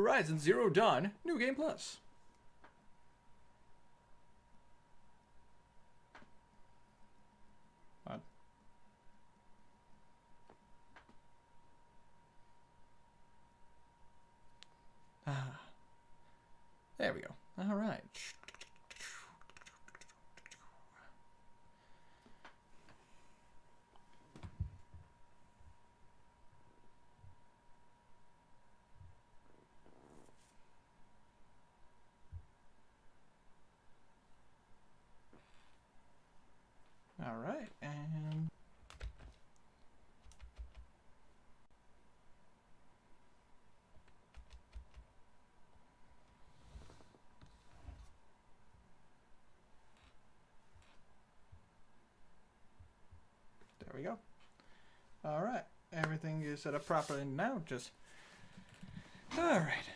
Horizon Zero Dawn, New Game Plus. What? There we go. All right. All right, and there we go. All right, everything is set up properly now. Just all right,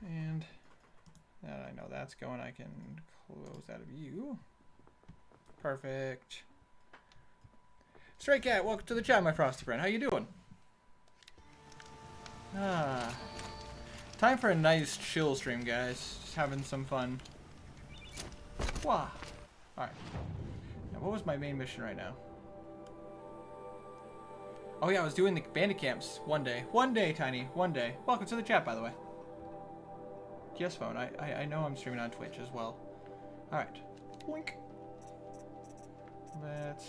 and I know that's going. I can close that view. Perfect. Stray Cat, welcome to the chat, my frosty friend. How you doing? Time for a nice chill stream, guys. Just having some fun. Wow. Alright. Now, what was my main mission right now? Oh yeah, I was doing the bandit camps one day. One day, Tiny. One day. Welcome to the chat, by the way. Yes, phone. I know I'm streaming on Twitch as well. Alright. Blink. Let's...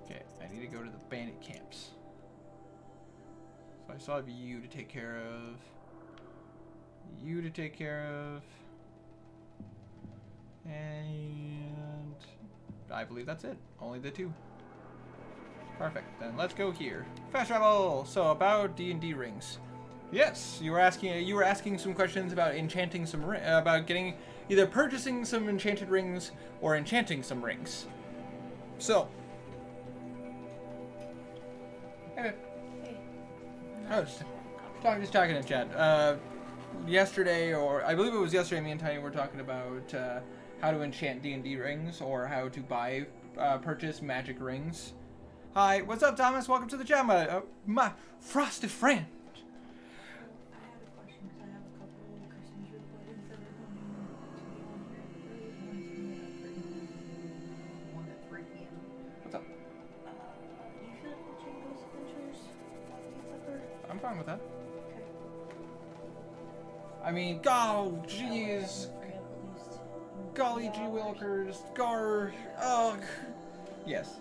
Okay, I need to go to the bandit camps. So I still have you to take care of. You to take care of. And I believe that's it. Only the two. Perfect. Then let's go here. Fast travel. So about D&D rings. Yes, you were asking some questions about enchanting some about getting either purchasing some enchanted rings or enchanting some rings. So. Hey. I was just talking in chat. Yesterday, or I believe it was yesterday, me and Tiny were talking about how to enchant D&D rings or how to purchase magic rings. Hi, what's up, Thomas? Welcome to the chat, my frosty friend. I'm fine with that. I mean, oh, jeez. Golly gee wilkers. Gar. Ugh. Yes.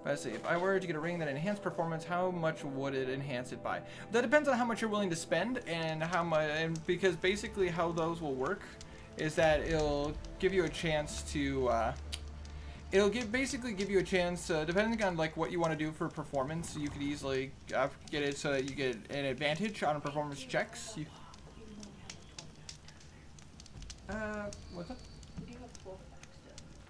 But let's see, if I were to get a ring that enhanced performance, how much would it enhance it by? That depends on how much you're willing to spend and how much, and because basically how those will work is that it'll give you a chance to, basically give you a chance, depending on like what you want to do for performance, you could easily get it so that you get an advantage on performance checks. What's up?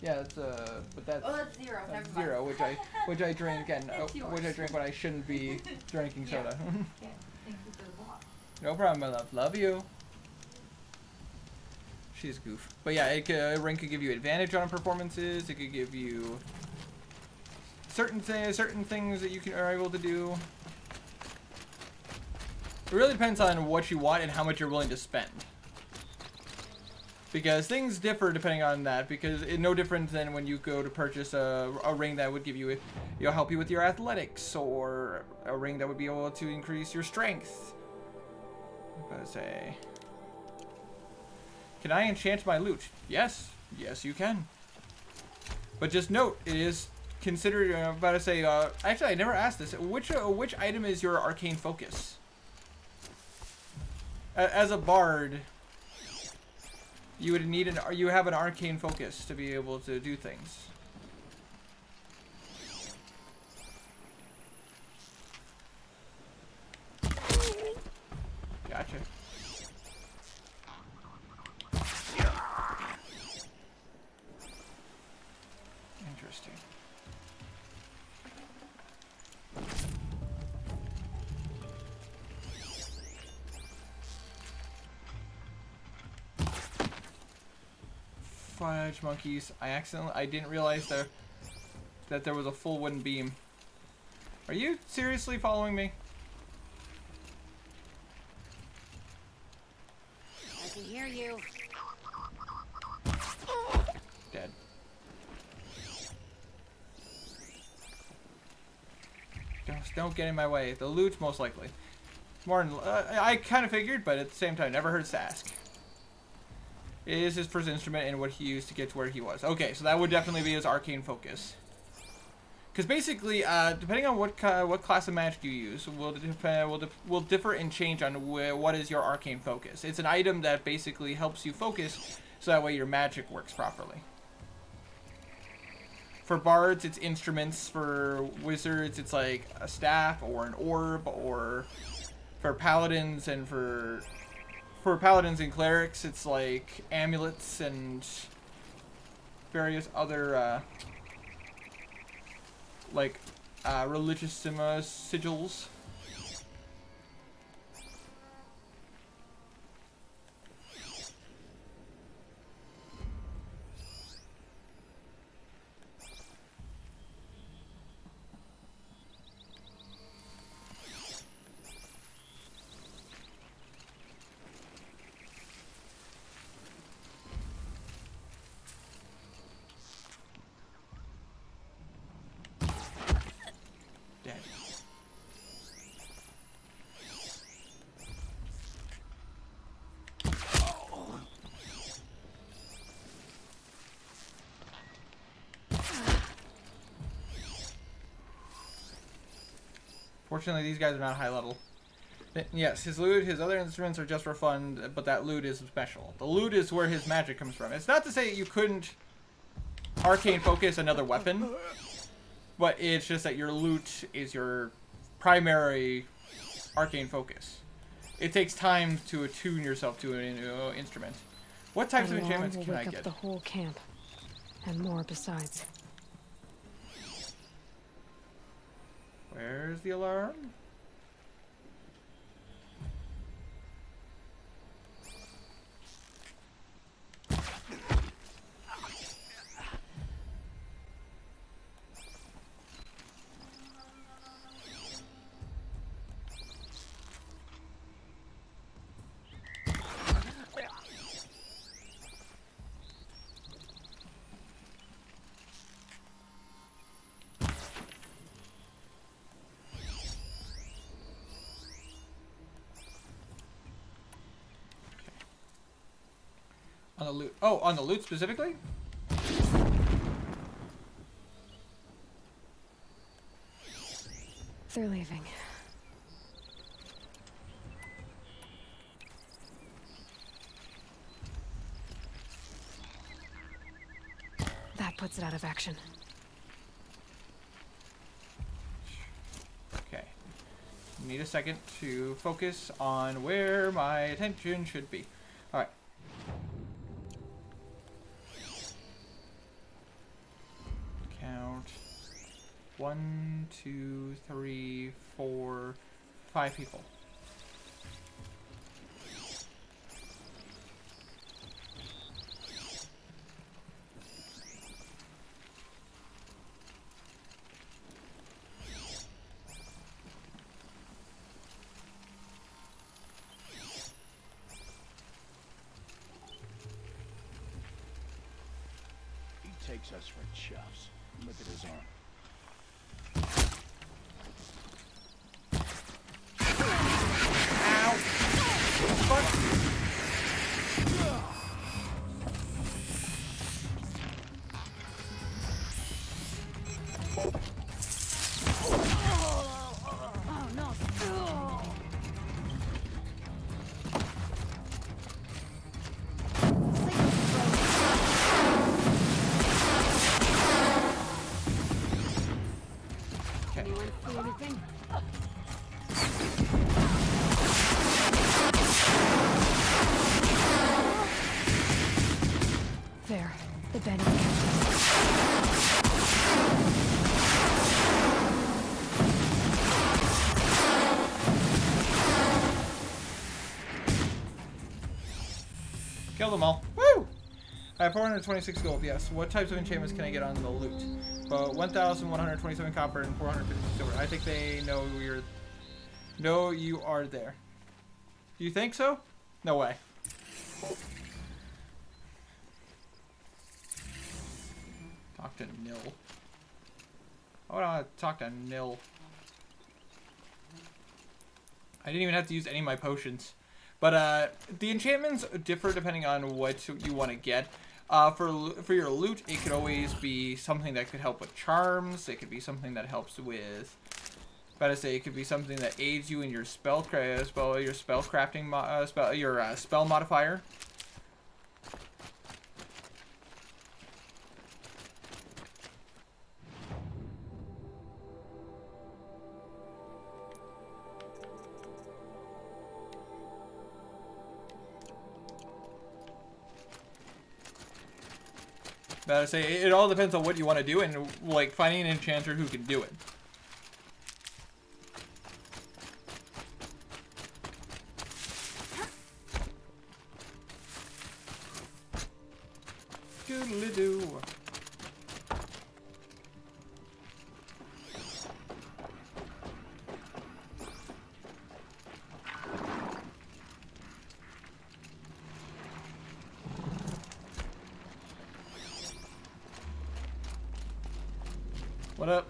Yeah, it's but that's. Oh, that's zero. That's zero, which I drink and which I drink when I shouldn't be drinking soda. Yeah, thank you for the block. No problem, my love. Love you. She's goof. But yeah, a ring could give you advantage on performances. It could give you certain things that you are able to do. It really depends on what you want and how much you're willing to spend. Because things differ depending on that. Because it's no different than when you go to purchase a ring that would give you, help you with your athletics, or a ring that would be able to increase your strength. I'm gonna say. Can I enchant my loot? Yes. Yes, you can. But just note, it is considered, about to say, actually, I never asked this. Which item is your arcane focus? As a bard, you would need you have an arcane focus to be able to do things. Gotcha. Interesting. Fudge monkeys. I didn't realize that there was a full wooden beam. Are you seriously following me? I can hear you. Dead. Don't get in my way. The loot, most likely. More than, I kind of figured, but at the same time, never hurts to ask. It is his first instrument and what he used to get to where he was. Okay, so that would definitely be his arcane focus. Because basically, depending on what class of magic you use, will differ and change on what is your arcane focus. It's an item that basically helps you focus, so that way your magic works properly. For bards, it's instruments. For wizards, it's like a staff or an orb. Or for paladins and for paladins and clerics, it's like amulets and various other religious sigils. Dead. Fortunately, these guys are not high level. Yes, his loot, his other instruments are just for fun, but that loot is special. The loot is where his magic comes from. It's not to say you couldn't arcane focus another weapon, but it's just that your loot is your primary arcane focus. It takes time to attune yourself to an instrument. What types of enchantments can I get? The whole camp, and more besides. Where's the alarm? On the loot. Oh, on the loot specifically? They're leaving. That puts it out of action. Okay. Need a second to focus on where my attention should be. Alright. Count 1, 2, 3, 4, 5 people. He takes us for chuffs. Look at his arm. There, the bed. Kill them all. Woo! I have 426 gold, yes. What types of enchantments can I get on the loot? But 1,127 copper and 450 silver. I think they know you are there. Do you think so? No way. Talk to Nil. I want to talk to Nil. I didn't even have to use any of my potions. But the enchantments differ depending on what you want to get. For your loot, it could always be something that could help with charms. It could be something that helps with. About to say, it could be something that aids you in your spell crafting, spell modifier. About to say, it all depends on what you want to do and like finding an enchanter who can do it. Doodly-doo. What up?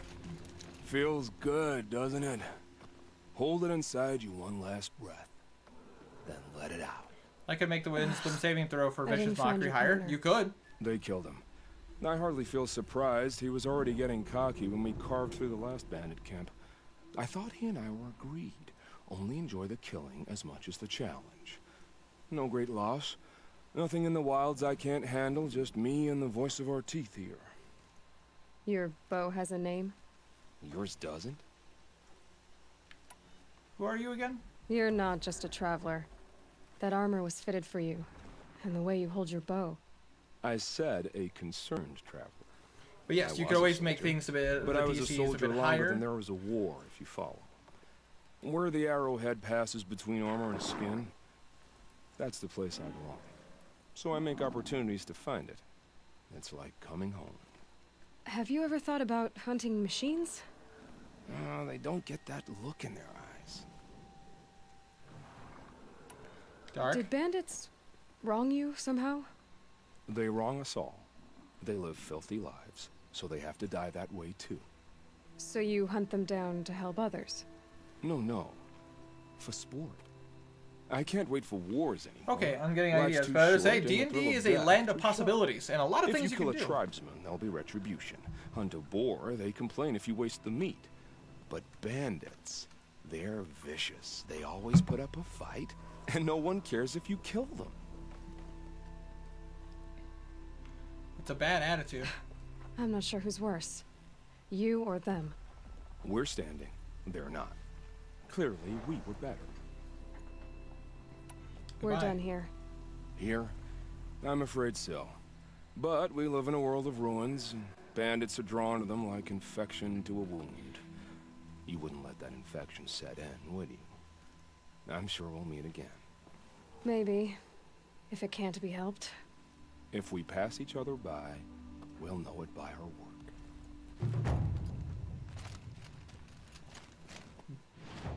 Feels good, doesn't it? Hold it inside you one last breath, then let it out. I could make the wisdom saving throw for I didn't vicious find mockery your higher. partner. You could. They killed him. I hardly feel surprised. He was already getting cocky when we carved through the last bandit camp. I thought he and I were agreed. Only enjoy the killing as much as the challenge. No great loss. Nothing in the wilds I can't handle, just me and the voice of our teeth here. Your bow has a name? Yours doesn't? Who are you again? You're not just a traveler. That armor was fitted for you, and the way you hold your bow. I said a concerned traveler. But yes, I you was could a always make soldier, things a bit. But the I was a DCs soldier bit longer higher. than there was a war, if you follow. Where the arrowhead passes between armor and skin, that's the place I belong. So I make opportunities to find it. It's like coming home. Have you ever thought about hunting machines? No, they don't get that look in their eyes. Dark. Did bandits wrong you somehow? They wrong us all. They live filthy lives, so they have to die that way too. So you hunt them down to help others? No. For sport. I can't wait for wars anymore. Okay, I'm getting Life's ideas. too But I would say short, and the D&D thrill of is a death land of too sharp. possibilities, and a lot of If things you you kill can a do. tribesman, there'll be retribution. Hunt a boar, they complain if you waste the meat. But bandits, they're vicious. They always put up a fight, and no one cares if you kill them. It's a bad attitude. I'm not sure who's worse. You or them. We're standing, they're not. Clearly, we were better. We're Goodbye. done here. Here? I'm afraid so. But we live in a world of ruins, and bandits are drawn to them like infection to a wound. You wouldn't let that infection set in, would you? I'm sure we'll meet again. Maybe. If it can't be helped. If we pass each other by, we'll know it by our work.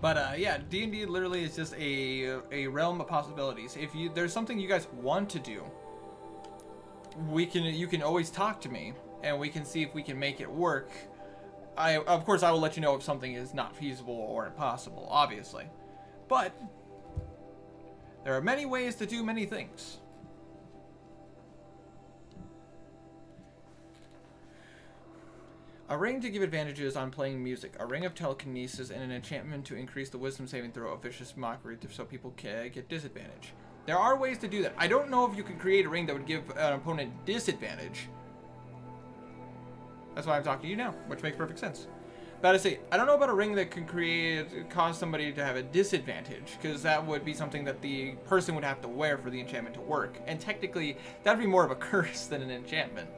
But yeah, D&D literally is just a realm of possibilities. If there's something you guys want to do, you can always talk to me, and we can see if we can make it work. Of course, I will let you know if something is not feasible or impossible, obviously. But there are many ways to do many things. A ring to give advantages on playing music, a ring of telekinesis, and an enchantment to increase the wisdom saving throw of vicious mockery so people can get disadvantage. There are ways to do that. I don't know if you can create a ring that would give an opponent disadvantage. That's why I'm talking to you now, which makes perfect sense. But I say, I don't know about a ring that can cause somebody to have a disadvantage, because that would be something that the person would have to wear for the enchantment to work. And technically, that would be more of a curse than an enchantment.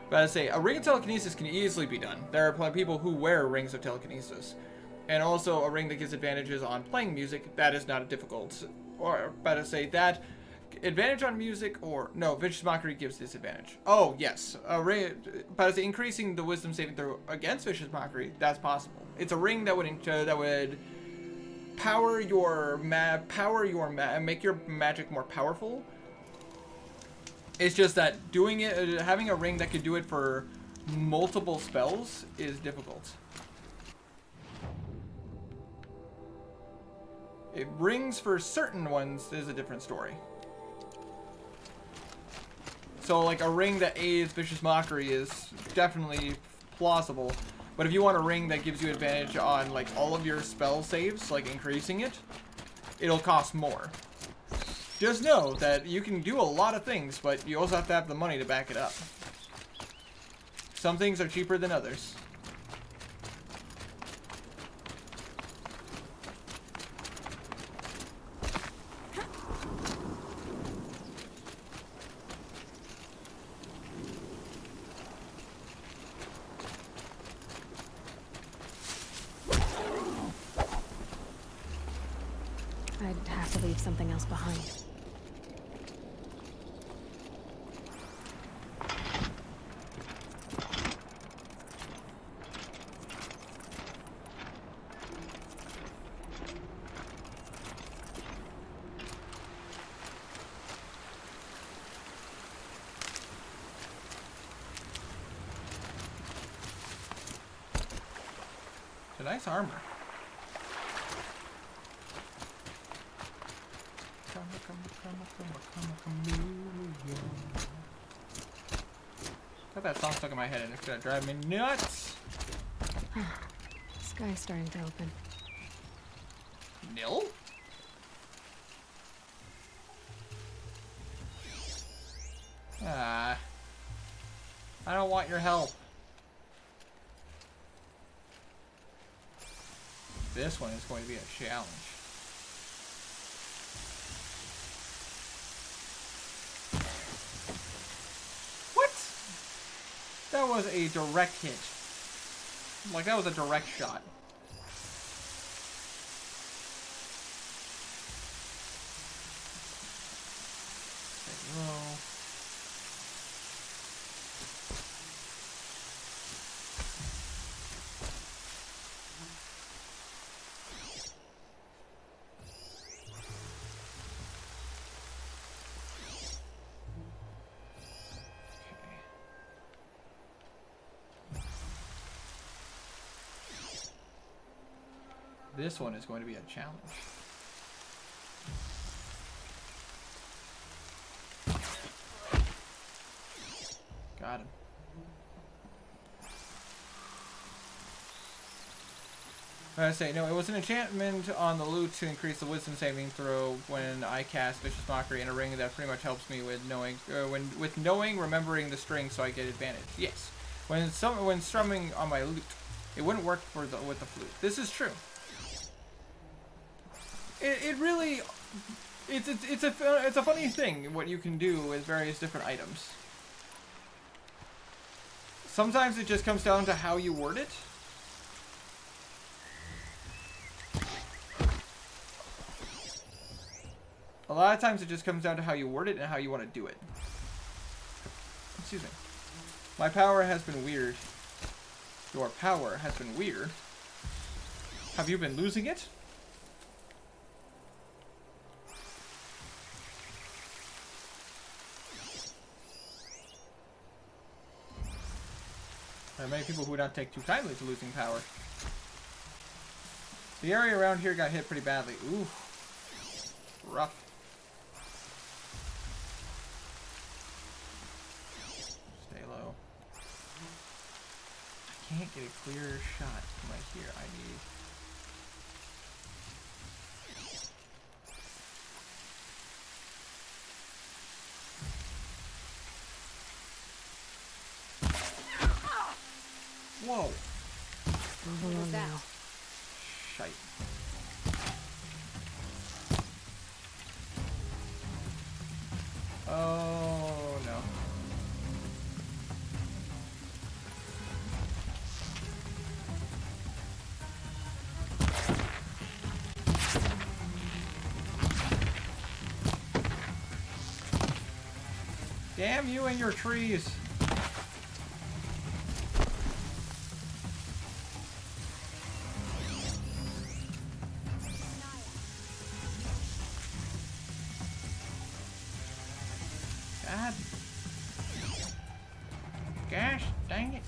But I say, a ring of telekinesis can easily be done. There are people who wear rings of telekinesis. And also, a ring that gives advantages on playing music, that is not a difficult. Or, but I say, that advantage on music or no? Vicious Mockery gives disadvantage. Oh yes, a ring, but increasing the wisdom saving throw against Vicious Mockery, that's possible. It's a ring that would power your make your magic more powerful. It's just that doing it, having a ring that could do it for multiple spells is difficult. It rings for certain ones is a different story. So like a ring that aids Vicious Mockery is definitely plausible. But if you want a ring that gives you advantage on like all of your spell saves, like increasing it, it'll cost more. Just know that you can do a lot of things, but you also have to have the money to back it up. Some things are cheaper than others. I'd have to leave something else behind. It's a nice armor. Got that song stuck in my head and it's gonna drive me nuts. Sky's starting to open. Nil? Ah. I don't want your help. This one is going to be a challenge. What? That was a direct hit. Like, that was a direct shot. Okay, roll. This one is going to be a challenge. Got him. I say, no, it was an enchantment on the loot to increase the wisdom saving throw when I cast Vicious Mockery in a ring that pretty much helps me with knowing, remembering the string so I get advantage. Yes. When strumming on my lute, it wouldn't work with the flute. This is true. It really, it's a funny thing what you can do with various different items. Sometimes it just comes down to how you word it. A lot of times it just comes down to how you word it and how you want to do it. Excuse me. My power has been weird. Your power has been weird. Have you been losing it? There are many people who would not take too kindly to losing power. The area around here got hit pretty badly. Ooh. Rough. Stay low. I can't get a clear shot from right here. I need... Whoa. Move along now. Shite. Oh no. Damn you and your trees. God. Gosh, dang it.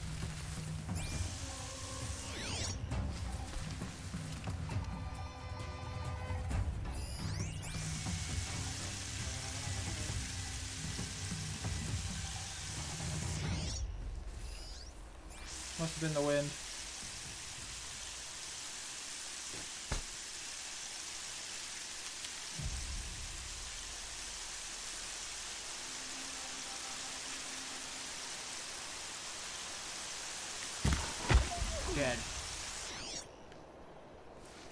Must have been the wind. Dead.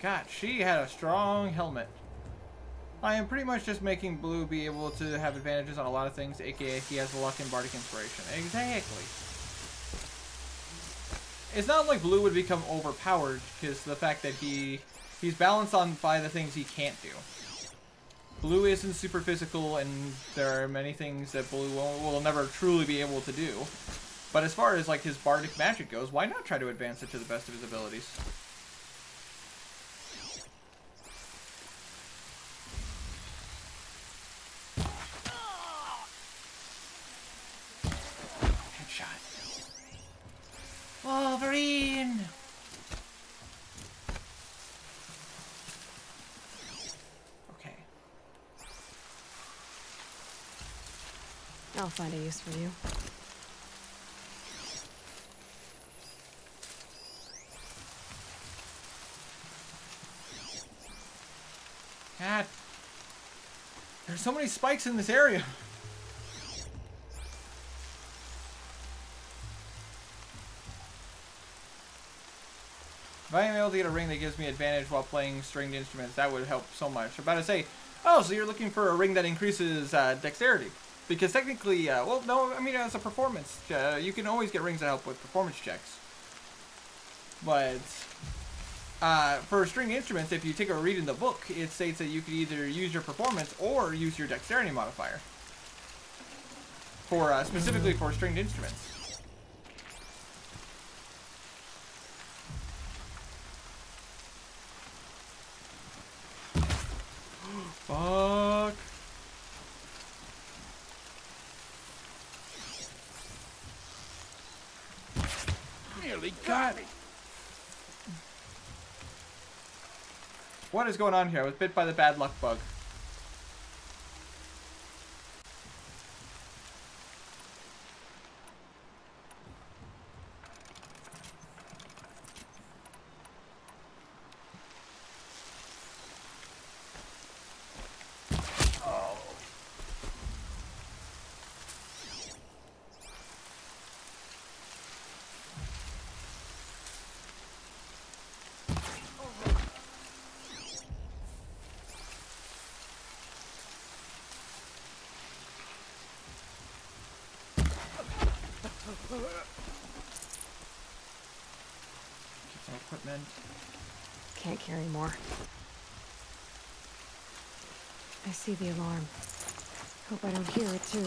God, she had a strong helmet. I am pretty much just making Blue be able to have advantages on a lot of things, aka he has luck and bardic inspiration. Exactly. It's not like Blue would become overpowered, because the fact that he's balanced on by the things he can't do. Blue isn't super physical, and there are many things that Blue will never truly be able to do. But as far as like his bardic magic goes, why not try to advance it to the best of his abilities? Headshot. Wolverine! Okay. I'll find a use for you. God. There's so many spikes in this area. If I am able to get a ring that gives me advantage while playing stringed instruments, that would help so much. I'm about to say, oh, so you're looking for a ring that increases dexterity. Because technically, well, no, I mean, as a performance, you can always get rings that help with performance checks. But for stringed instruments, if you take a read in the book, it states that you could either use your performance or use your dexterity modifier. For specifically for stringed instruments. Fuck. Nearly got me. What is going on here? I was bit by the bad luck bug. Some equipment. Can't carry more. I see the alarm. Hope I don't hear it too.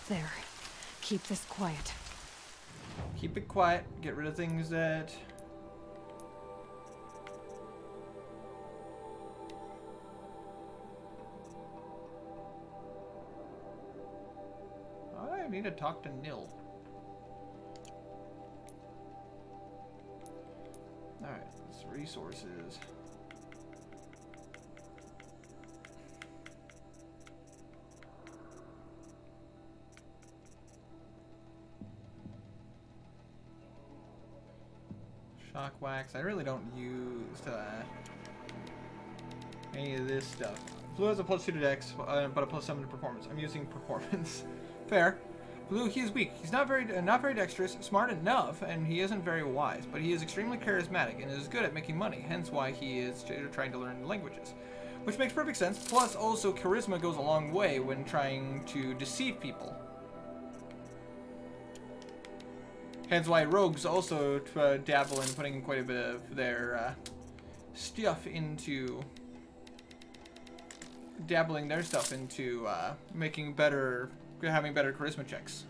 There. Keep this quiet. Keep it quiet. Get rid of things that... I need to talk to Nil. Alright, it's resources. Shock wax. I really don't use any of this stuff. Blue has a +2 to dex, but a +7 to performance. I'm using performance. Fair. Blue, he is weak. He's not very dexterous, smart enough, and he isn't very wise, but he is extremely charismatic and is good at making money, hence why he is trying to learn languages. Which makes perfect sense, plus also charisma goes a long way when trying to deceive people. Hence why rogues also dabble in putting quite a bit of their stuff into dabbling their stuff into having better charisma checks.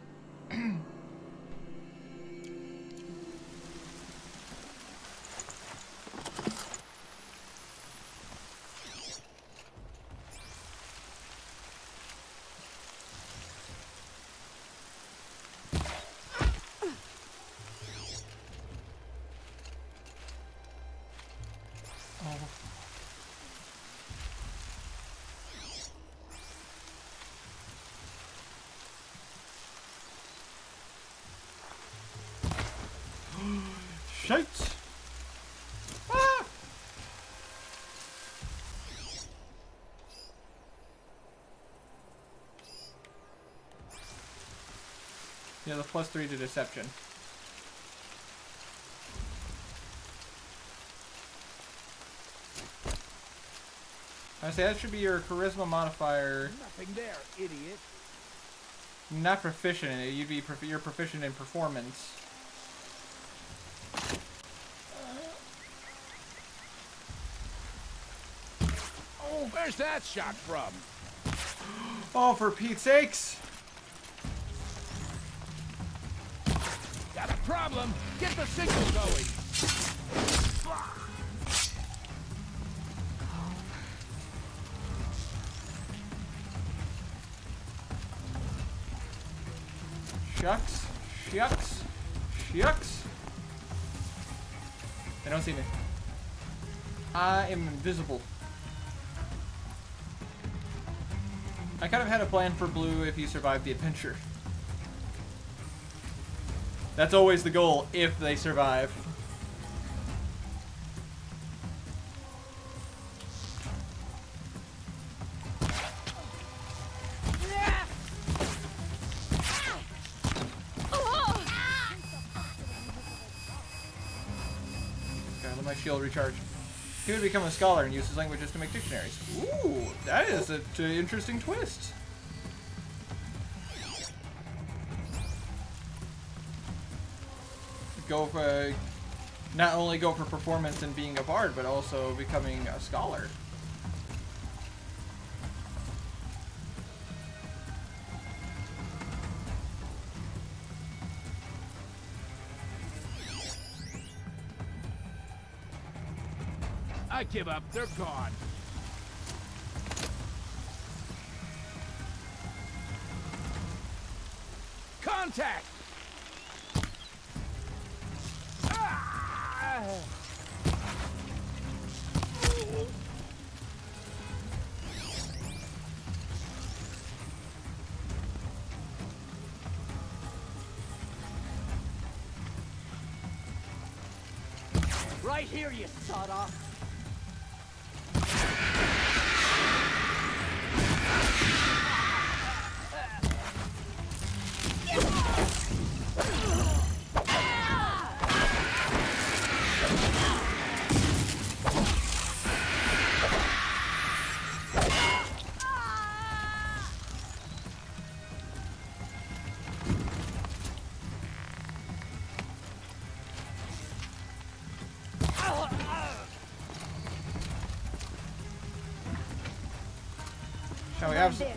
Shite! Ah! Yeah, the +3 to deception. I say that should be your charisma modifier. Nothing there, idiot. Not proficient in it. You're proficient in performance. Oh, where's that shot from? Oh, for Pete's sakes! Got a problem. Get the signal going. Shucks. Shucks. Shucks. They don't see me. I am invisible. I kind of had a plan for Blue if he survived the adventure. That's always the goal, if they survive. Okay, let my shield recharge. He would become a scholar and use his languages to make dictionaries. Ooh, that is an interesting twist. Go for, not only go for performance and being a bard, but also becoming a scholar. I give up. They're gone. Contact! Ah! Right here, you sawed-off. Shall we have some?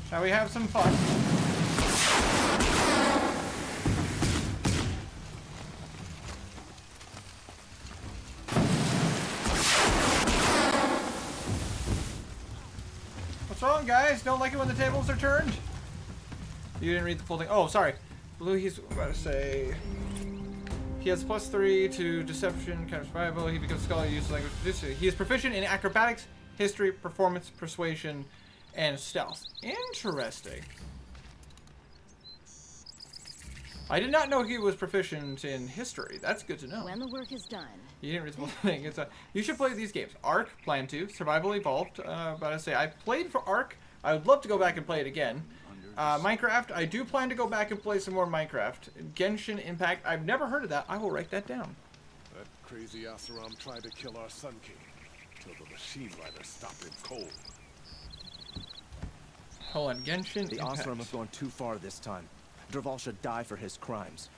Shall we have some fun? What's wrong, guys? Don't like it when the tables are turned? You didn't read the full thing. Oh, sorry. Blue, he's about to say... He has +3 to deception, kind of survival. He becomes scholar, uses language. He is proficient in acrobatics, history, performance, persuasion, and stealth. Interesting. I did not know he was proficient in history. That's good to know. When the work is done. You didn't read the whole thing. It's you should play these games. Ark, plan to. Survival Evolved. But I say I played for Ark. I would love to go back and play it again. Minecraft. I do plan to go back and play some more Minecraft. Genshin Impact. I've never heard of that. I will write that down. crazy Asaram tried to kill our Sun King, till the machine riders stopped him cold. Hold on, Genshin The Impact. Oseram have gone too far this time. Dervahl should die for his crimes.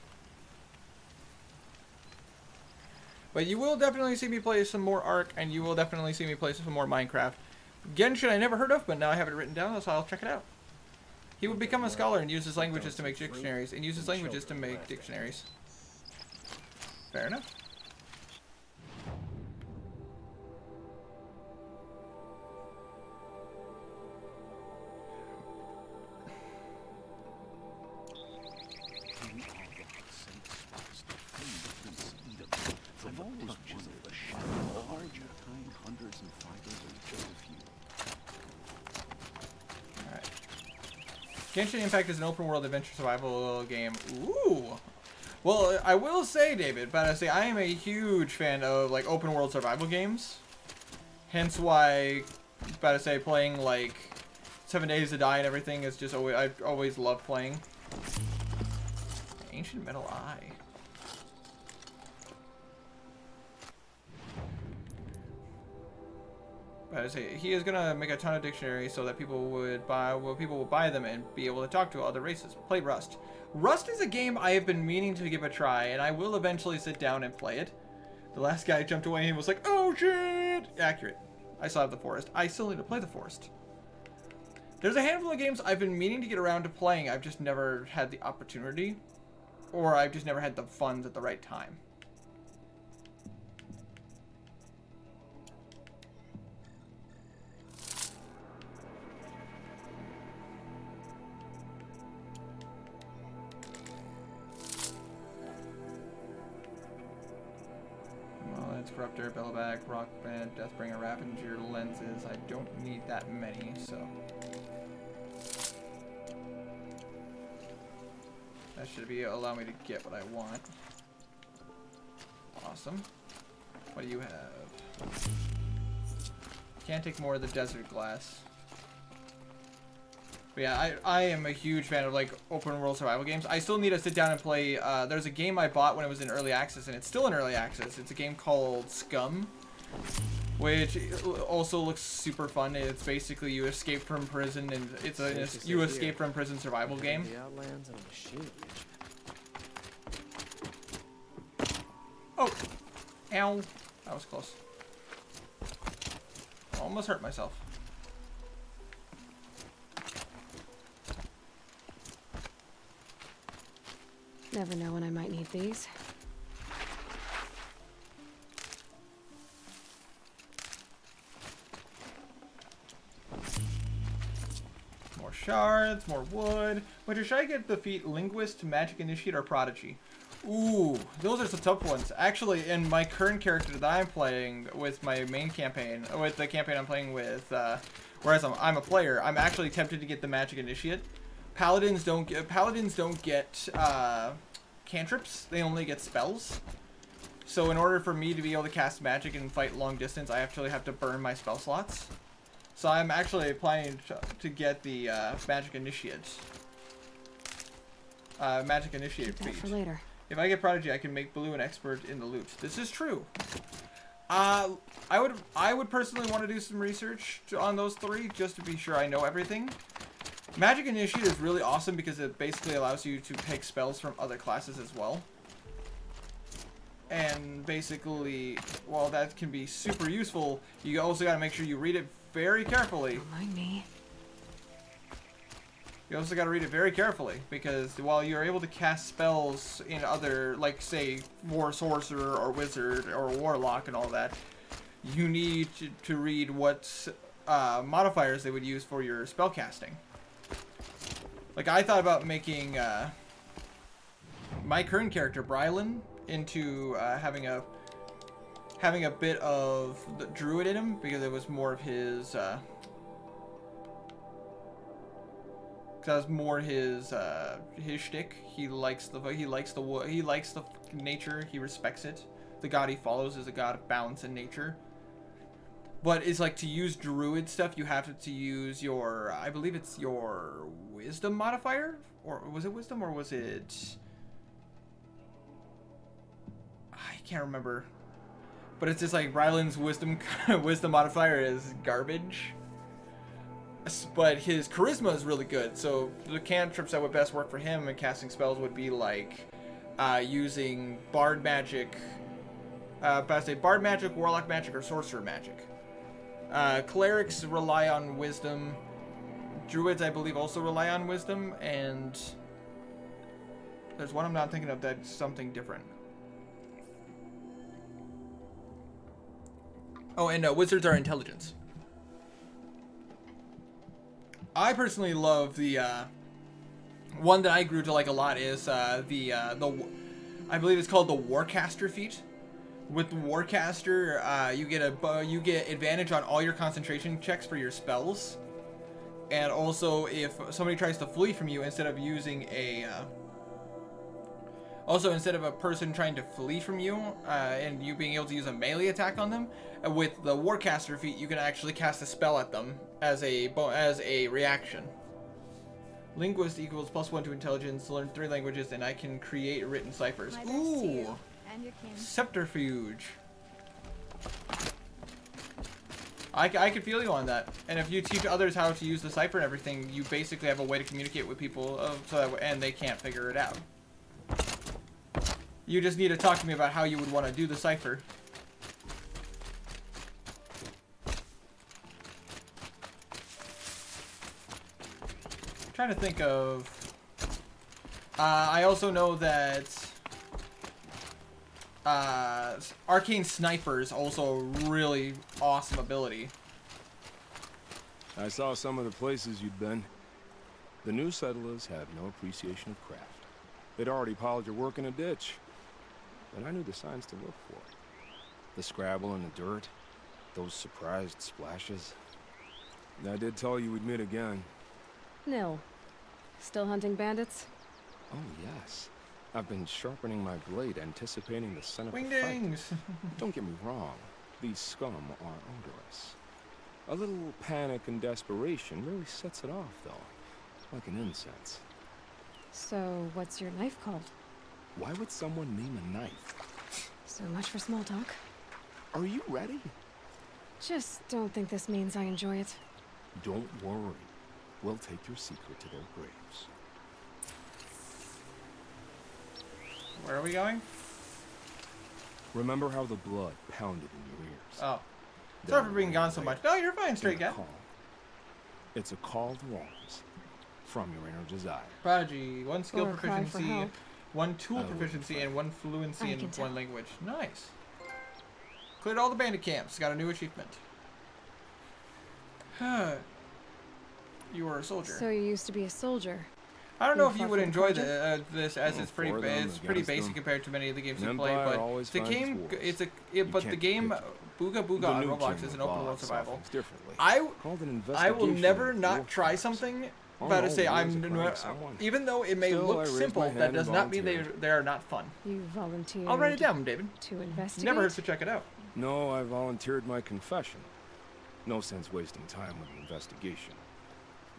But you will definitely see me play some more Ark, and you will definitely see me play some more Minecraft. Genshin I never heard of, but now I have it written down, so I'll check it out. He would become a scholar and use his languages to make dictionaries, and use his languages to make dictionaries. Fair enough. I've always wondered the shadow larger kind, hundreds and fighters, or just a few. Alright. Genshin Impact is an open world adventure survival game. Ooh! Well, I will say, David, but I say I am a huge fan of like open world survival games. Hence why, about to say, playing like 7 Days to Die and everything is just always, I always love playing. Ancient Metal Eye. But I say he is gonna make a ton of dictionaries so that people would buy, well, people will buy them and be able to talk to other races. Play Rust. Rust is a game I have been meaning to give a try, and I will eventually sit down and play it. The last guy jumped away and was like, "Oh shit!" Accurate. I still have the Forest. I still need to play the Forest. There's a handful of games I've been meaning to get around to playing. I've just never had the opportunity, or I've just never had the funds at the right time. Disruptor, Bellowback, Rock Band, Deathbringer, Ravager, Lenses. I don't need that many, so. That should allow me to get what I want. Awesome. What do you have? Can't take more of the Desert Glass. But yeah, I am a huge fan of like open world survival games. I still need to sit down and play. There's a game I bought when it was in early access, and it's still in early access. It's a game called Scum, which also looks super fun. It's basically you escape from prison, and it's a you escape from prison survival game. The Outlands and a machine. Oh, ow! That was close. Almost hurt myself. Never know when I might need these. More shards, more wood. But should I get the feat Linguist, Magic Initiate, or Prodigy? Ooh, those are some tough ones. Actually, in my current character that I'm playing with my main campaign, with the campaign I'm playing with, whereas I'm a player, I'm actually tempted to get the Magic Initiate. Paladins don't get cantrips. They only get spells. So in order for me to be able to cast magic and fight long distance, I actually have to burn my spell slots. So I'm actually planning to get the Magic Initiate. Magic Initiate Keep that for feat. later. If I get Prodigy, I can make Blue an expert in the loot. This is true. I would personally want to do some research on those three just to be sure I know everything. Magic Initiate is really awesome because it basically allows you to pick spells from other classes as well. And basically, while that can be super useful, you also got to make sure you read it very carefully. Don't mind me. You also got to read it very carefully because while you're able to cast spells in other, like say, War Sorcerer or Wizard or Warlock and all that, you need to read what modifiers they would use for your spell casting. Like, I thought about making my current character, Brylan, into having a bit of the druid in him because it was more of his that was more his shtick. He likes the nature. He respects it. The god he follows is a god of balance and nature. But it's like to use druid stuff, you have to use your, I believe it's your wisdom modifier? Or was it wisdom or was it, I can't remember. but it's just like Ryland's wisdom wisdom modifier is garbage. But his charisma is really good, so the cantrips that would best work for him and casting spells would be like using bard magic, bard magic, warlock magic, or sorcerer magic. Clerics rely on wisdom. Druids, I believe, also rely on wisdom, and there's one I'm not thinking of that's something different. Oh, and wizards are intelligence. I personally love the one that I grew to like a lot is I believe it's called the Warcaster feat. With Warcaster, you get advantage on all your concentration checks for your spells, and also if somebody tries to flee from you, instead of using a instead of a person trying to flee from you and you being able to use a melee attack on them, with the Warcaster feat, you can actually cast a spell at them as a reaction. Linguist equals +1 to intelligence. Learn 3 languages, and I can create written ciphers. Ooh, subterfuge. I can feel you on that. And if you teach others how to use the cipher and everything, you basically have a way to communicate with people, and they can't figure it out. You just need to talk to me about how you would want to do the cipher. I'm trying to think of... I also know that Arcane Sniper is also a really awesome ability. I saw some of the places you'd been. The new settlers have no appreciation of craft. They'd already piled your work in a ditch. But I knew the signs to look for. The scrabble in the dirt, those surprised splashes. I did tell you we'd meet again. Nil. Still hunting bandits? Oh, yes. I've been sharpening my blade, anticipating the scent of the fight. Wingdings! Don't get me wrong. These scum are odorous. A little panic and desperation really sets it off, though. Like an incense. So, what's your knife called? Why would someone name a knife? So much for small talk. Are you ready? Just don't think this means I enjoy it. Don't worry. We'll take your secret to their graves. Where are we going? Remember how the blood pounded in your ears? Oh. Sorry for being gone so much. No, you're fine, straight cat. It's a call to arms from your inner desire. Prodigy, 1 skill Or a cry for proficiency, help. 1 tool Oh, proficiency, and 1 fluency I in can tell. 1 language. Nice. Cleared all the bandit camps. Got a new achievement. You were a soldier. So you used to be a soldier. I don't know you if you fought would for the enjoy Project? this, as it's pretty For them, it's pretty against basic them. compared to many of the games An you play. empire But always the finds game, wars. but the can't game, kick Booga Booga The on new Roblox king is an of open world Vox survival. saw things differently. I Called an will investigation never of not war try crimes. something Oh, about to no, say wars of crime, someone. even though it may Still, I look raised simple, my that hand does and not mean volunteered. they are not fun. You volunteered I'll write it down, David. to investigate? Never hurts to check it out. No, I volunteered my confession. No sense wasting time with an investigation.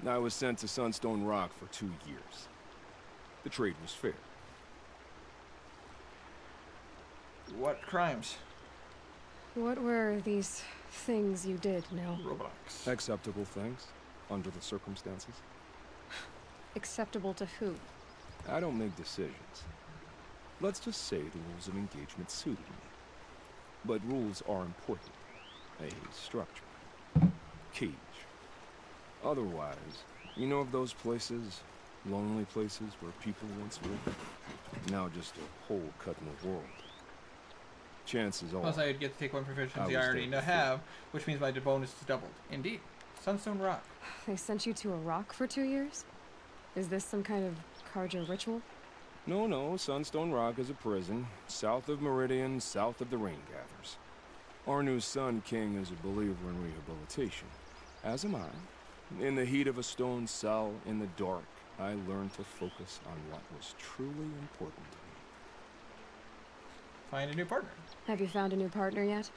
I was sent to Sunstone Rock for 2 years. The trade was fair. What crimes? What were these things you did, Nil? Roblox. Acceptable things, under the circumstances. Acceptable to who? I don't make decisions. Let's just say the rules of engagement suited me. But rules are important. A structure. Cage. Otherwise, you know of those places, lonely places where people once lived? Now just a hole cut in the world. Chances are... Plus, I would get to take 1 proficiency I was already there before. have, which means my bonus is doubled. Indeed. Sunstone Rock. They sent you to a rock for 2 years? Is this some kind of Carja ritual? No, Sunstone Rock is a prison, south of Meridian, south of the Rain Gathers. Our new Sun King is a believer in rehabilitation, as am I. In the heat of a stone cell, in the dark, I learned to focus on what was truly important to me. Find a new partner. Have you found a new partner yet?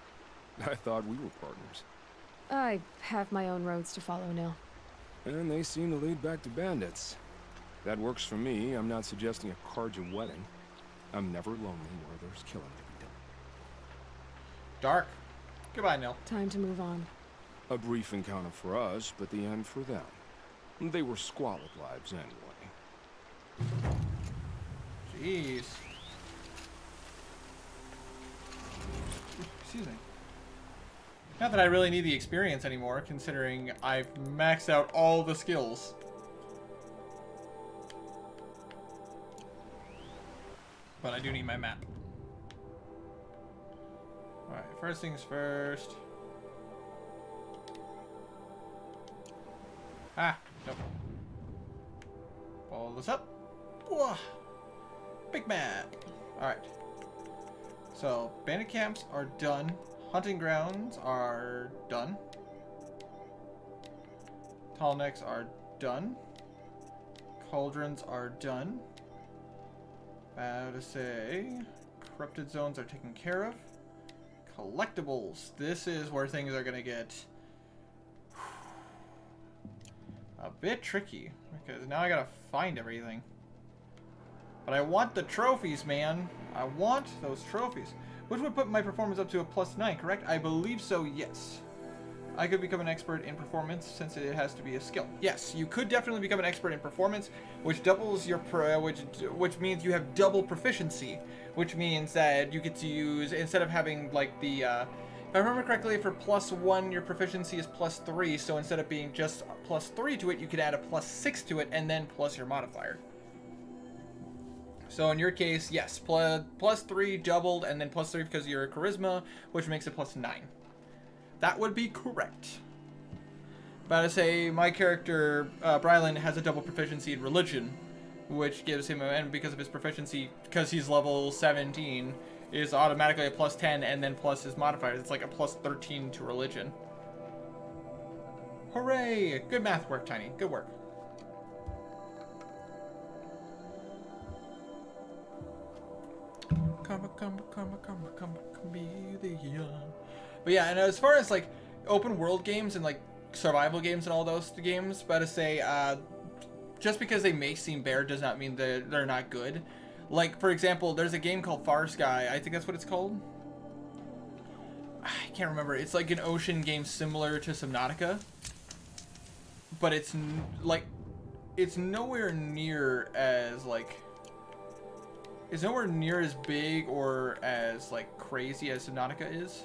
I thought we were partners. I have my own roads to follow, Nil. And they seem to lead back to bandits. That works for me. I'm not suggesting a Carja wedding. I'm never lonely where there's killing to be Dark. Goodbye, Nil. Time to move on. A brief encounter for us, but the end for them. They were squalid lives anyway. Jeez. Excuse me. Not that I really need the experience anymore, considering I've maxed out all the skills. But I do need my map. Alright, first things first. Ah, nope. Pull this up. Whoa. Big map. Alright. So, bandit camps are done. Hunting grounds are done. Tall necks are done. Cauldrons are done. About to say, corrupted zones are taken care of. Collectibles. This is where things are gonna get a bit tricky, because now I gotta find everything. But I want the trophies, man. I want those trophies. Which would put my performance up to a +9, correct? I believe so, yes. I could become an expert in performance since it has to be a skill. Yes, you could definitely become an expert in performance, which doubles your which means you have double proficiency, which means that you get to use, instead of having like the if I remember correctly, for +1 your proficiency is +3, so instead of being just +3 to it, you could add a +6 to it and then plus your modifier. So in your case, yes, +3 doubled and then +3 because of your charisma, which makes it +9. That would be correct. But to say, my character, Brylan, has a double proficiency in religion, which gives him, and because of his proficiency, because he's level 17, is automatically a +10 and then plus his modifiers. It's like a +13 to religion. Hooray! Good math work, Tiny. Good work. But yeah, and as far as like open world games and like survival games and all those games, but to say, just because they may seem bare does not mean they're not good. Like, for example, there's a game called Fargo. I think that's what it's called. I can't remember. It's like an ocean game similar to Subnautica, but it's it's nowhere near as like. It's nowhere near as big or as like crazy as Subnautica is.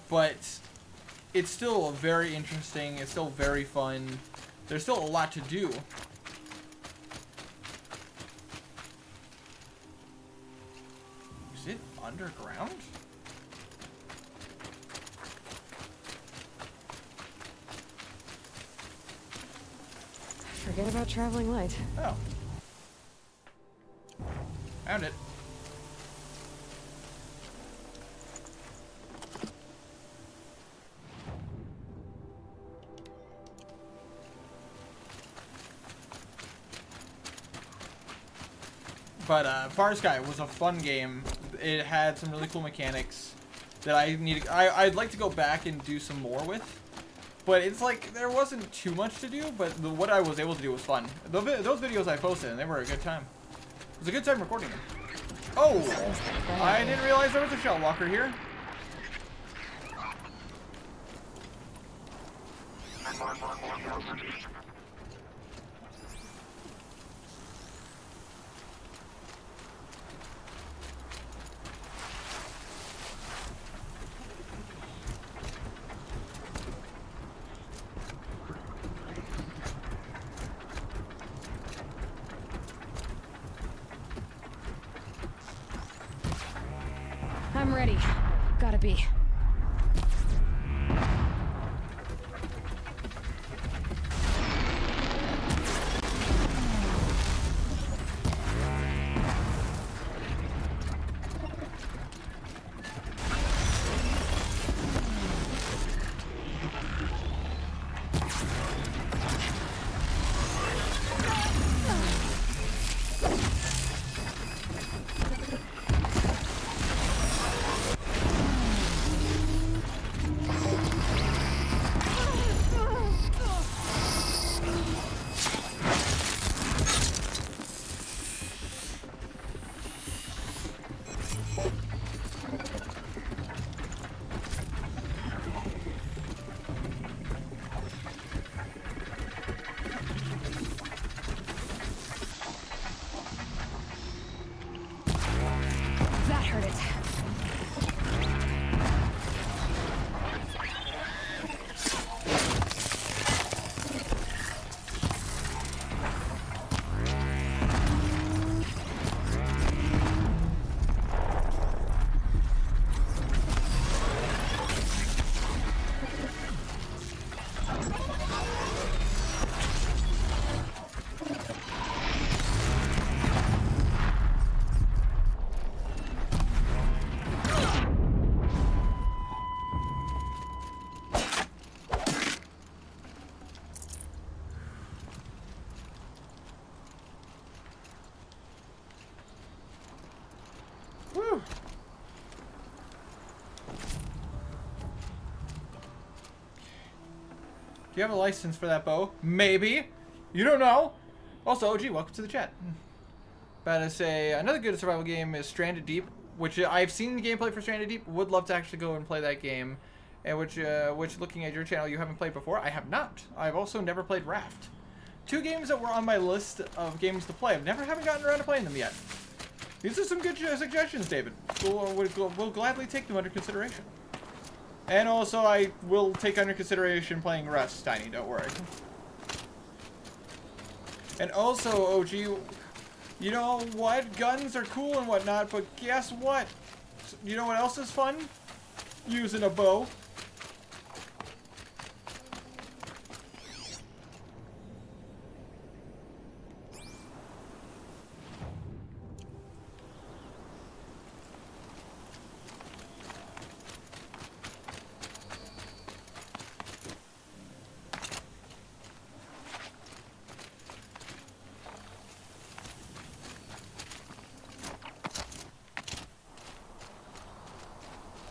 But it's still very interesting. It's still very fun. There's still a lot to do. Is it underground? Forget about traveling light. Oh. Found it. But Far Sky was a fun game. It had some really cool mechanics that I'd like to go back and do some more with. But it's like there wasn't too much to do, but what I was able to do was fun. Those videos I posted, and they were a good time. It was a good time recording them. Oh! I didn't realize there was a shell walker here. I'm ready. Gotta be. heard it. Woo. Do you have a license for that bow? Maybe. You don't know. Also, OG, welcome to the chat. About to say, another good survival game is Stranded Deep, which I've seen the gameplay for Stranded Deep. Would love to actually go and play that game. And which looking at your channel, you haven't played before. I have not. I've also never played Raft. Two games that were on my list of games to play. Haven't gotten around to playing them yet. These are some good suggestions, David. We'll gladly take them under consideration. And also, I will take under consideration playing Rust, Tiny, don't worry. And also, OG, you know what? Guns are cool and whatnot, but guess what? You know what else is fun? Using a bow.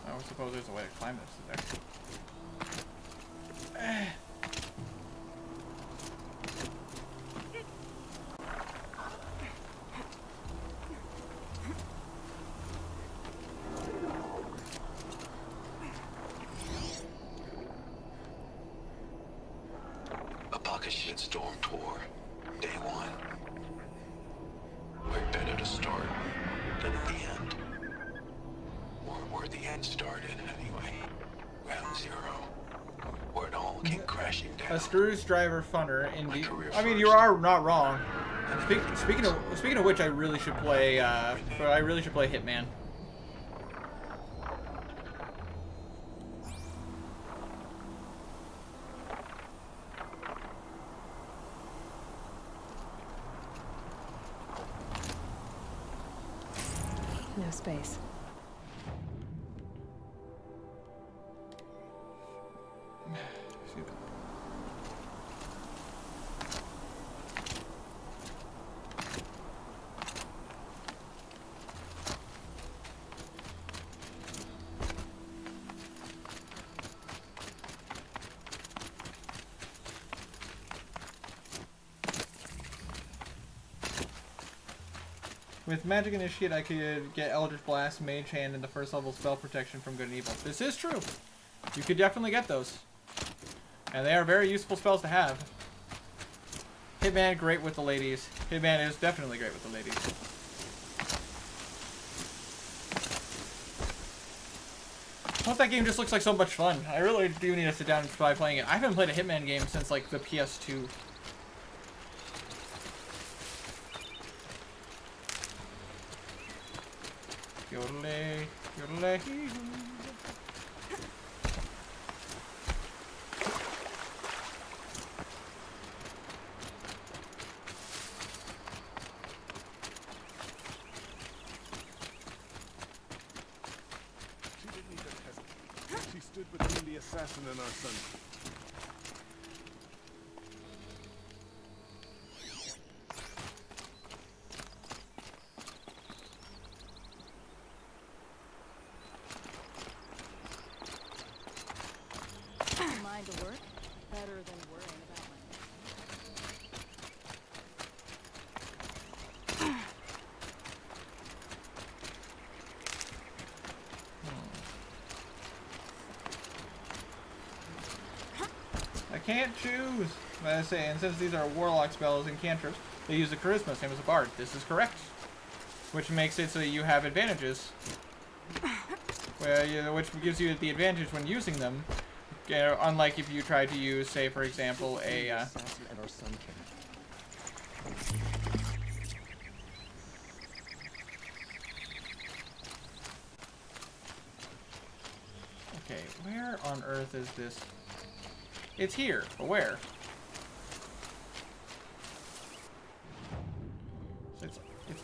I suppose there's a way to climb this there. A pocket shitstorm tour, day one. Where better to start than at the end? Or where the end started, anyway. Ground zero. Where it all came crashing down. A screwdriver funner, indeed. career I mean, you first. are not wrong. Speaking of which, I really should play. Hitman. No space. With Magic Initiate, I could get Eldritch Blast, Mage Hand, and the first level spell protection from good and evil. This is true. You could definitely get those. And they are very useful spells to have. Hitman, great with the ladies. Hitman is definitely great with the ladies. Plus, that game just looks like so much fun. I really do need to sit down and try playing it. I haven't played a Hitman game since, like, the PS2. Yodelay, yodelay. She didn't even hesitate. She stood between the assassin and our son. Mind the work better than worrying about my I can't choose. But I say, and since these are warlock spells and cantrips, they use the charisma, same as a bard. This is correct. Which makes it so that you have advantages which gives you the advantage when using them. Unlike if you tried to use, say, for example, a. Assassin and our Sun King. Okay, where on earth is this? It's here, but where? So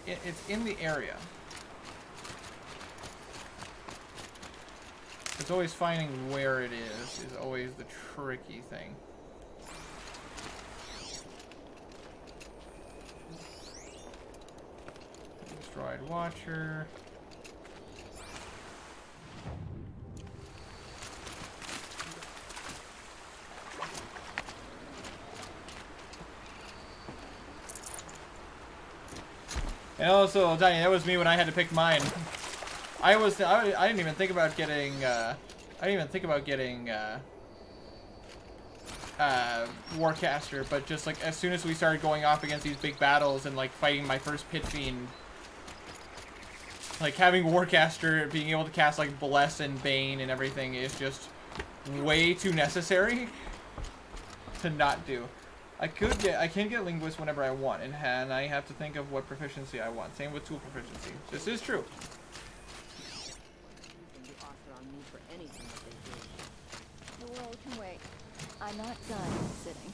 it's in the area. It's always finding where it is always the tricky thing. Destroyed Watcher. And also, I'll tell you, that was me when I had to pick mine. I didn't even think about getting, Warcaster, but just like as soon as we started going off against these big battles and like fighting my first Pit Fiend, like having Warcaster, being able to cast like Bless and Bane and everything is just way too necessary to not do. I can get Linguist whenever I want, and I have to think of what proficiency I want. Same with tool proficiency. This is true. The offer on me for anything that they do. The world can wait. I'm not done sitting.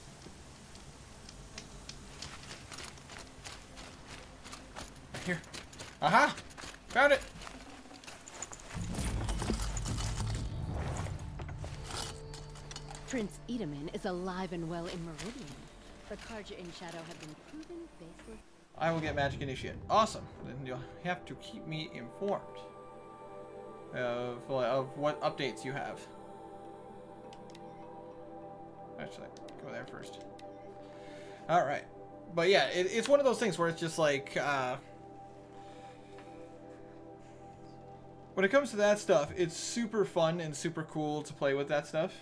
Here. Aha! Found it! Prince Edaman is alive and well in Meridian. The Karja in Shadow have been proven faithless. I will get Magic Initiate. Awesome. Then you'll have to keep me informed of what updates you have. Actually, go there first. Alright. But yeah, it's one of those things where it's just like, when it comes to that stuff, it's super fun and super cool to play with that stuff.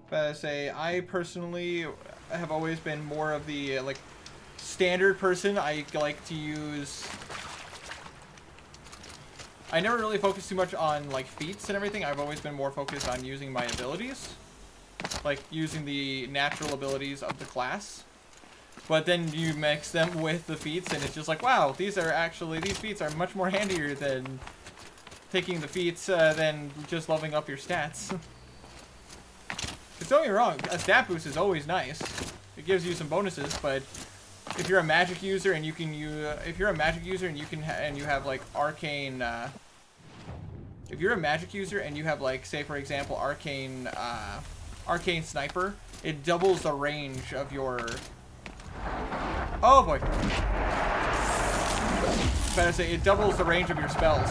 But I personally have always been more of the like standard person. I like to use. I never really focused too much on like feats and everything. I've always been more focused on using my abilities, like using the natural abilities of the class. But then you mix them with the feats, and it's just like, wow, these feats are much more handier than taking the feats than just leveling up your stats. Don't get me wrong, a stat boost is always nice. It gives you some bonuses, but if you're a magic user and you can and you have like arcane, if you're a magic user and you have like, say for example, arcane sniper, it doubles the range of your. Oh boy. Better say it doubles the range of your spells.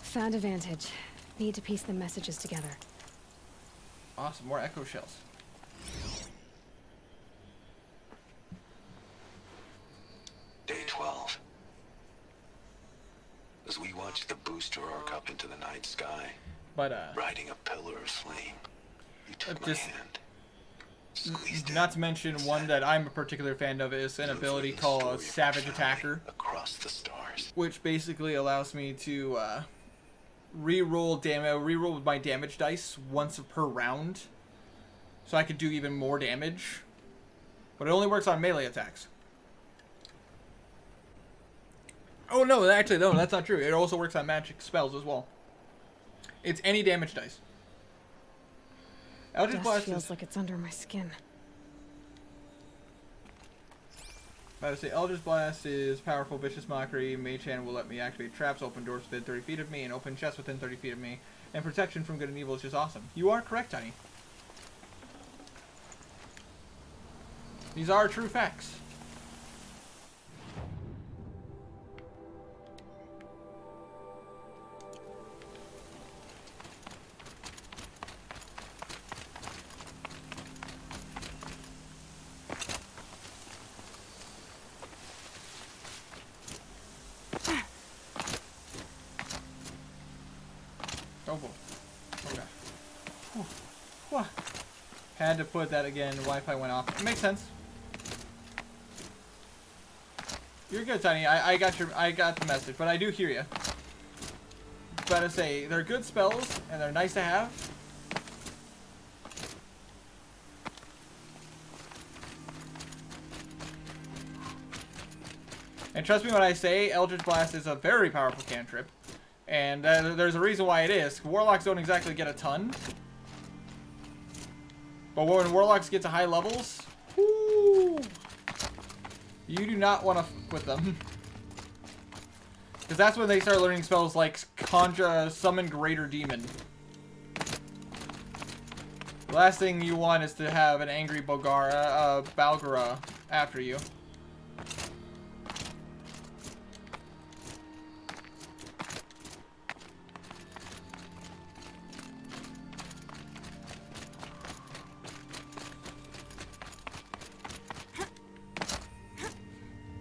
Found a vantage. Need to piece the messages together. Awesome, more echo shells. Day 12. As we watch the booster arc up into the night sky, But riding a pillar of flame, you took my just hand. Squeezed it. not to mention one that I'm a particular fan of is an ability called Savage Attacker, Across the stars. which basically allows me to reroll my damage dice once per round, so I could do even more damage. But it only works on melee attacks. Oh no, actually no, that's not true. It also works on magic spells as well. It's any damage dice. Eldritch Dust Blast feels is, like it's under my skin. I would say Eldritch Blast is powerful, vicious mockery. Mage Hand will let me activate traps, open doors within 30 feet of me, and open chests within 30 feet of me. And protection from good and evil is just awesome. You are correct, Tiny. These are true facts. Whew. Had to put that again. Wi-Fi went off. It makes sense. You're good, Tiny. I got the message, but I do hear you. Gotta say, they're good spells and they're nice to have. And trust me when I say, Eldritch Blast is a very powerful cantrip. And there's a reason why it is. Warlocks don't exactly get a ton. But when Warlocks get to high levels, whoo, you do not want to fuck with them. Because that's when they start learning spells like Conjure, Summon Greater Demon. The last thing you want is to have an angry Balgara after you.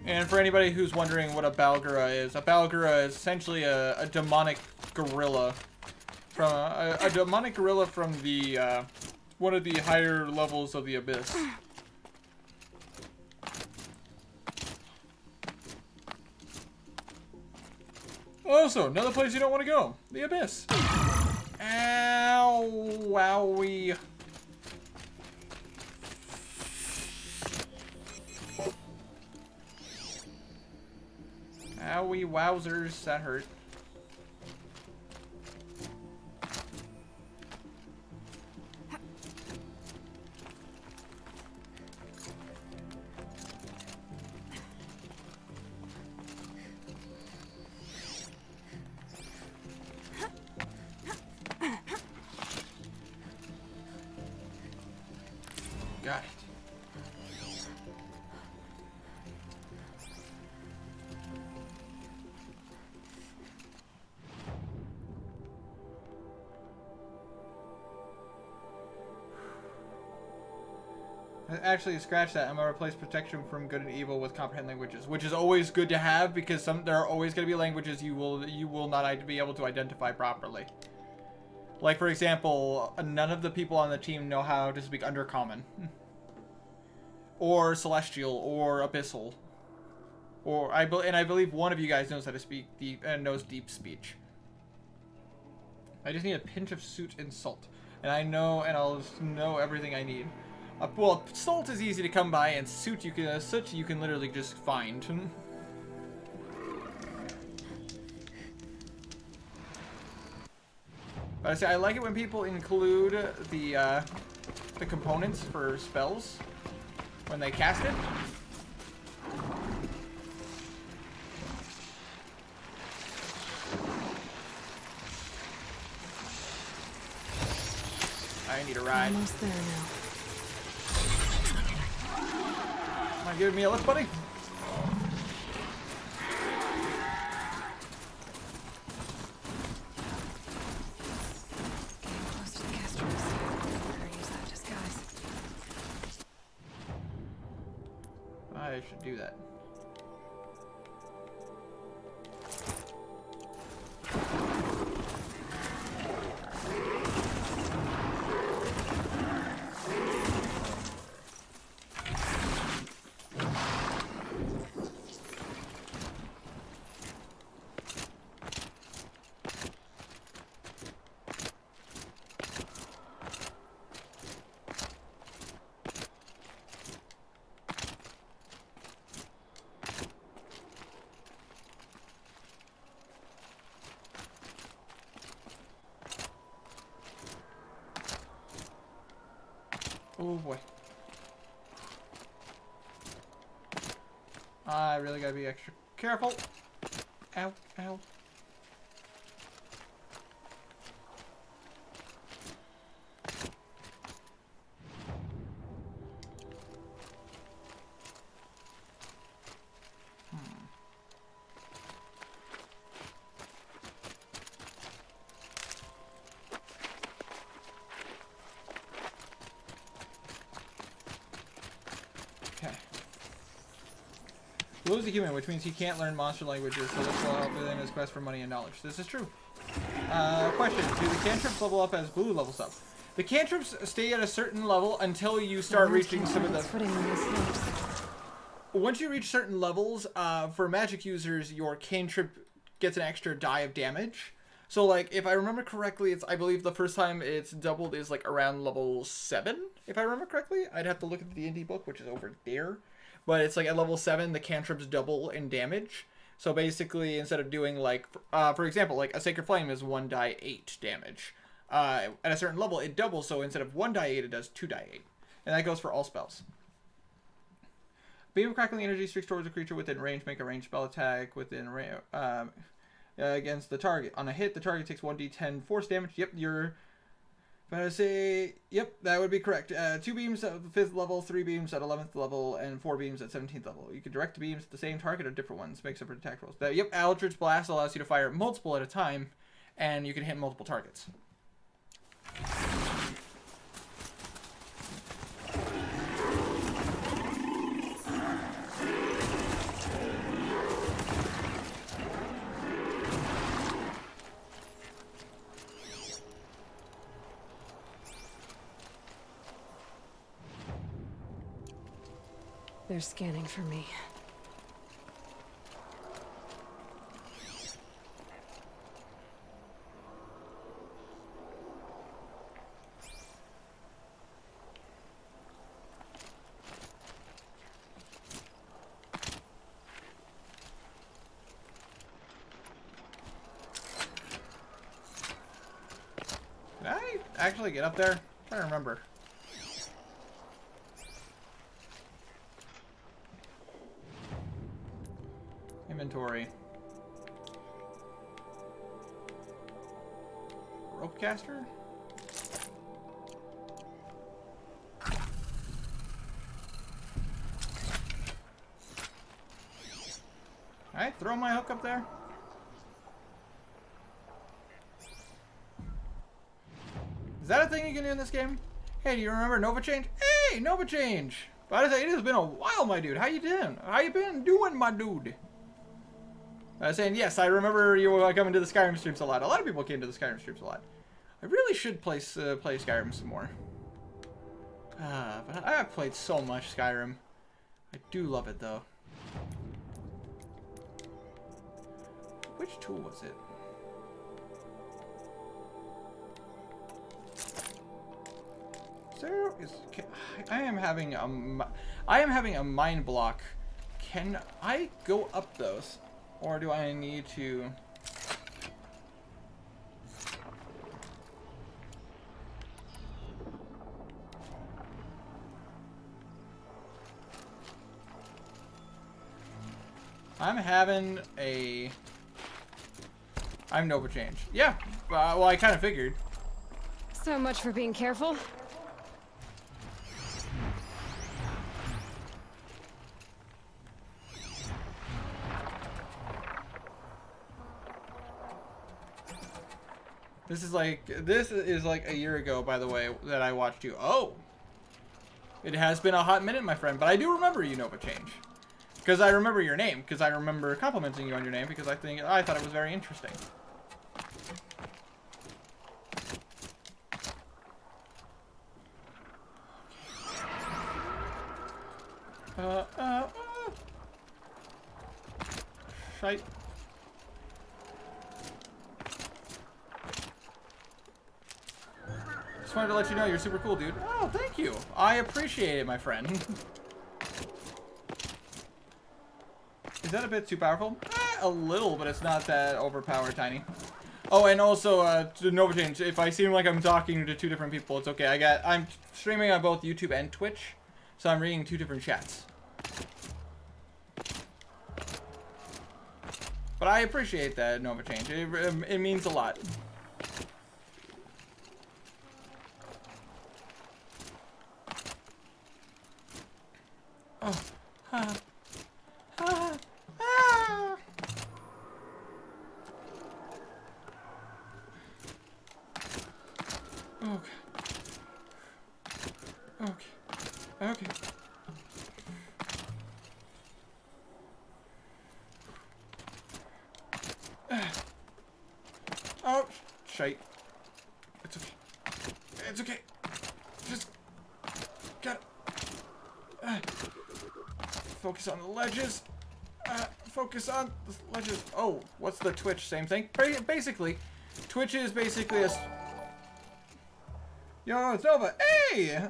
And for anybody who's wondering what a Balgara is essentially a demonic gorilla from a demonic gorilla from the one of the higher levels of the Abyss. Also, another place you don't want to go, the Abyss. Ow, wowie. Owie wowzers, that hurt. Got it. Actually, scratch that. I'm gonna replace protection from good and evil with comprehend languages, which is always good to have because there are always gonna be languages you will not be able to identify properly. Like for example, none of the people on the team know how to speak Undercommon, or Celestial, or Abyssal, or I believe one of you guys knows how to speak deep and knows deep speech. I just need a pinch of soot and salt, and I'll just know everything I need. Well, salt is easy to come by, and soot you can literally just find. But I say I like it when people include the components for spells when they cast it. I need a ride. Almost there now. Mind giving me a lift, buddy? Getting close to the Castros. Better use that disguise. I should do that. Oh boy. I really gotta be extra careful. Ow, ow. Blue is a human, which means he can't learn monster languages, so this will help in his quest for money and knowledge. This is true. Question, do the cantrips level up as Blue levels up? The cantrips stay at a certain level until you start reaching some of the... Once you reach certain levels, for magic users, your cantrip gets an extra die of damage. So, like, if I remember correctly, I believe the first time it's doubled is, like, around level 7, if I remember correctly. I'd have to look at the D&D book, which is over there. But it's, like, at level 7, the cantrips double in damage. So, basically, instead of doing, like, for example, like, a Sacred Flame is 1 die 8 damage. At a certain level, it doubles, so instead of 1 die 8, it does 2 die 8. And that goes for all spells. Beam of Crackling Energy strikes towards a creature within range. Make a ranged spell attack within range. Against the target. On a hit, the target takes 1d10 force damage. Yep, you're about to say... Yep, that would be correct. 2 beams at 5th level, 3 beams at 11th level, and 4 beams at 17th level. You can direct beams at the same target or different ones. Make separate attack rolls. Yep, Eldritch Blast allows you to fire multiple at a time, and you can hit multiple targets. They're scanning for me. Did I actually get up there? I'm trying to remember. Inventory. Rope caster? Alright, throw my hook up there. Is that a thing you can do in this game? Hey, do you remember Nova Change? Hey, Nova Change! But I say, it has been a while, my dude. How you doing? How you been doing, my dude? I was saying, yes, I remember you coming to the Skyrim streams a lot. A lot of people came to the Skyrim streams a lot. I really should play Skyrim some more. But I have played so much Skyrim. I do love it, though. Which tool was it? I am having a mind block. Can I go up those? Or do I need to... I'm Nova Change. Yeah, well, I kind of figured. So much for being careful. This is like a year ago, by the way, that I watched you. Oh! It has been a hot minute, my friend, but I do remember you, Nova Change. Because I remember your name, because I remember complimenting you on your name, because I thought it was very interesting. Shite. Just wanted to let you know you're super cool, dude. Oh, thank you. I appreciate it, my friend. Is that a bit too powerful? A little, but it's not that overpowered, Tiny. Oh, and also, to Nova Change, if I seem like I'm talking to 2 different people, it's okay. I'm streaming on both YouTube and Twitch, so I'm reading 2 different chats. But I appreciate that, Nova Change. It means a lot. Oh. Ah. Ah. Ah. Okay. Okay. Okay. Oh, shite. It's okay. It's okay. Just gotta focus on the ledges. Focus on the ledges. Oh, what's the twitch? Same thing. Basically, twitch is basically a... Yo, it's Nova. Hey!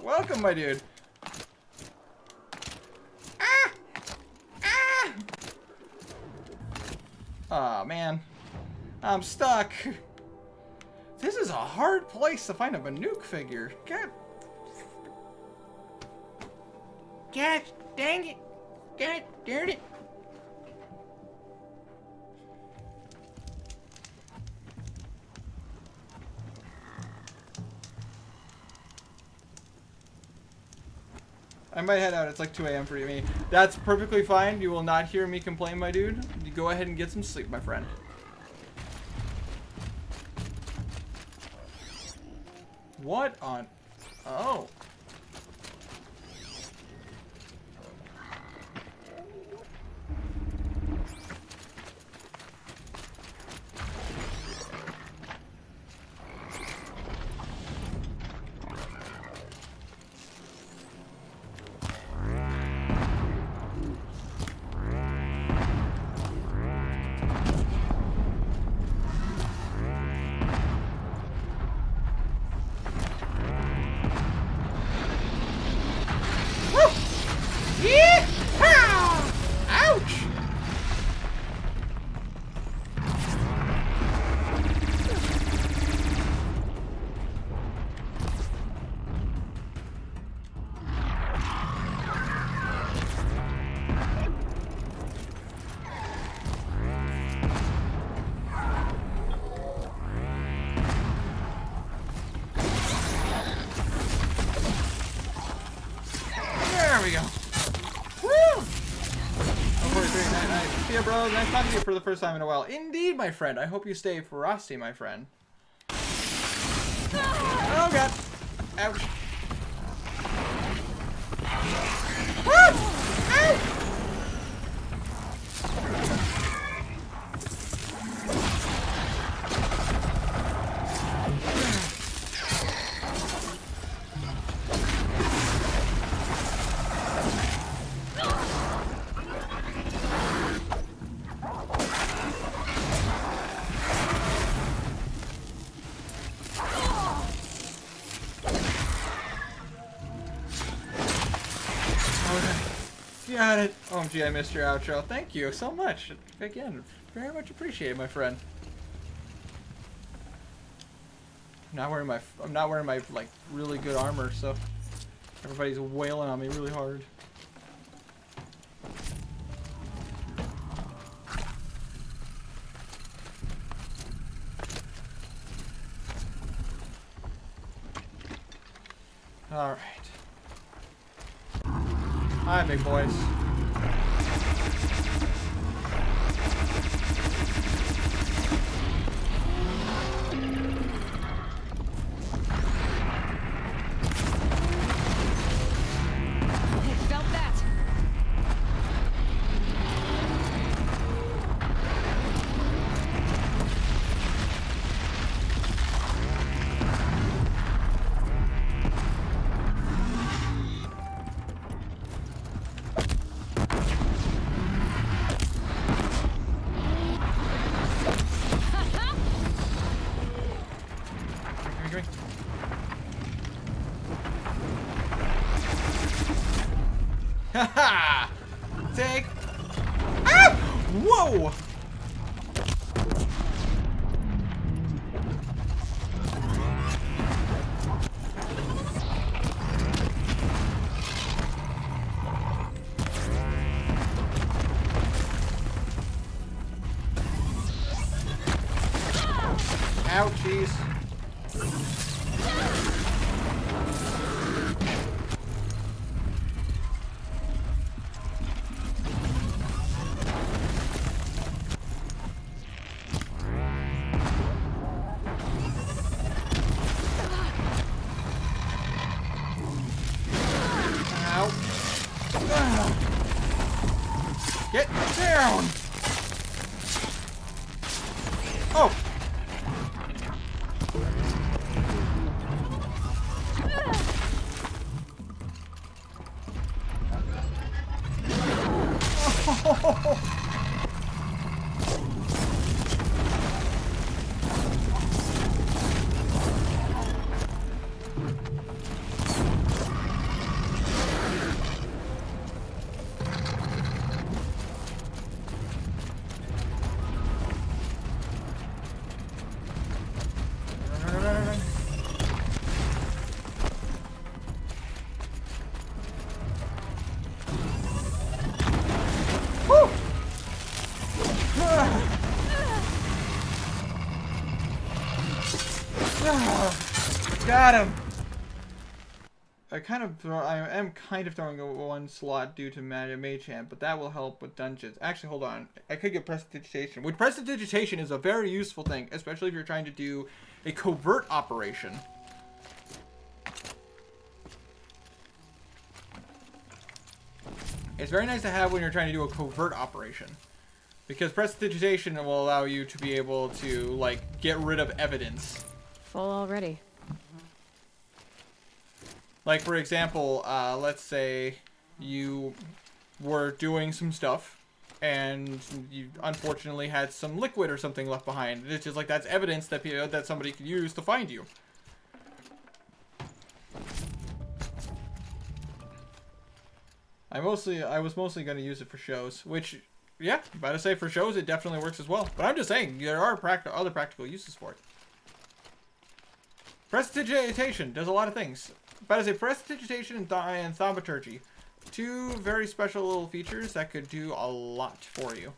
Welcome, my dude. Ah! Ah! Aw, man. I'm stuck. This is a hard place to find a Banuk figure. God dang it. God darn it. I might head out. It's like 2 a.m. for me. That's perfectly fine. You will not hear me complain, my dude. You go ahead and get some sleep, my friend. What on... Oh. Ouch! There we go. Woo! See ya, bro. Nice talking to you for the first time in a while. Indeed, my friend. I hope you stay frosty, my friend. Oh, God. Ouch. Woo! Ouch! Got it. OMG, I missed your outro. Thank you so much. Again, very much appreciated, my friend. I'm not wearing my like really good armor, so everybody's wailing on me really hard. All right. Hi, big boys. Felt that. Haha! Take. Ah! Whoa! Ouchies. Get down! Oh! got him! I am kind of throwing a one slot due to Mage Hand, but that will help with dungeons. Actually, hold on. I could get Prestidigitation. Which Prestidigitation is a very useful thing, especially if you're trying to do a covert operation. It's very nice to have when you're trying to do a covert operation. Because Prestidigitation will allow you to be able to, like, get rid of evidence. Full already. Like, for example, let's say you were doing some stuff and you unfortunately had some liquid or something left behind. It's just like that's evidence that that somebody could use to find you. I was mostly going to use it for shows, which, yeah, I'm about to say for shows it definitely works as well. But I'm just saying, there are other practical uses for it. Prestidigitation does a lot of things. But as a Prestidigitation and Thaumaturgy, two very special little features that could do a lot for you.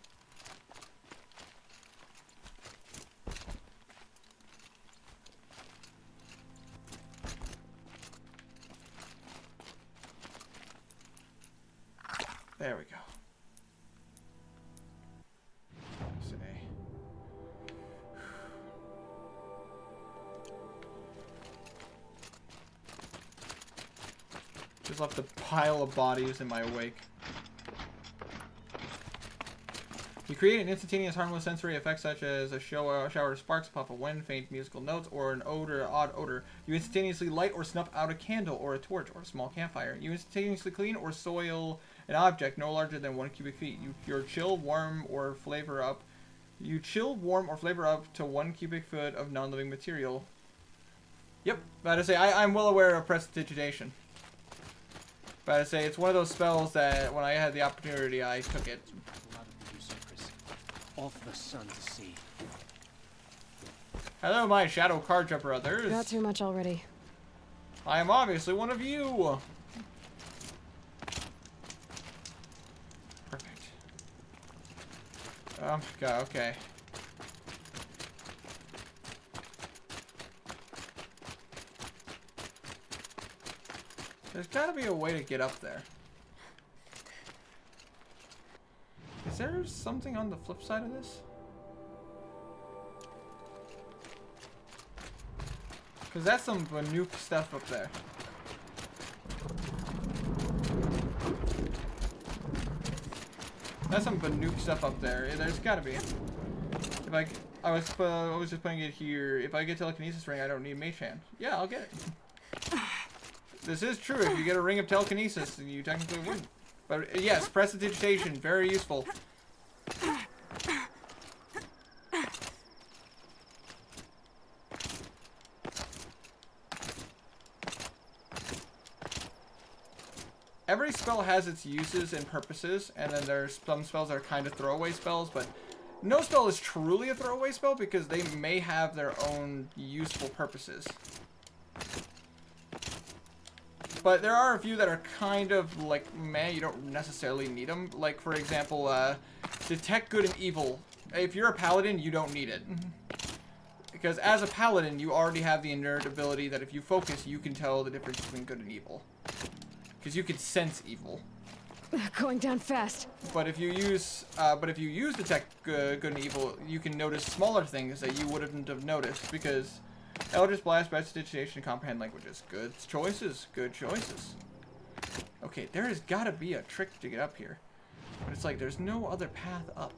There we go. Just left a pile of bodies in my wake. You create an instantaneous harmless sensory effect such as a shower of sparks, puff of wind, faint musical notes, or an odd odor. You instantaneously light or snuff out a candle or a torch or a small campfire. You instantaneously clean or soil an object no larger than 1 cubic feet. You chill, warm, or flavor up to 1 cubic foot of non-living material. Yep, about to say, I'm well aware of Prestidigitation. But I say it's one of those spells that when I had the opportunity, I took it. A lot of usurpers. All for the sun to see. Hello, my shadow card brothers. Got too much already. I am obviously one of you. Perfect. Oh my god, okay. There's gotta be a way to get up there. Is there something on the flip side of this? Because that's some Banuk stuff up there. That's some Banuk stuff up there. There's gotta be. If I was just putting it here. If I get telekinesis ring, I don't need Mage Hand. Yeah, I'll get it. This is true. If you get a ring of telekinesis, then you technically wouldn't. But yes, Prestidigitation, very useful. Every spell has its uses and purposes, and then there's some spells that are kind of throwaway spells, but no spell is truly a throwaway spell because they may have their own useful purposes. But there are a few that are kind of like, man, you don't necessarily need them. Like, for example, Detect Good and Evil. If you're a paladin, you don't need it. Because as a paladin, you already have the inherent ability that if you focus, you can tell the difference between good and evil. Because you can sense evil. Going down fast. But if you use, Detect Good and Evil, you can notice smaller things that you wouldn't have noticed because Eldritch Blast, Prestidigitation, Comprehend Languages. Good choices. Good choices. Okay, there has got to be a trick to get up here. But it's like there's no other path up.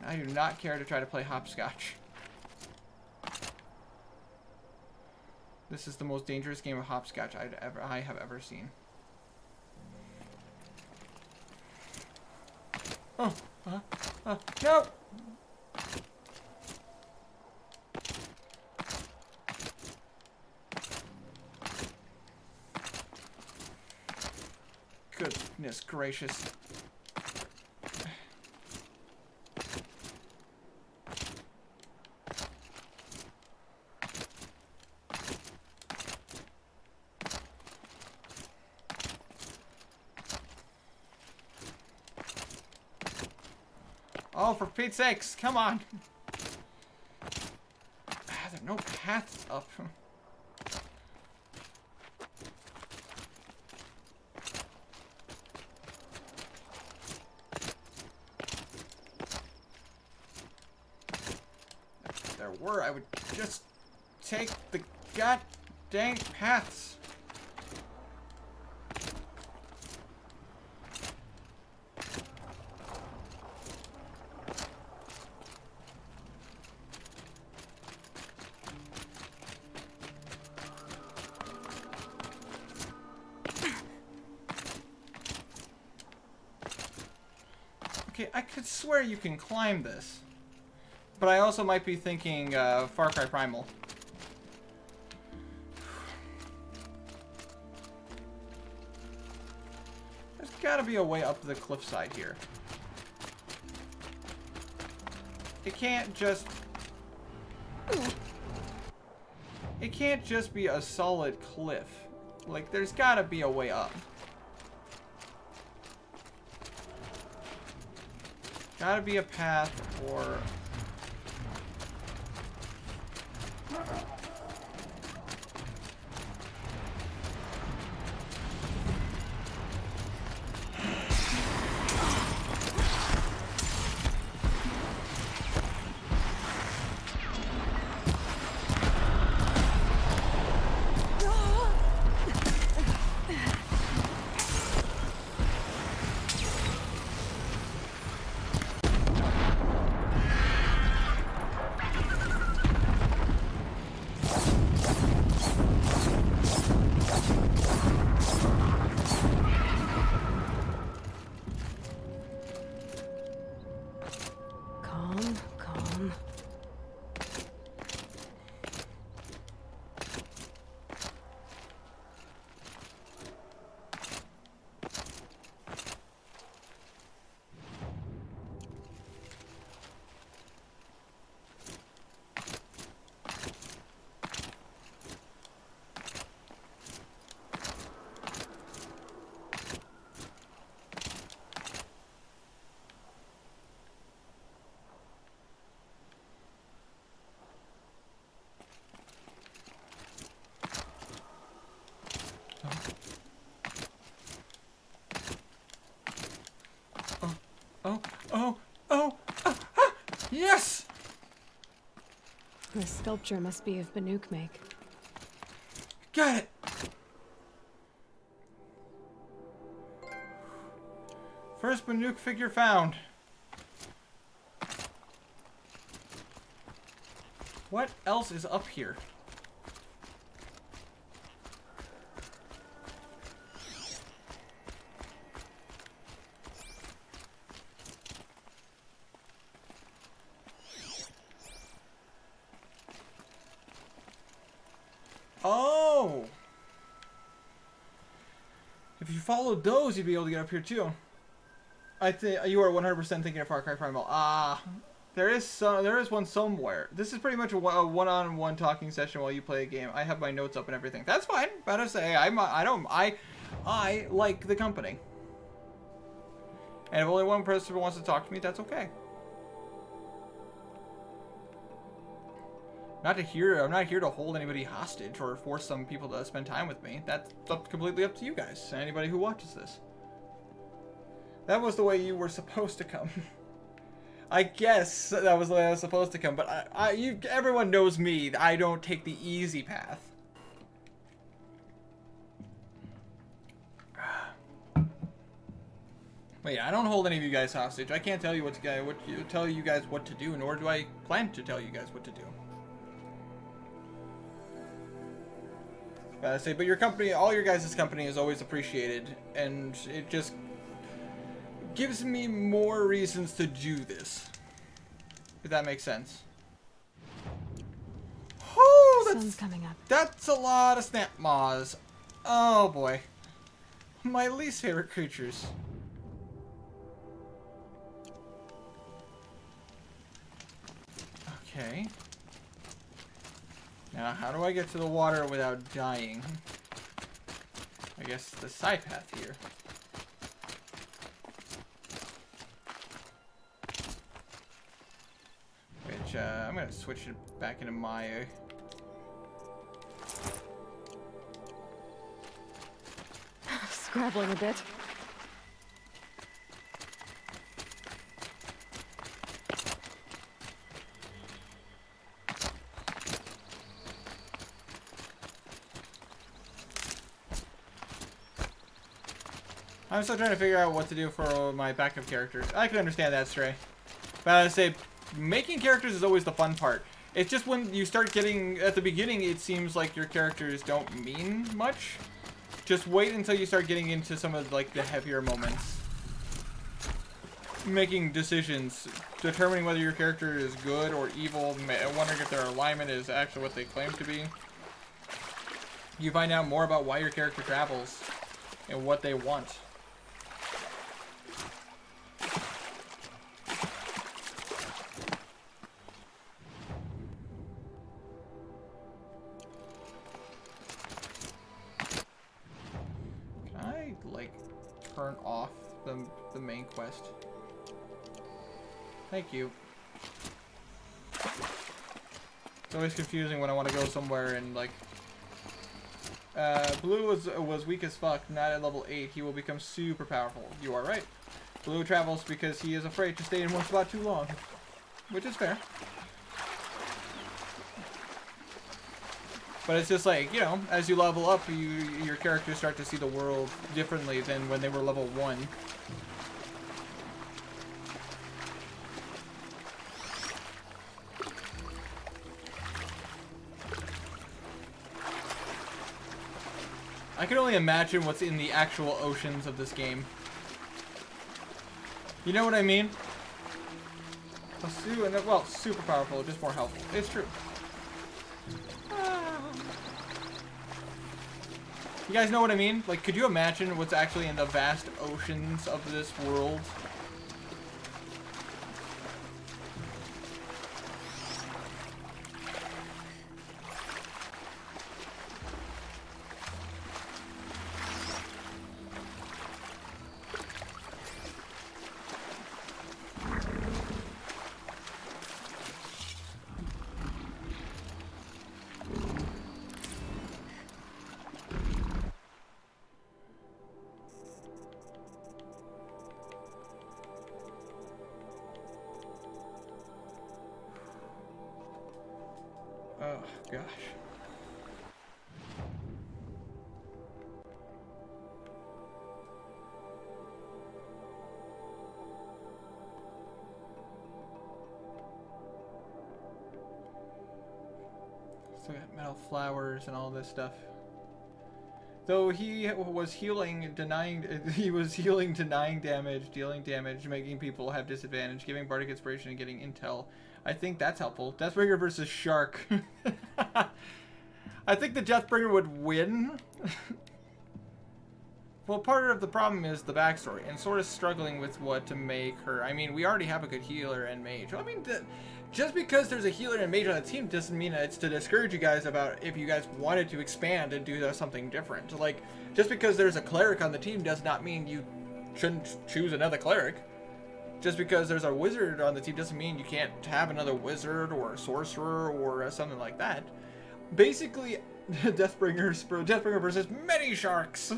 I do not care to try to play hopscotch. This is the most dangerous game of hopscotch I have ever seen. Oh, no! Goodness gracious. Oh, for Pete's sakes, come on. The no paths up. If there were, I would just take the god dang paths. Okay, I could swear you can climb this. But I also might be thinking Far Cry Primal. There's gotta be a way up the cliffside here. It can't just... It can't just be a solid cliff. Like, there's gotta be a way up. Gotta be a path or... Calm, calm. Yes! This sculpture must be of Banuk make. Got it! First Banuk figure found. What else is up here? Oh! If you followed those, you'd be able to get up here too. I think you are 100% thinking of Far Cry Primal. There is one somewhere. This is pretty much a one-on-one talking session while you play a game. I have my notes up and everything. That's fine. Better say I like the company. And if only one person wants to talk to me, that's okay. I'm not here to hold anybody hostage or force some people to spend time with me. That's completely up to you guys, anybody who watches this. That was the way you were supposed to come. I guess that was the way I was supposed to come, but everyone knows me. I don't take the easy path. But yeah, I don't hold any of you guys hostage. I can't tell you tell you guys what to do, nor do I plan to tell you guys what to do. Gotta say, but your company, all your guys' company is always appreciated, and it just gives me more reasons to do this. If that makes sense. Oh, Sun's coming up. That's a lot of snap maws. Oh boy. My least favorite creatures. Okay. Now, how do I get to the water without dying? I guess the side path here. Which, I'm gonna switch it back into my Scrabbling a bit. I'm still trying to figure out what to do for my backup characters. I can understand that, Stray. But I say, making characters is always the fun part. It's just when you start getting, at the beginning, it seems like your characters don't mean much. Just wait until you start getting into some of like the heavier moments. Making decisions, determining whether your character is good or evil, wondering if their alignment is actually what they claim to be. You find out more about why your character travels and what they want. Turn off the main quest. Thank you. It's always confusing when I want to go somewhere and like Blue was weak as fuck, not at level 8. He will become super powerful. You are right. Blue travels because he is afraid to stay in one spot too long. Which is fair. But it's just like, you know, as you level up, your characters start to see the world differently than when they were level 1. I can only imagine what's in the actual oceans of this game. You know what I mean? Well, super powerful, just more helpful. It's true. You guys know what I mean? Like, could you imagine what's actually in the vast oceans of this world? Oh, gosh. Still got metal flowers and all this stuff. Though he was healing, denying damage, dealing damage, making people have disadvantage, giving bardic inspiration, and getting intel. I think that's helpful. Deathbringer versus Shark. I think the Deathbringer would win. Well, part of the problem is the backstory, and sort of struggling with what to make her. I mean, we already have a good healer and mage. I mean, just because there's a healer and mage on the team doesn't mean that it's to discourage you guys about if you guys wanted to expand and do something different. Like, just because there's a cleric on the team does not mean you shouldn't choose another cleric. Just because there's a wizard on the team doesn't mean you can't have another wizard or a sorcerer or something like that. Basically, Deathbringer versus many sharks.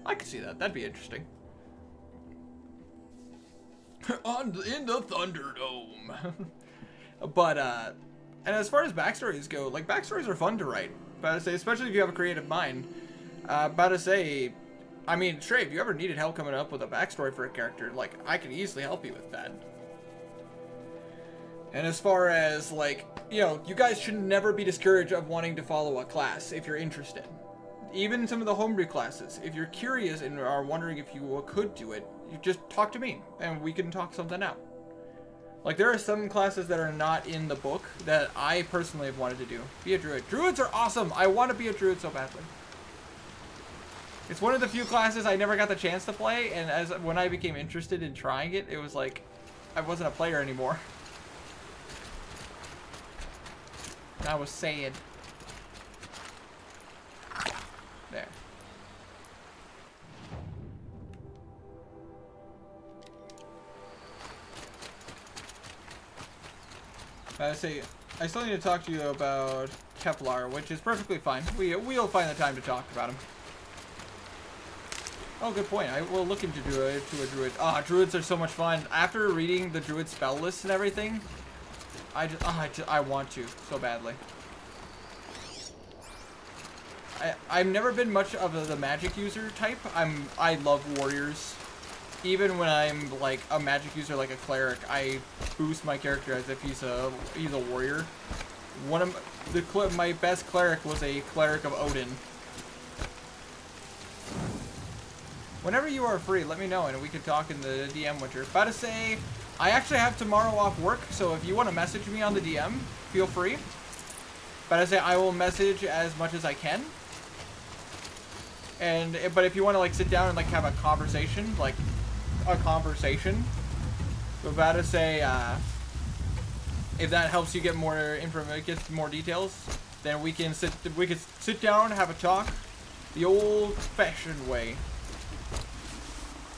I could see that. That'd be interesting. In the Thunderdome. But, and as far as backstories go, like, backstories are fun to write. But I say, especially if you have a creative mind. About to say, I mean, Trey, if you ever needed help coming up with a backstory for a character, like, I could easily help you with that. And as far as, like, you know, you guys should never be discouraged of wanting to follow a class if you're interested. Even some of the homebrew classes, if you're curious and are wondering if you could do it, you just talk to me, and we can talk something out. Like, there are some classes that are not in the book that I personally have wanted to do. Be a druid. Druids are awesome! I want to be a druid so badly. It's one of the few classes I never got the chance to play, and when I became interested in trying it, it was like, I wasn't a player anymore. I was sad. There. I still need to talk to you about Kevlar, which is perfectly fine. We'll find the time to talk about him. Oh, good point. I will look into a druid. Ah, druids are so much fun. After reading the druid spell list and everything, I want to so badly. I've never been much of the magic user type. I love warriors. Even when I'm like a magic user, like a cleric, I boost my character as if he's a warrior. One of my best cleric was a cleric of Odin. Whenever you are free, let me know and we can talk in the DM Winter. About to say, I actually have tomorrow off work, so if you want to message me on the DM, feel free. But I say I will message as much as I can. But if you want to like sit down and like have a conversation, about to say, if that helps you get more information, get more details, then we can sit down, have a talk, the old-fashioned way.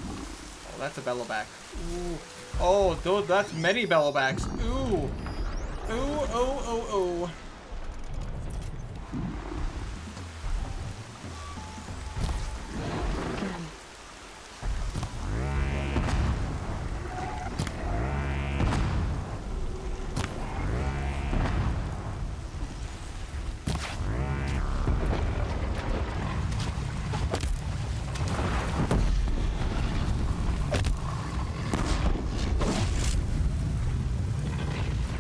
Oh, that's a bellowback. Ooh. Oh, that's many bellowbacks. Ooh. Ooh, oh, oh, oh.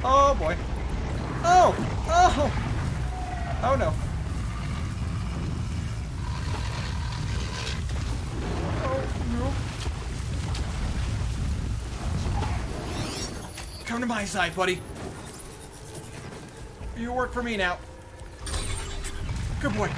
Oh boy. Oh! Oh! Oh no. Oh no. Come to my side, buddy. You work for me now. Good boy.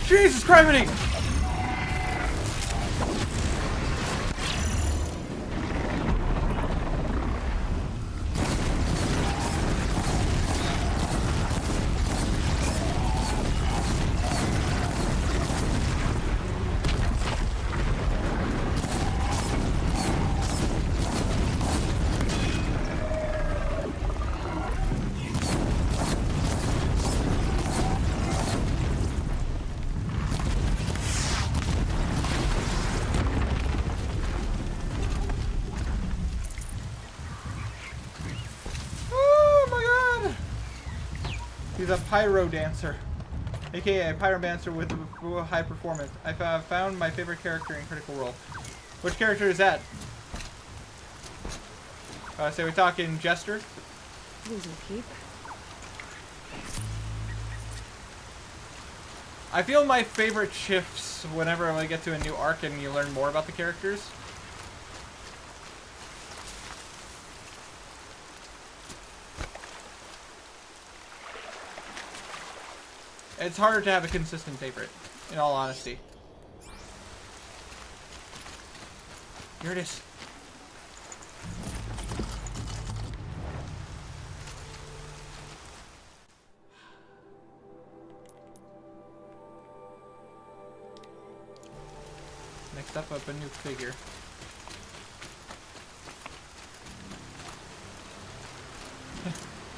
Jesus Christ! He's a pyro dancer, aka a pyromancer with a high performance. I found my favorite character in Critical Role. Which character is that? So we're talking Jester. Losing keep. I feel my favorite shifts whenever I get to a new arc and you learn more about the characters. It's harder to have a consistent favorite, in all honesty. Here it is. Next up a new figure.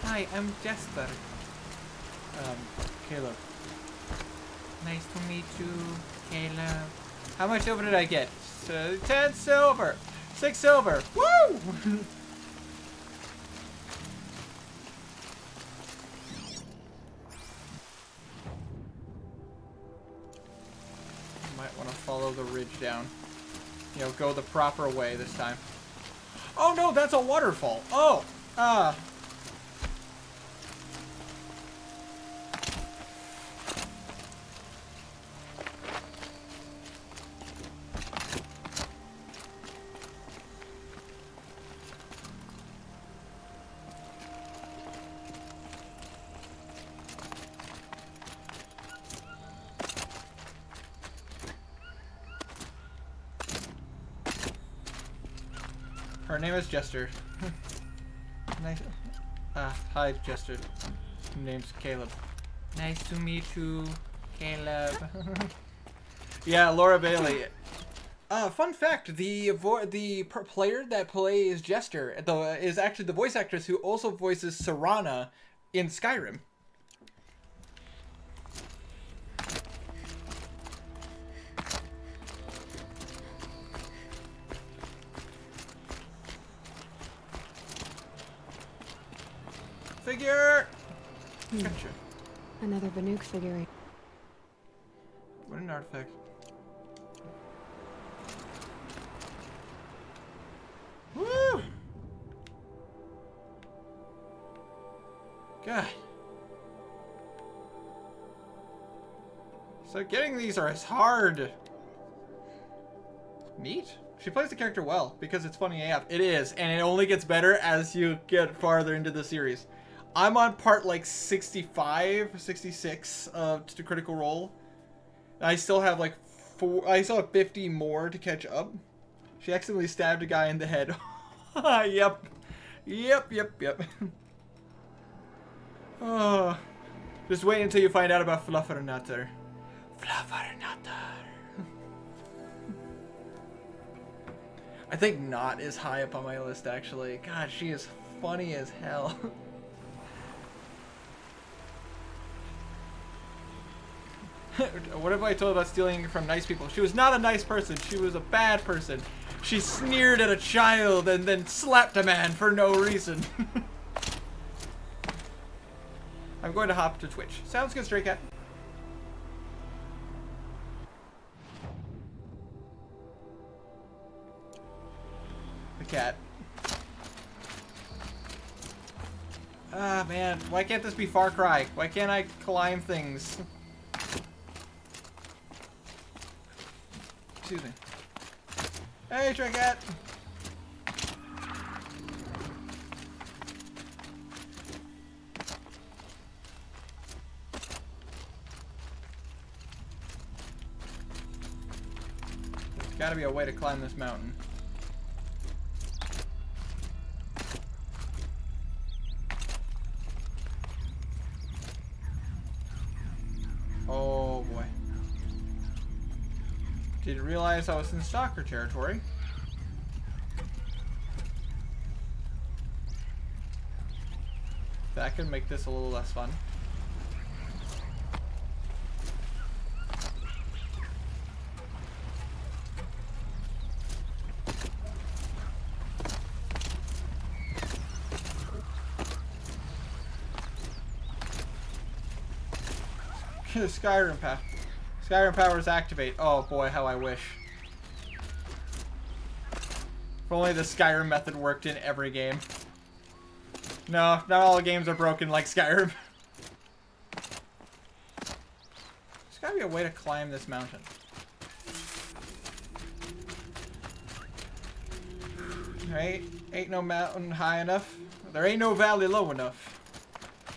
Hi, I'm Jester. Caleb. Nice to meet you, Caleb. How much silver did I get? 10 silver! 6 silver! Woo! Might want to follow the ridge down. You know, go the proper way this time. Oh no, that's a waterfall! Oh! Her name is Jester. Nice. Hi, Jester. Name's Caleb. Nice to meet you, Caleb. Yeah, Laura Bailey. Fun fact: the player that plays Jester is actually the voice actress who also voices Serana in Skyrim. Figure. Gotcha. Another Banuk figurine. What an artifact. Woo! God. So getting these is hard. Neat. She plays the character well because it's funny AF. It is, and it only gets better as you get farther into the series. I'm on part like 65, 66 of Critical Role. I still have like 50 more to catch up. She accidentally stabbed a guy in the head. Yep. Oh. Just wait until you find out about Fluffernutter. I think Not is high up on my list, actually. God, she is funny as hell. What have I told about stealing from nice people? She was not a nice person. She was a bad person. She sneered at a child and then slapped a man for no reason. I'm going to hop to Twitch. Sounds good, Stray Cat. The cat. Ah, man. Why can't this be Far Cry? Why can't I climb things? Excuse me. Hey, Stray Cat. There's gotta be a way to climb this mountain. Oh boy. Didn't realize I was in stalker territory. That could make this a little less fun. Skyrim power. Skyrim powers activate. Oh boy, how I wish. If only the Skyrim method worked in every game. No, not all games are broken like Skyrim. There's gotta be a way to climb this mountain. Right? Ain't no mountain high enough. There ain't no valley low enough.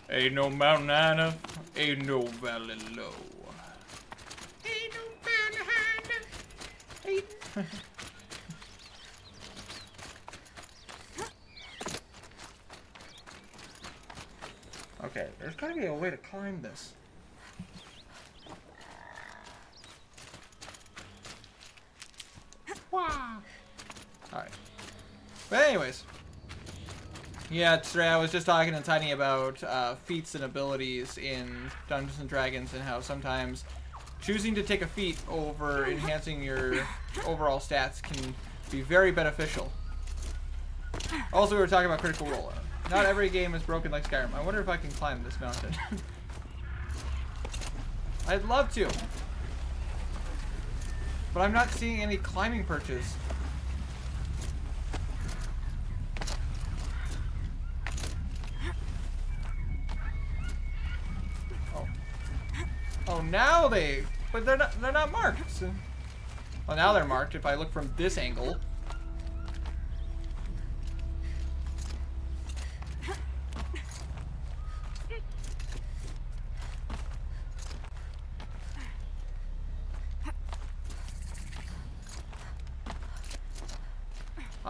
Ain't no mountain high enough. Ain't no valley low. Ain't no mountain high enough. Ain't... Okay, there's gotta be a way to climb this. Wow. Alright. But anyways. Yeah, today I was just talking to Tiny about feats and abilities in Dungeons & Dragons and how sometimes choosing to take a feat over enhancing your overall stats can be very beneficial. Also, we were talking about Critical Role. Not every game is broken like Skyrim. I wonder if I can climb this mountain. I'd love to. But I'm not seeing any climbing perches. Oh, now they... But they're not marked. Well, now they're marked if I look from this angle.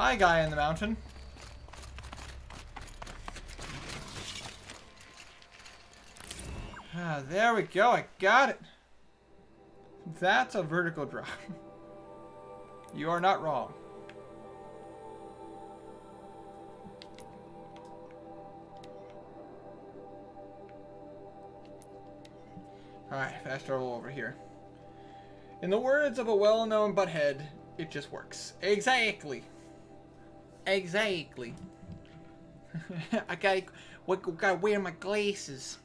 Hi, guy in the mountain. Ah, there we go. I got it. That's a vertical drop. You are not wrong. Alright, fast travel over here. In the words of a well-known butthead, it just works. Exactly. Exactly. I gotta wear my glasses.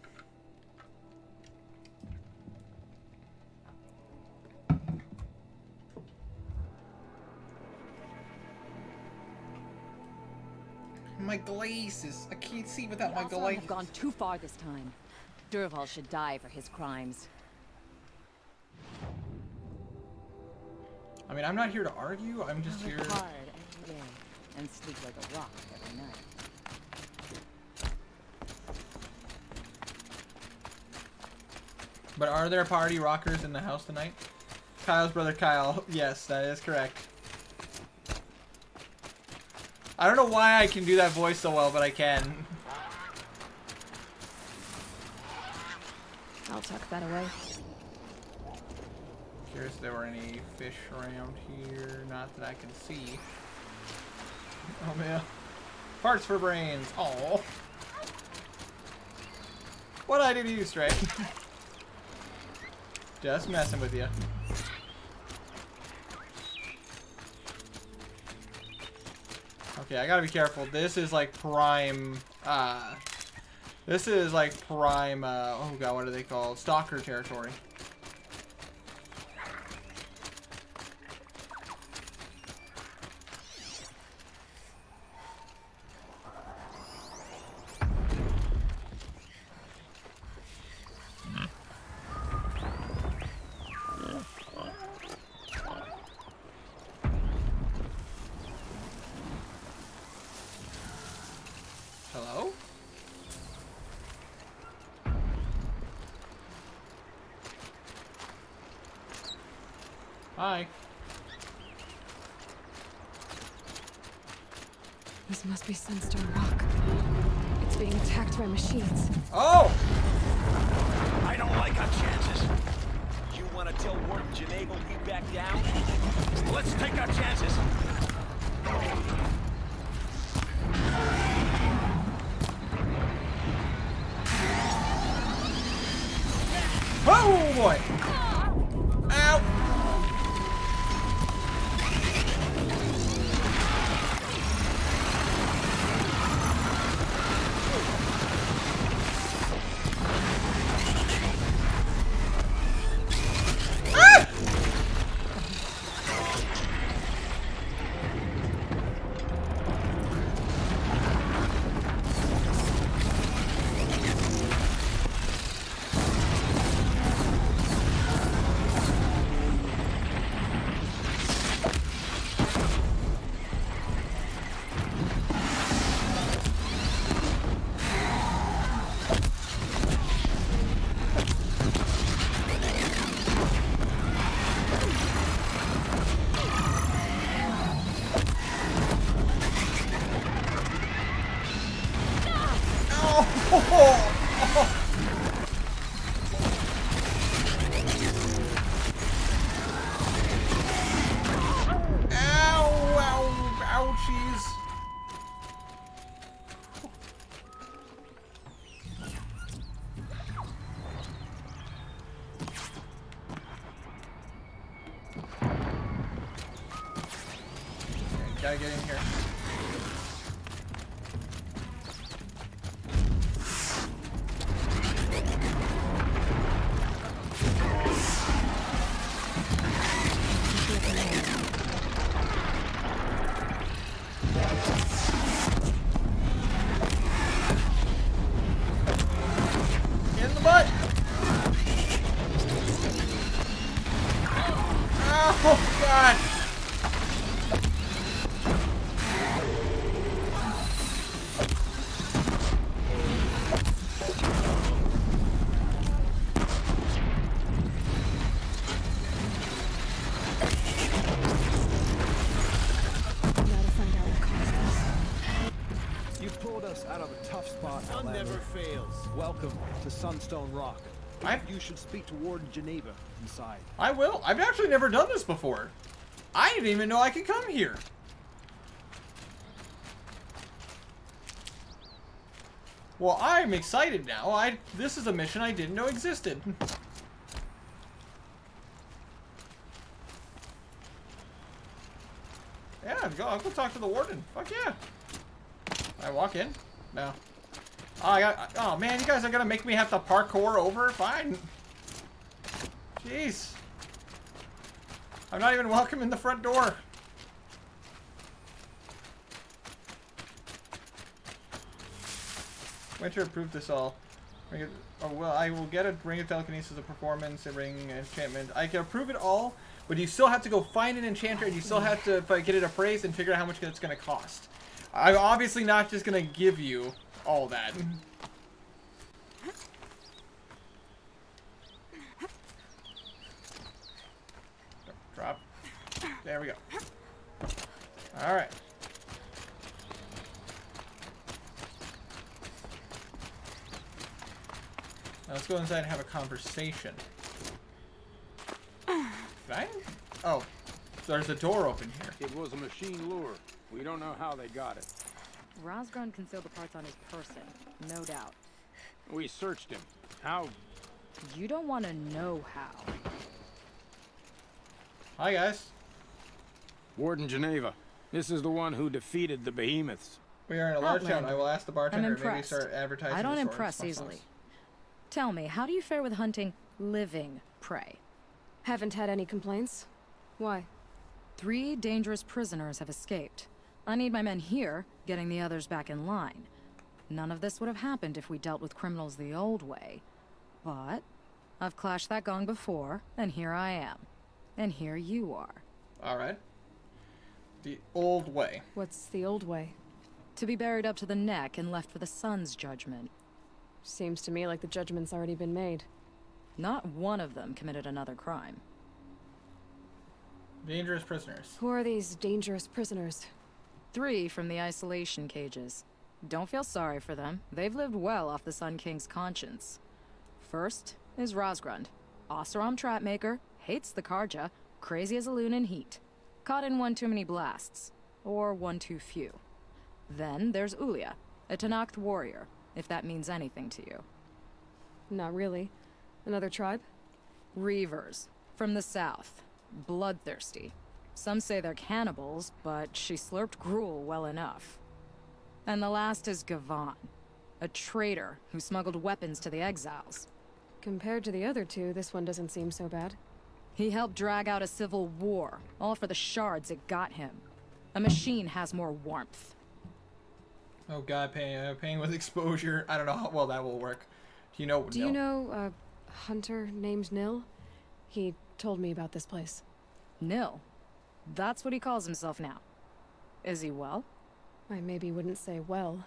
My glasses. I can't see without my have glasses. gone too far this time. Durval should die for his crimes. I mean, I'm not here to argue. I'm just I here. work hard every day and sleep like a rock every night. But are there party rockers in the house tonight? Kyle's brother Kyle. Yes, that is correct. I don't know why I can do that voice so well, but I can. I'll tuck that away. Curious if there were any fish around here. Not that I can see. Oh man. Parts for brains. Oh. What I do to you, Stray? Just messing with you. Okay, I gotta be careful. This is like prime, this is like prime, oh god, what are they called? Stalker territory. Hello? Hi. This must be Sunstone Rock. It's being attacked by machines. Oh! I don't like our chances. You want to tell Wharton Janago we back down? Let's take our chances. Oh boy! Ow! Ah! Ouchies. Okay, gotta get in here. In the butt! Oh, God! Gotta find out One never fails. Welcome to Sunstone Rock. You should speak to Warden Geneva inside. I will. I've actually never done this before. I didn't even know I could come here. Well, I'm excited now. This is a mission I didn't know existed. Yeah, I'll go talk to the warden. Fuck yeah. I walk in? No. Oh man, you guys are gonna make me have to parkour over? Fine. Jeez. I'm not even welcome in the front door. Winter approved this all. I will get a ring of telekinesis, a performance, a ring, an enchantment. I can approve it all, but you still have to go find an enchanter, and you still have to get it appraised and figure out how much it's going to cost. I'm obviously not just going to give you all that. Drop. There we go. Alright. Now let's go inside and have a conversation. Right? Oh, there's a door open here. It was a machine lure. We don't know how they got it. Rosgrund concealed the parts on his person, no doubt. We searched him. How? You don't want to know how. Hi, guys. Warden Geneva. This is the one who defeated the behemoths. We are in a large town. I will ask the bartender I'm to maybe impressed. start advertising. I don't the store. impress easily. Tell me, how do you fare with hunting living prey? Haven't had any complaints. Why? 3 dangerous prisoners have escaped. I need my men here, getting the others back in line. None of this would have happened if we dealt with criminals the old way. But I've clashed that gong before, and here I am. And here you are. Alright. The old way. What's the old way? To be buried up to the neck and left for the sun's judgment. Seems to me like the judgment's already been made. Not one of them committed another crime. Dangerous prisoners. Who are these dangerous prisoners? 3 from the isolation cages. Don't feel sorry for them. They've lived well off the Sun King's conscience. First is Rosgrund. Oseram trapmaker, hates the Karja, crazy as a loon in heat. Caught in one too many blasts. Or one too few. Then there's Ulia, a Tenakth warrior, if that means anything to you. Not really. Another tribe? Reavers, from the south. Bloodthirsty. Some say they're cannibals, but she slurped gruel well enough. And the last is Gavan, a traitor who smuggled weapons to the exiles. Compared to the other 2, this one doesn't seem so bad. He helped drag out a civil war, all for the shards it got him. A machine has more warmth. Oh god, paying with exposure. I don't know how well that will work. Do you know? Do you know a hunter named Nil? He told me about this place. Nil? That's what he calls himself now. Is he well? I maybe wouldn't say well.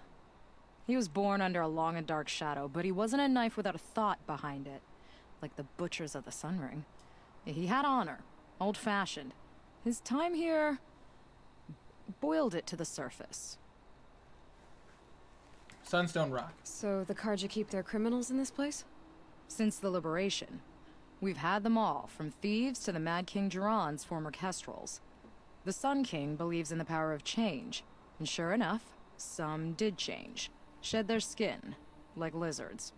He was born under a long and dark shadow, but he wasn't a knife without a thought behind it. Like the butchers of the Sun Ring. He had honor. Old-fashioned. His time here boiled it to the surface. Sunstone Rock. So the Karja keep their criminals in this place? Since the liberation. We've had them all, from thieves to the Mad King Duran's former kestrels. The Sun King believes in the power of change, and sure enough, some did change. Shed their skin, like lizards.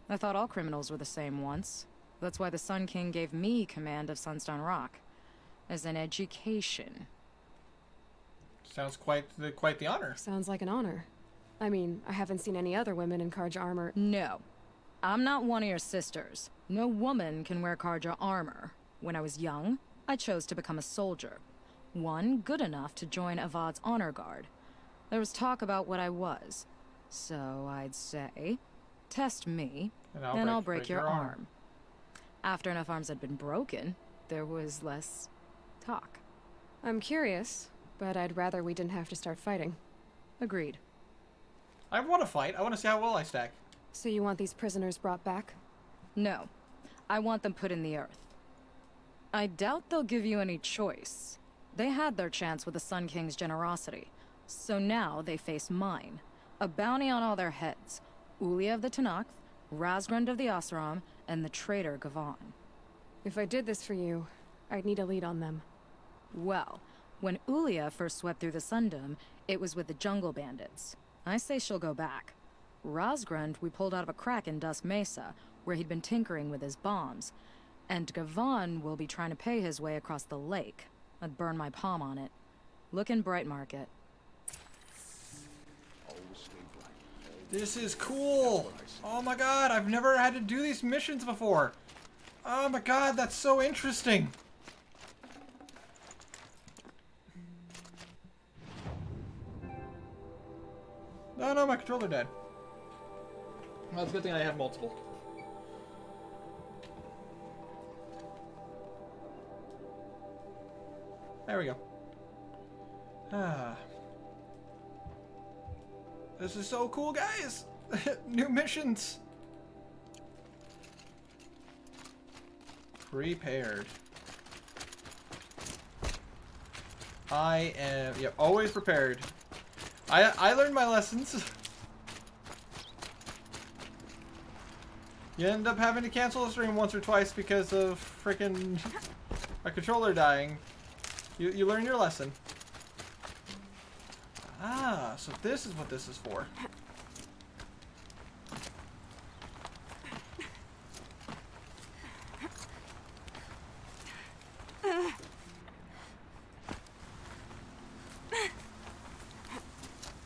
I thought all criminals were the same once. That's why the Sun King gave me command of Sunstone Rock. As an education. Sounds quite the honor. Sounds like an honor. I mean, I haven't seen any other women in Karja armor. No. I'm not one of your sisters. No woman can wear Karja armor. When I was young, I chose to become a soldier. One good enough to join Avad's honor guard. There was talk about what I was. So I'd say, test me, and I'll break your arm. After enough arms had been broken, there was less talk. I'm curious, but I'd rather we didn't have to start fighting. Agreed. I want to fight. I want to see how well I stack. So you want these prisoners brought back? No. I want them put in the earth. I doubt they'll give you any choice. They had their chance with the Sun King's generosity, so now they face mine. A bounty on all their heads. Ulia of the Tanakh, Razgrund of the Oseram, and the traitor Gavan. If I did this for you, I'd need a lead on them. Well, when Ulia first swept through the Sundom, it was with the jungle bandits. I say she'll go back. Razgrund we pulled out of a crack in Dusk Mesa, where he'd been tinkering with his bombs. And Gavan will be trying to pay his way across the lake. I'd burn my palm on it. Look in Bright Market. This is cool. Oh my god, I've never had to do these missions before. Oh my god, that's so interesting. Oh no, my controller died. Well, it's a good thing I have multiple. There we go. Ah. This is so cool, guys! New missions! Prepared. I am, yep, always prepared. I learned my lessons. You end up having to cancel a stream once or twice because of freaking a controller dying. You learn your lesson. Ah, so this is what this is for.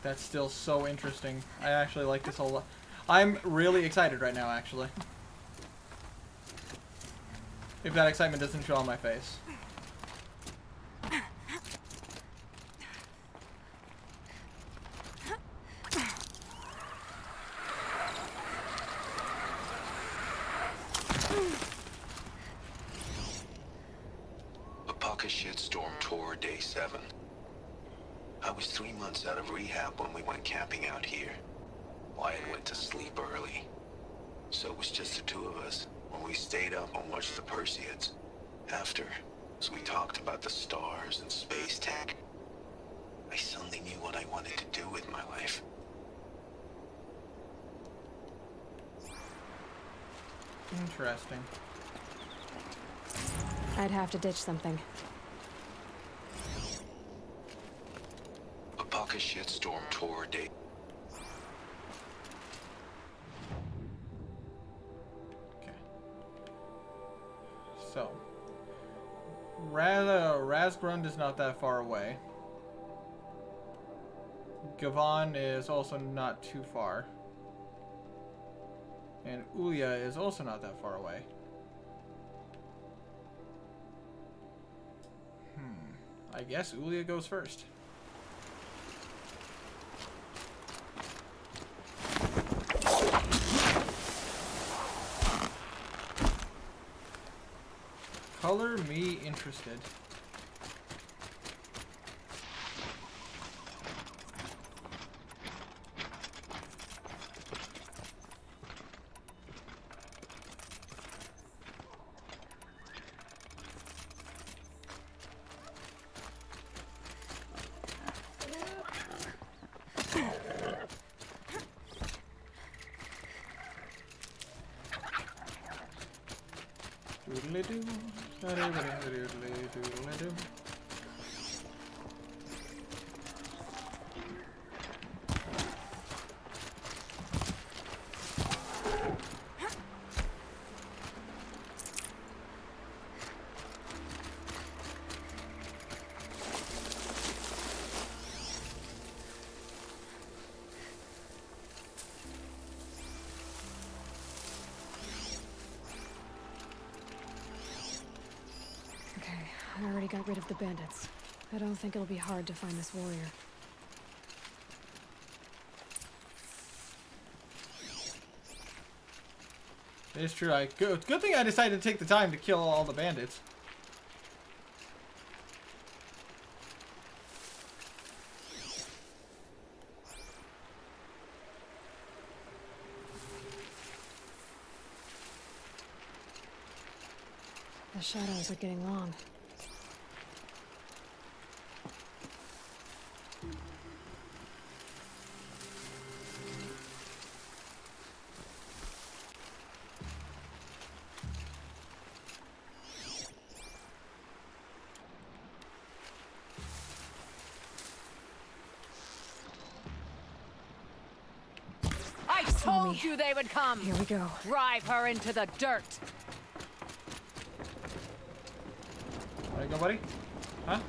That's still so interesting. I actually like this whole lot. I'm really excited right now, actually. If that excitement doesn't show on my face. A pocket shitstorm tore day 7. I was 3 months out of rehab when we went camping out here. Wyatt went to sleep early, so it was just the two of us when we stayed up and watched the Perseids. After, as we talked about the stars and space tech, I suddenly knew what I wanted to do with my life. Interesting. I'd have to ditch something. A pocket shitstorm tore day. Okay. So, Razgrund is not that far away. Gavan is also not too far. And Ulia is also not that far away. I guess Ulia goes first. Color me interested. Doodly-doo, doodly-doodly-doodly-doo. I already got rid of the bandits. I don't think it'll be hard to find this warrior. It's true. Good thing I decided to take the time to kill all the bandits. The shadows are getting long. told you they would come. Here we go. Drive her into the dirt. There you go, buddy. Huh?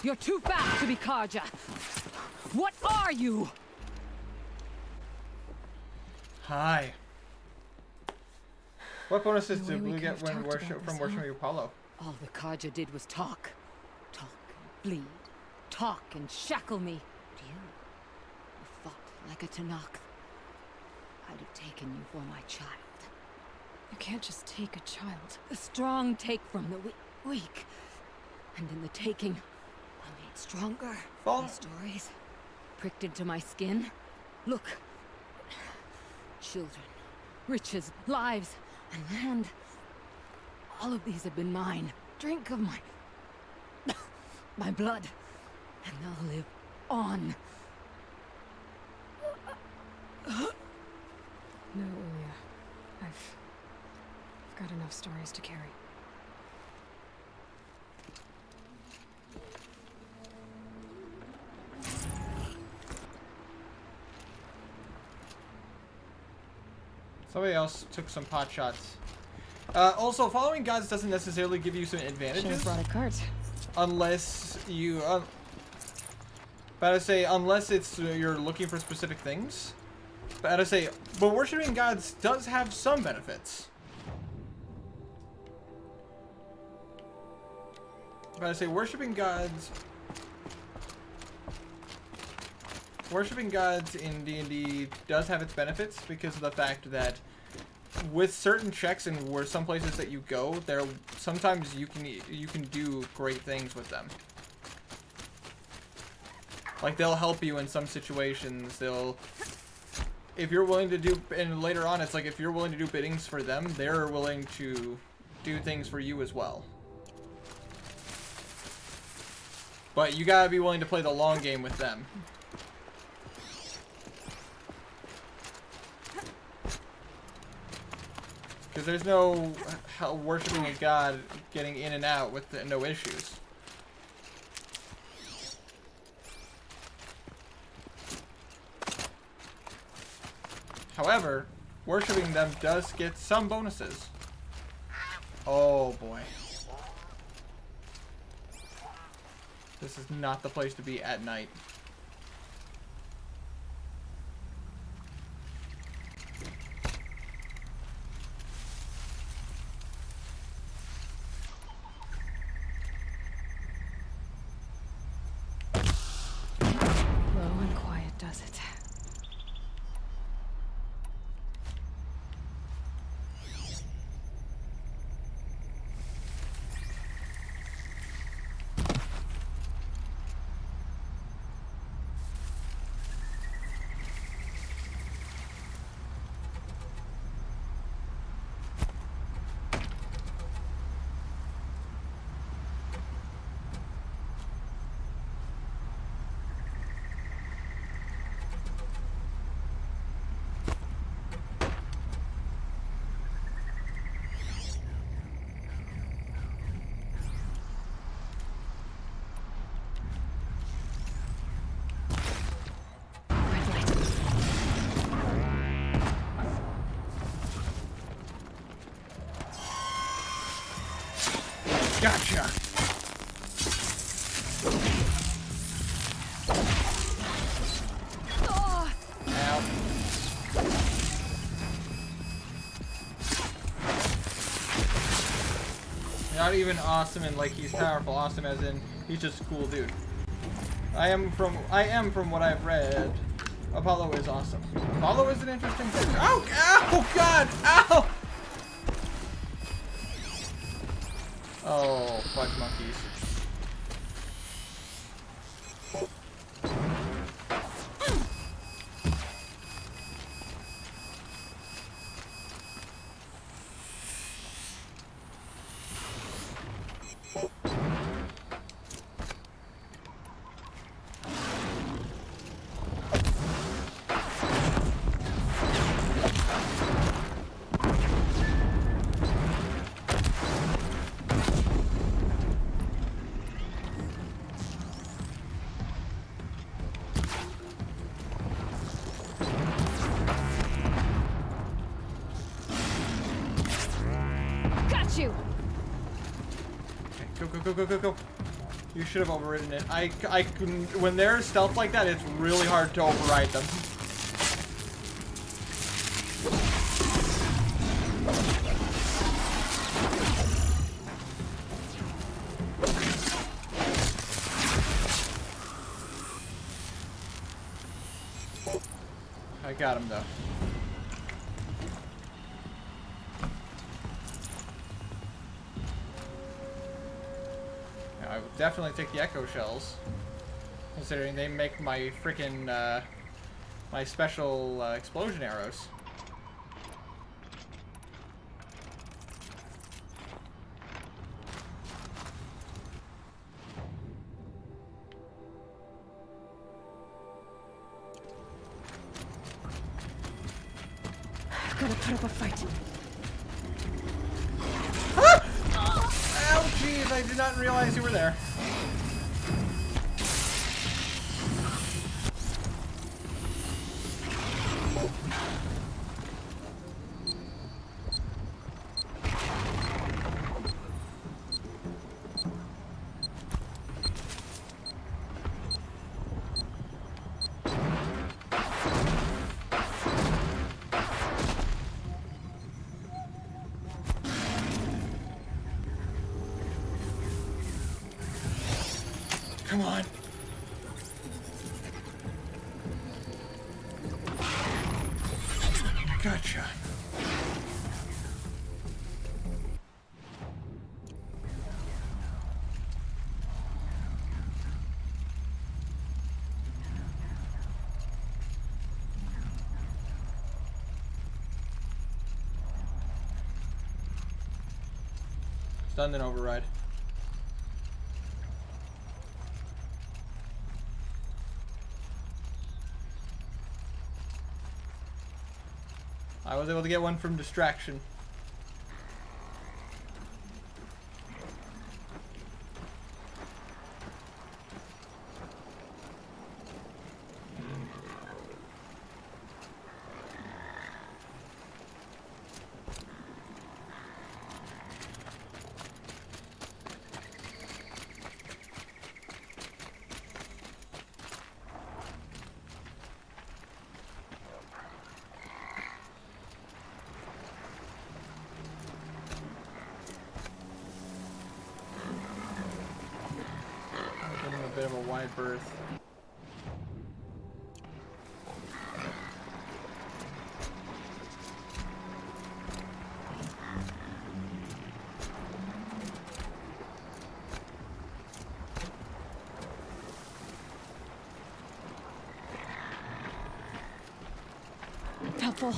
You're too fast to be Karja. What are you? Hi. What bonuses The way do we we get could've when talked about from this, worshiping Apollo? All the Karja did was talk. Talk and bleed. Talk and shackle me. You fought like a Tanakh. I'd have taken you for my child. You can't just take a child. The strong take from the weak. And in the taking, I made stronger. Fall. My stories pricked into my skin. Look. Children, riches, lives, and land. All of these have been mine. Drink of my blood, and they'll live on. No, Ilya. I've got enough stories to carry. Somebody else took some pot shots. Also, following gods doesn't necessarily give you some advantages. Should've brought a cart. Unless you, but I say unless it's you're looking for specific things. But I say, but worshiping gods does have some benefits. But I say worshiping gods in D&D does have its benefits because of the fact that with certain checks and where some places that you go, there sometimes you can do great things with them. Like they'll help you in some situations. If you're willing to do, and later on it's like if you're willing to do biddings for them, they're willing to do things for you as well. But you gotta be willing to play the long game with them. Because there's no worshiping a god getting in and out with no issues. However, worshiping them does get some bonuses. Oh boy. This is not the place to be at night. Low and quiet does it. Gotcha. Ow. Not even awesome and like he's powerful. Awesome as in he's just a cool dude. I am from what I've read. Apollo is awesome. Apollo is an interesting character. Oh, ow, God, ow! Oh, fudge monkeys. go, go, go, go, go. You should have overridden it. I couldn't. When they're stealth like that, it's really hard to override them. I got him though. I would definitely take the echo shells, considering they make my freaking my special explosion arrows. I've got to put up a fight. Ah! Oh, jeez, I did not realize you were there. Come on. Gotcha. Stunned and override. I was able to get one from distraction. Bit of a wide berth. Helpful.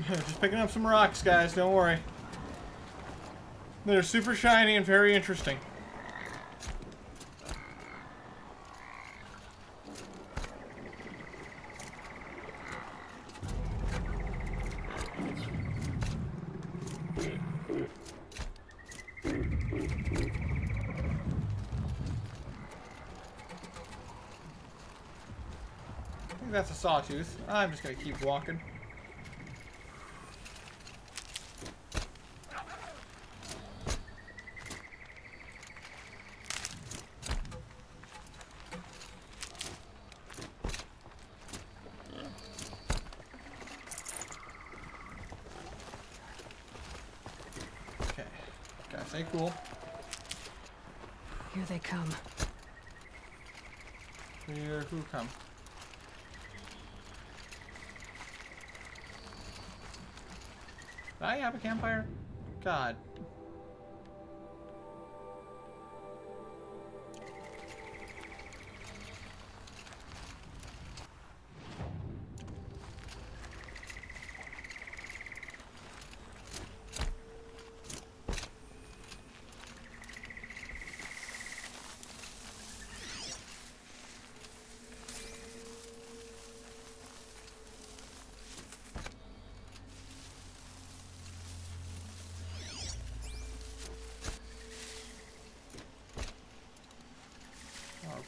Just picking up some rocks, guys, don't worry. They're super shiny and very interesting. I think that's a sawtooth. I'm just gonna keep walking. Stay cool. Here they come. Here who come? Did I have a campfire? God.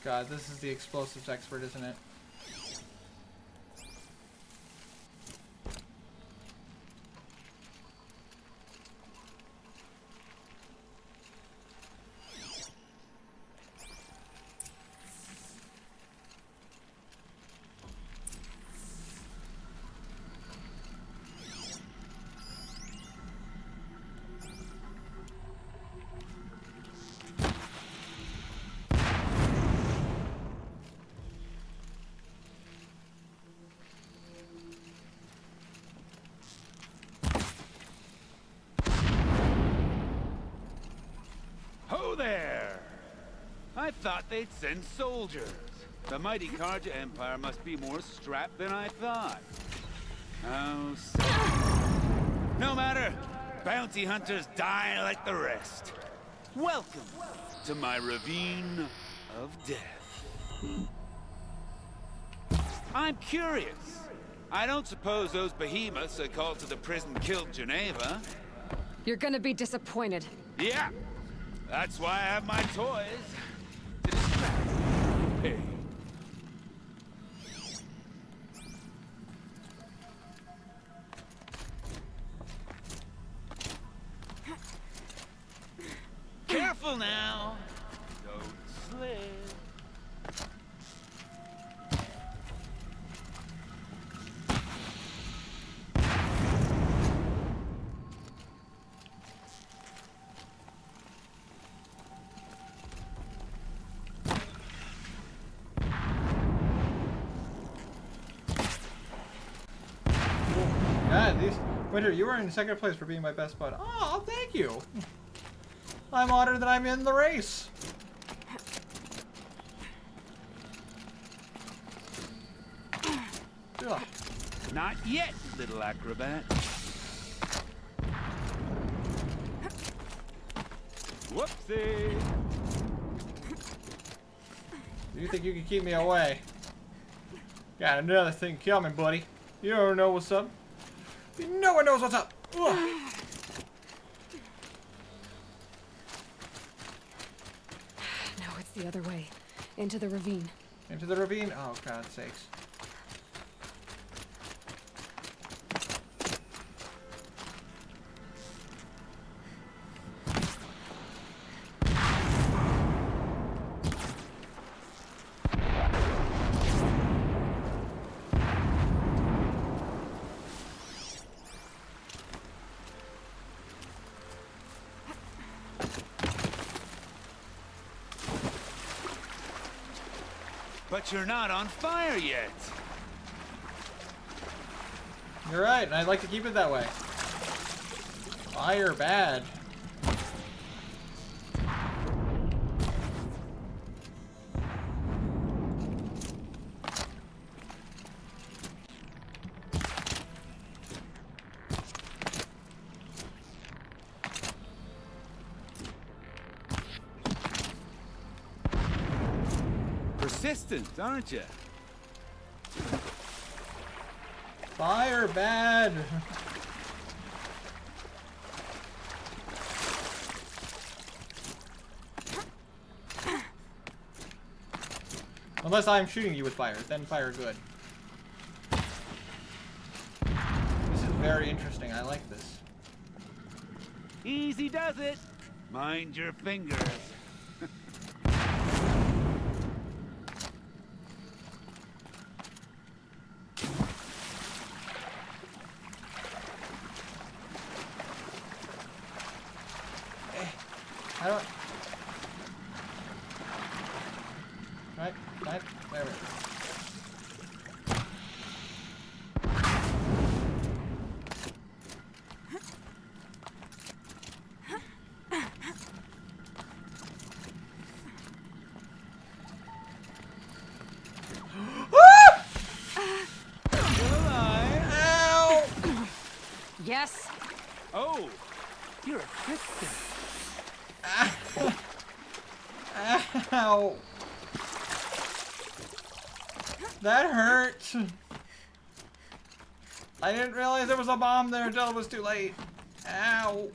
God, this is the explosives expert, isn't it? I thought they'd send soldiers. The mighty Karja Empire must be more strapped than I thought. Oh, sad. No matter. Bounty hunters die like the rest. Welcome to my ravine of death. I'm curious. I don't suppose those behemoths that called to the prison killed Geneva. You're gonna be disappointed. Yeah. That's why I have my toys. To distract me. Hey. Careful now. Don't slip. God, Winter, you were in second place for being my best bud. Oh, thank you. I'm honored that I'm in the race. Ugh. Not yet, little acrobat. Whoopsie. You think you can keep me away? Got another thing coming, buddy. You don't know what's up. No one knows what's up. Ugh. No, it's the other way. Into the ravine. Into the ravine? Oh, God's sakes. But you're not on fire yet. You're right, and I'd like to keep it that way. Fire bad. Persistent, aren't you? Fire bad. Unless I'm shooting you with fire, then fire good. This is very interesting. I like this. Easy does it. Mind your fingers. I don't... Right, there we go. Ow! Yes. Oh, you're a trickster. Ow! That hurt. I didn't realize there was a bomb there until it was too late. Ow!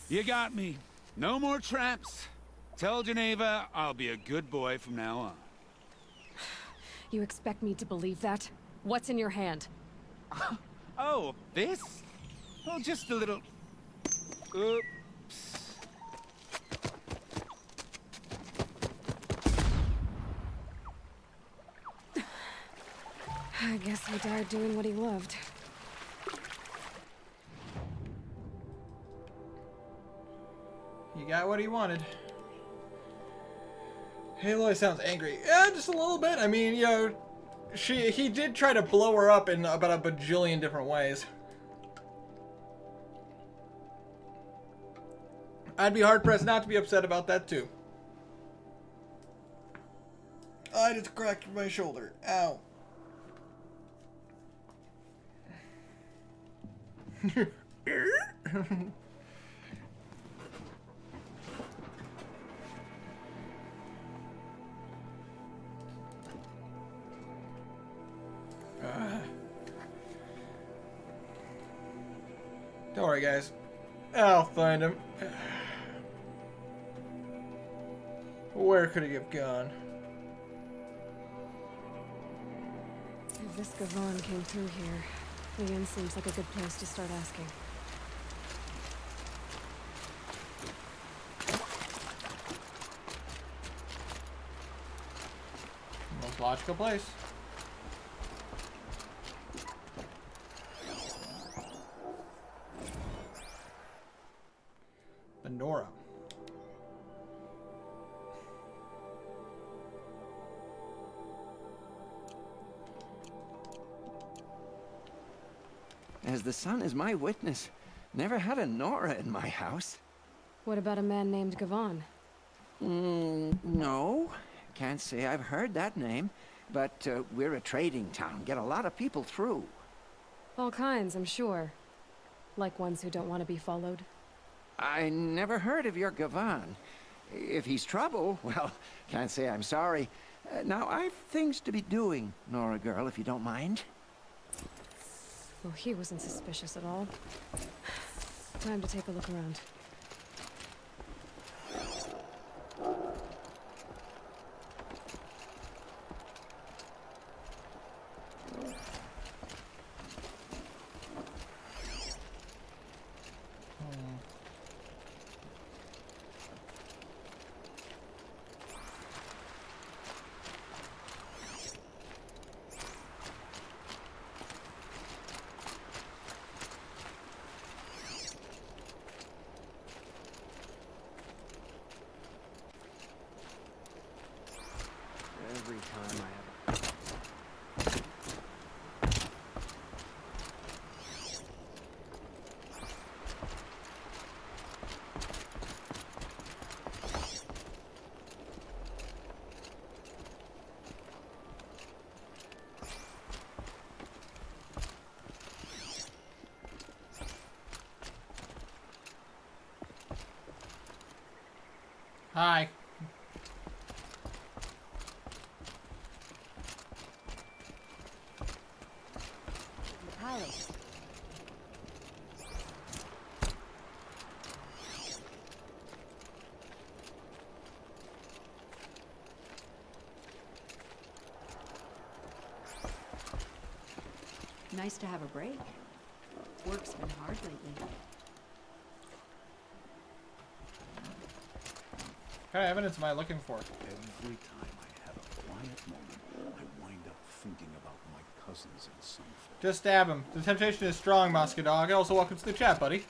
You got me. No more traps. Tell Geneva I'll be a good boy from now on. You expect me to believe that? What's in your hand? Oh, this? Oh, just a little... Oops. I guess he died doing what he loved. He got what he wanted. Aloy sounds angry. Yeah, just a little bit. I mean, you know, he did try to blow her up in about a bajillion different ways. I'd be hard-pressed not to be upset about that, too. I just cracked my shoulder. Ow. Don't worry, guys. I'll find him. Where could he have gone? If this Gavon came through here, the inn seems like a good place to start asking. Most logical place. The Nora. As the sun is my witness, never had a Nora in my house. What about a man named Gavon? No. Can't say I've heard that name. But we're a trading town. Get a lot of people through. All kinds, I'm sure. Like ones who don't want to be followed. I never heard of your Gavon. If he's trouble, well, can't say I'm sorry. Now, I've things to be doing, Nora girl, if you don't mind. Well, he wasn't suspicious at all. Time to take a look around. Every time I have Hi. The palace. Nice to have a break. Work's been hard lately. What kind of evidence am I looking for? Every time I have a quiet moment, I wind up thinking about my cousins and son. Just stab him. The temptation is strong, Muscadog. Also, welcome to the chat, buddy.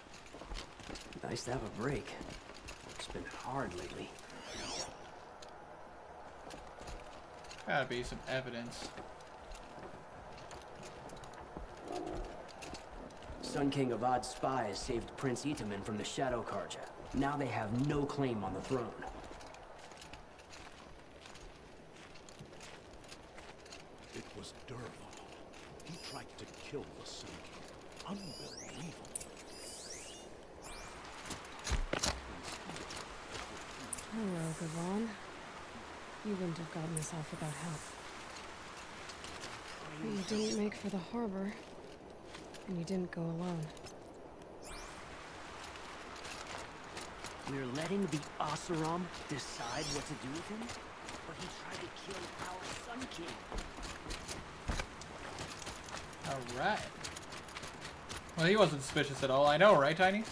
Nice to have a break. It's been hard lately. Gotta be some evidence. Sun King Avad's spies saved Prince Itaman from the Shadow Karja. Now they have no claim on the throne. It was Dervahl. He tried to kill the Sun King. Unbelievable. Hello, Gavon. You wouldn't have gotten this off without help. But you didn't make for the harbor. And you didn't go alone. We're letting the Oseram decide what to do with him? But he tried to kill our Sun King. Alright. Well, he wasn't suspicious at all. I know, right, Tiny?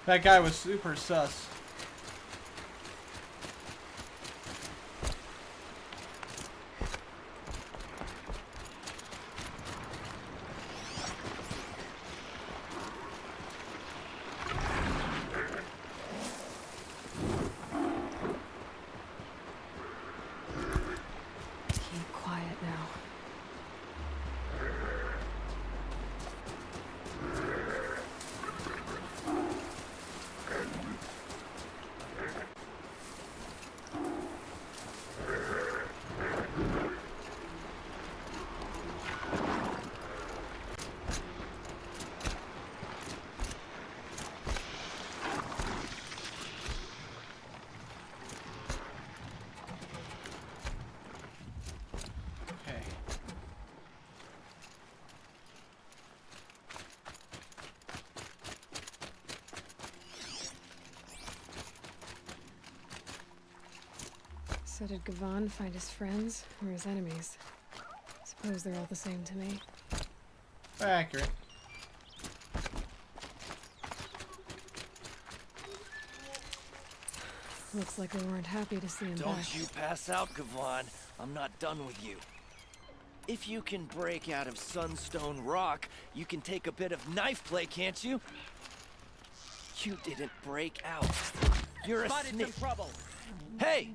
That guy was super sus. So did Gavan find his friends or his enemies? Suppose they're all the same to me. Accurate. Looks like they weren't happy to see him back. Don't you pass out, Gavan. I'm not done with you. If you can break out of Sunstone Rock, you can take a bit of knife play, can't you? You didn't break out. You're a snitch. Trouble. Hey!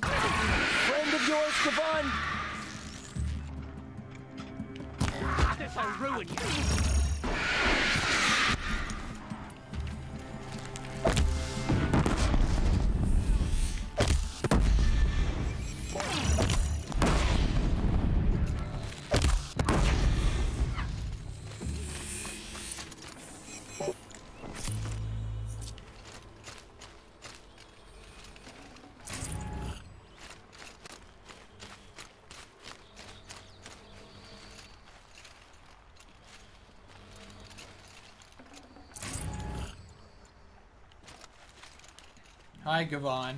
Friend of yours, Gavan? This'll ruin you. Hi, Gavan.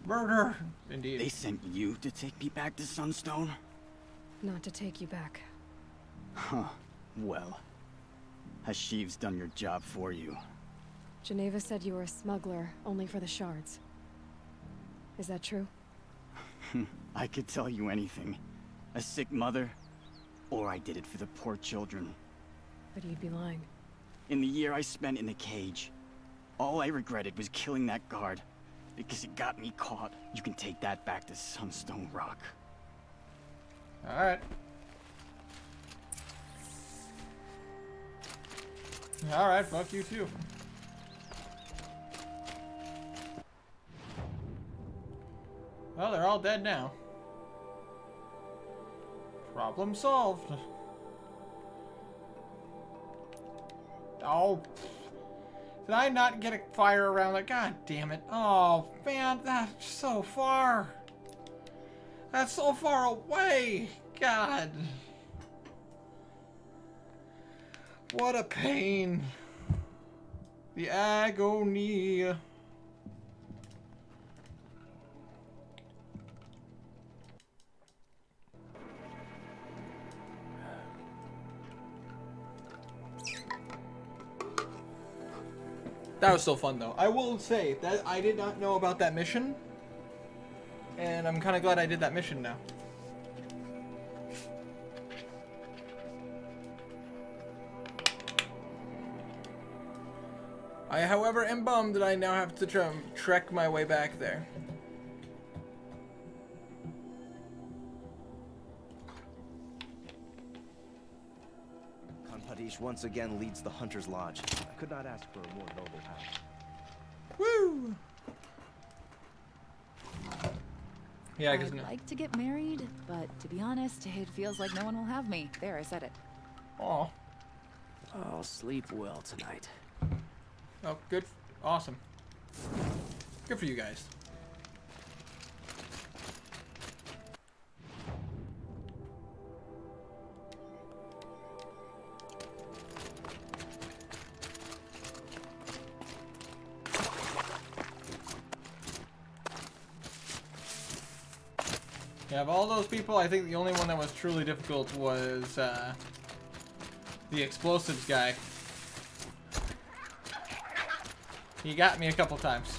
Murder! Indeed. They sent you to take me back to Sunstone? Not to take you back. Huh. Well, Hashiv's done your job for you. Geneva said you were a smuggler, only for the shards. Is that true? I could tell you anything. A sick mother, or I did it for the poor children. But you'd be lying. In the year I spent in the cage, all I regretted was killing that guard, because it got me caught. You can take that back to Sunstone Rock. Alright. Alright, fuck you too. Well, they're all dead now. Problem solved. Oh. Did I not get a fire around it? God damn it. Oh, man, that's so far. That's so far away. God. What a pain. The agony. That was so fun, though. I will say that I did not know about that mission, and I'm kind of glad I did that mission now. I, however, am bummed that I now have to trek my way back there. Kanpadish once again leads the Hunter's Lodge. I could not ask for a more noble house. Woo! Yeah, I guess I'd like to get married, but to be honest, it feels like no one will have me. There, I said it. Aw. I'll sleep well tonight. Oh, good. Awesome. Good for you guys. Yeah, of all those people, I think the only one that was truly difficult was the explosives guy. He got me a couple times.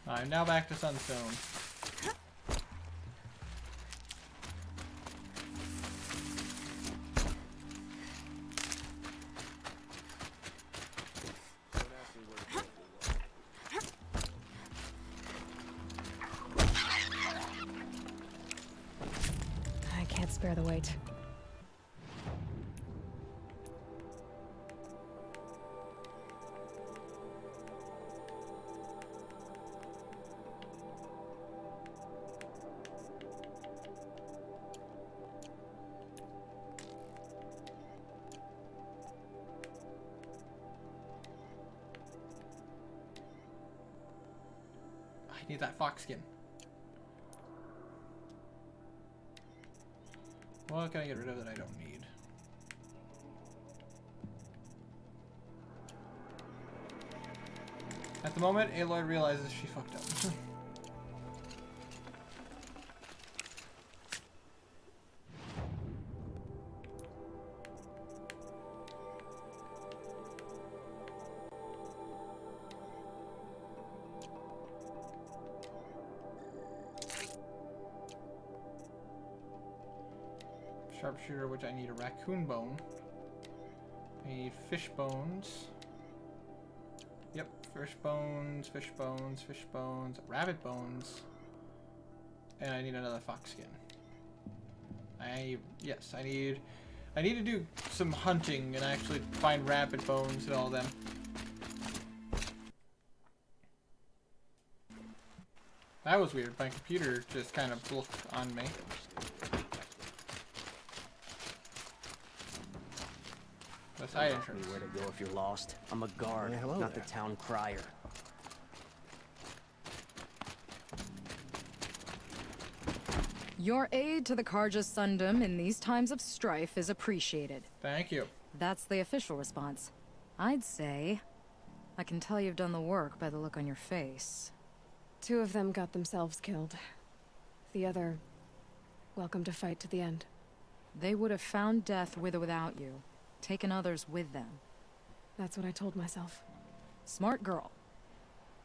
I'm now back to Sunstone. I can't spare the weight. Need that fox skin. What can I get rid of that I don't need? At the moment, Aloy realizes she fucked up. Sharpshooter, which I need a raccoon bone. I need fish bones. Yep, fish bones, fish bones, fish bones, rabbit bones. And I need another fox skin. I need to do some hunting and actually find rabbit bones and all them. That was weird. My computer just kind of looked on me. The side entrance. Where to go if you're lost? I'm a guard, not the town crier. Your aid to the Karja's Sundom in these times of strife is appreciated. Thank you. That's the official response. I'd say I can tell you've done the work by the look on your face. 2 of them got themselves killed. The other, welcome to fight to the end. They would have found death with or without you. Taken others with them. That's what I told myself. Smart girl.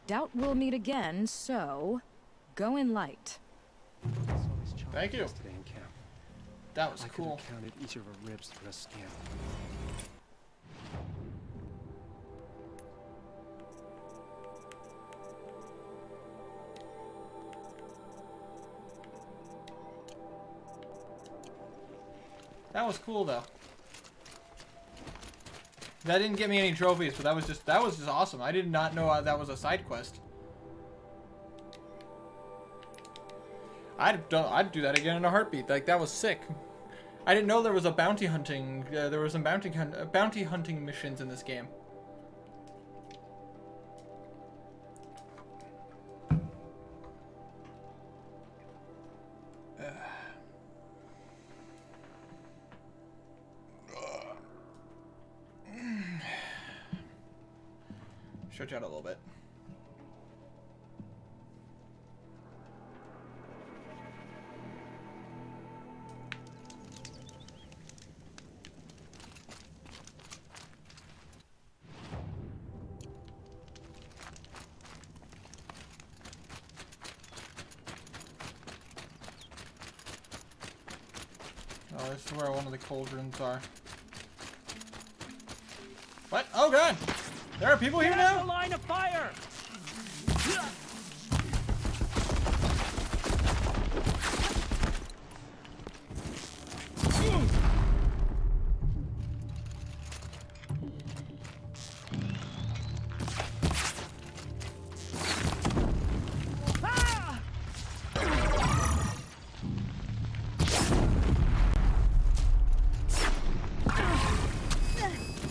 Doubt we'll meet again, so go in light. Thank you. Yesterday in camp. That was I cool. could have counted each of her ribs for a scan. That was cool though. That didn't get me any trophies, but that was just awesome. I did not know that was a side quest. I'd do that again in a heartbeat. Like, that was sick. I didn't know there was a bounty hunting. There was some bounty hunting missions in this game. Stretch out a little bit. Oh, this is where one of the cauldrons are. What? Oh god! There are people here now? The line of fire!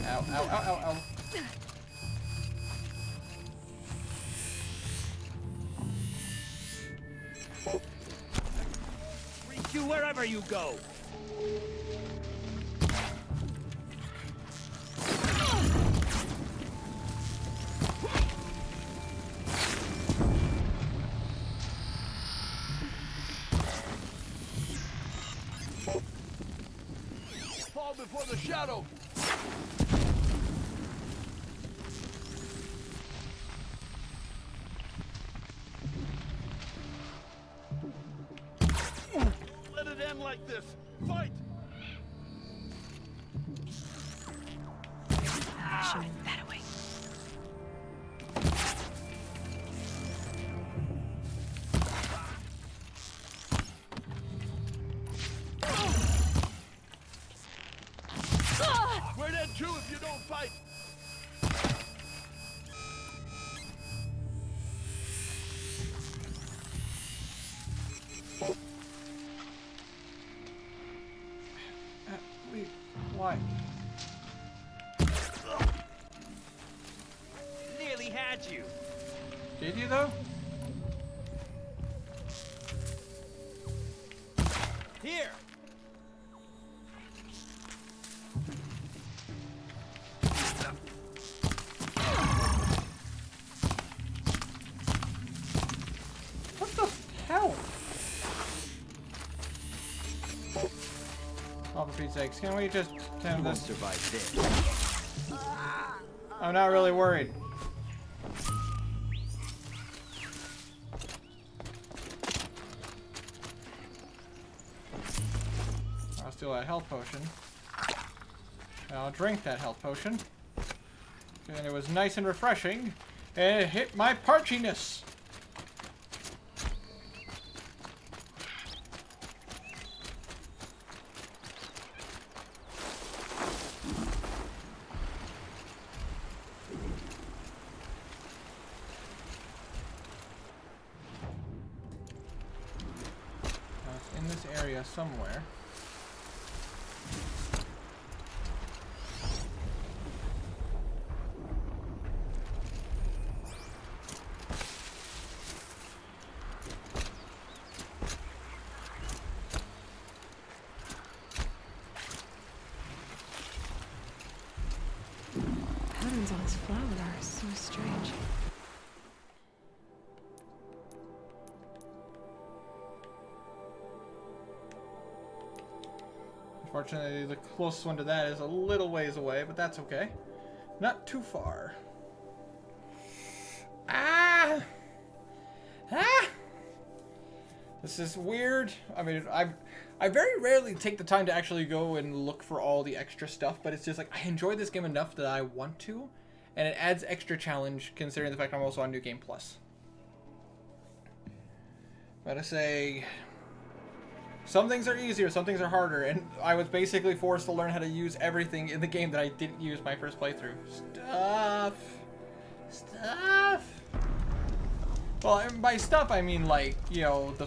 Ow, ow, ow, ow, ow. Reach you wherever you go. Fall before the shadow. Let it end like this. Fight! That way. We're dead too if you don't fight. Wait, why? Nearly had you. Did you though? Here! What the hell? Oh, for Pete's sakes, can we just turn this? Survive this. I'm not really worried. I'll steal that health potion. And I'll drink that health potion. And it was nice and refreshing. And it hit my parchiness. In this area somewhere. Patterns on this flower are so strange. Unfortunately, the closest one to that is a little ways away, but that's okay. Not too far. Ah! Ah! This is weird. I mean, I very rarely take the time to actually go and look for all the extra stuff, but it's just like, I enjoy this game enough that I want to, and it adds extra challenge considering the fact I'm also on New Game Plus. But I say, some things are easier, some things are harder, and I was basically forced to learn how to use everything in the game that I didn't use my first playthrough. Stuff. Well, and by stuff I mean like, you know, the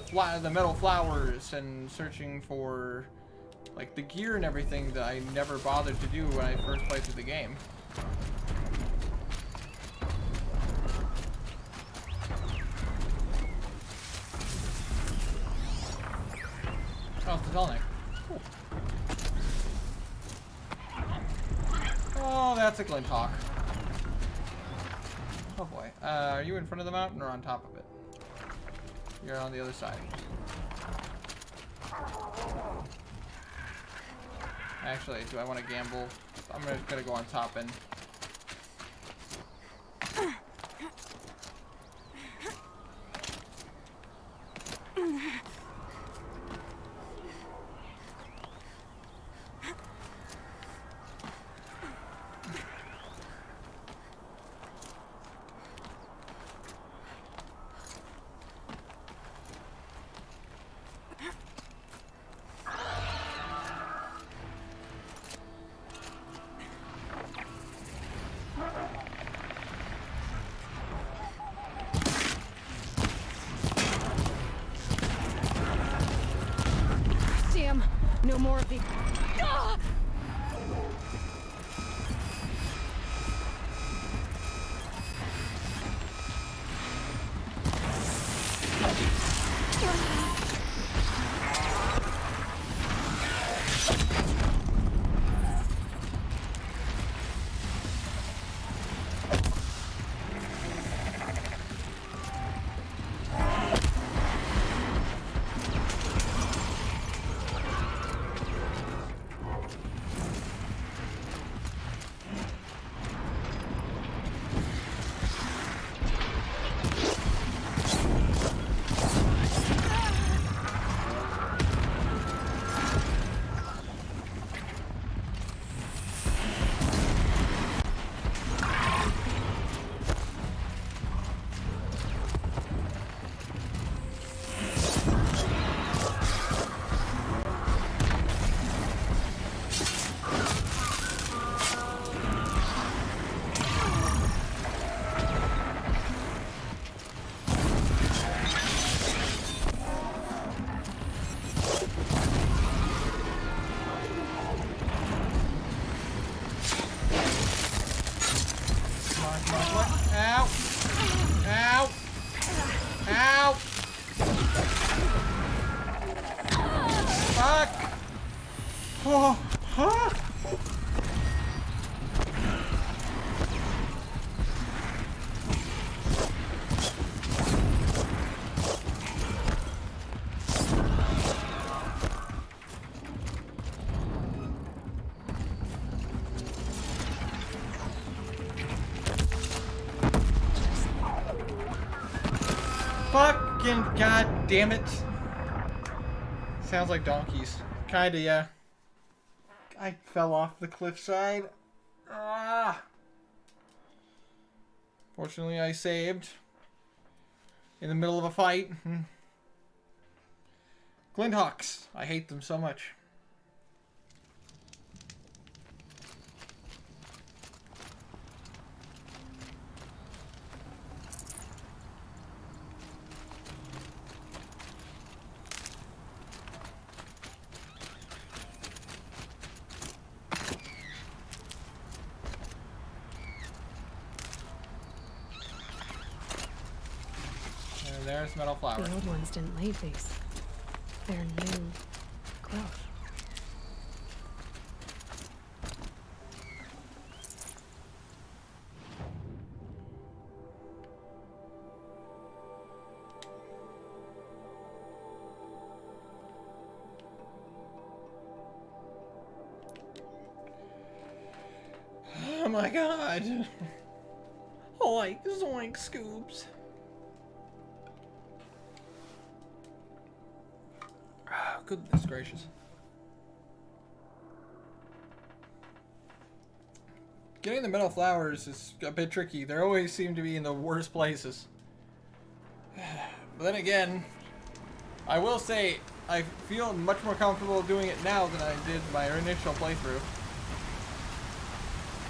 metal flowers and searching for like the gear and everything that I never bothered to do when I first played through the game. Oh, it's the Zelnik. Cool. Oh, that's a Glinthawk. Oh boy. Are you in front of the mountain or on top of it? You're on the other side. Actually, do I want to gamble? I'm just gonna go on top and... Damn! No more of the... Ah! Ow! Ow! Ow! Oh, huh? Fucking god damn it. Sounds like donkeys. Kinda, yeah. I fell off the cliffside. Ah. Fortunately, I saved. In the middle of a fight. Glinthawks. I hate them so much. And there's metal flower. The old ones didn't leave these. They're new growth. Oh my god. Oink, zoink, scoops. Oh, goodness gracious. Getting the metal flowers is a bit tricky. They always seem to be in the worst places. But then again, I will say I feel much more comfortable doing it now than I did my initial playthrough.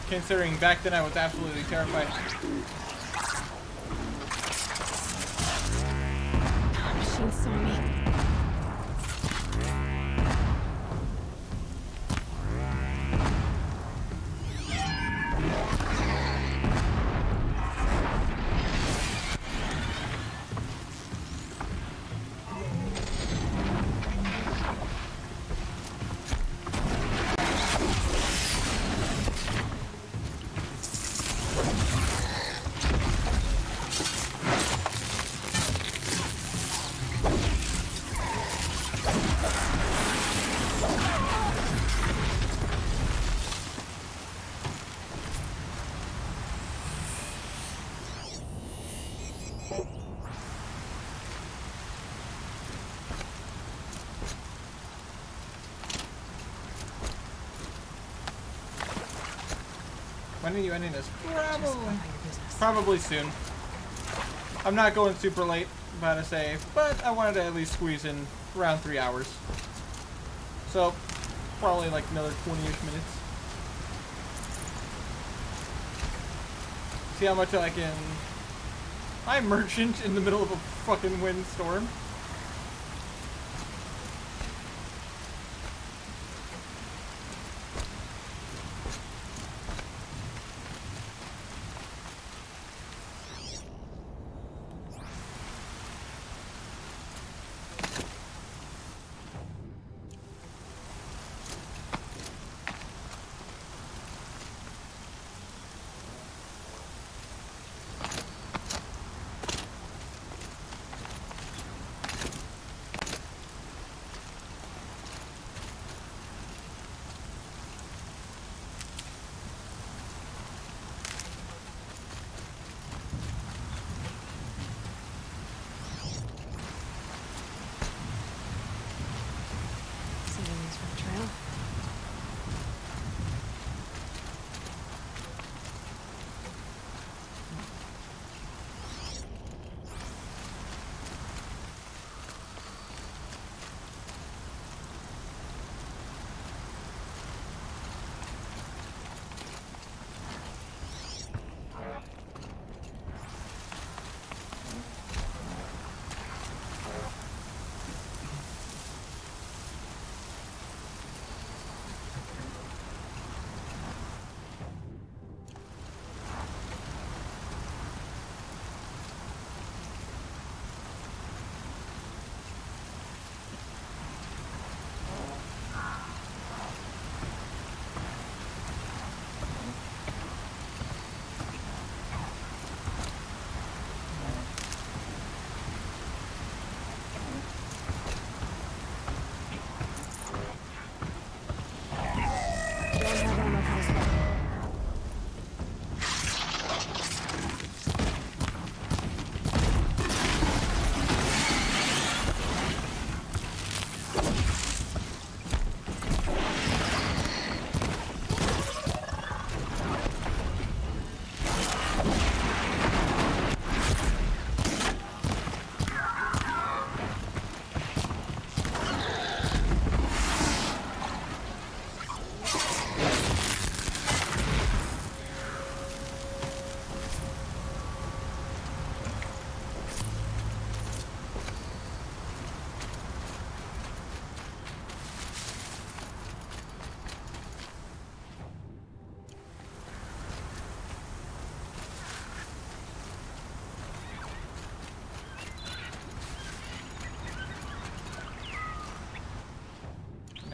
Considering back then I was absolutely terrified. Machine saw me. When are you ending this? Probably soon. I'm not going super late, about to say, but I wanted to at least squeeze in around 3 hours. So, probably like another 20-ish minutes. See how much I can... I'm merchant in the middle of a fucking windstorm.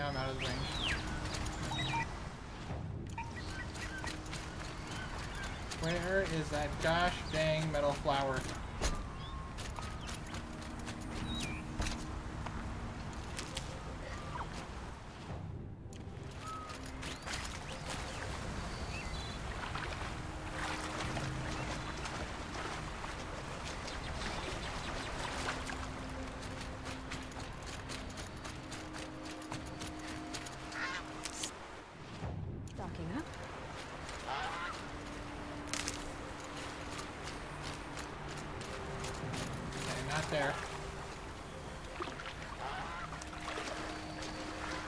I'm out of the range. Where is that gosh dang metal flower? Stocking up. Not there.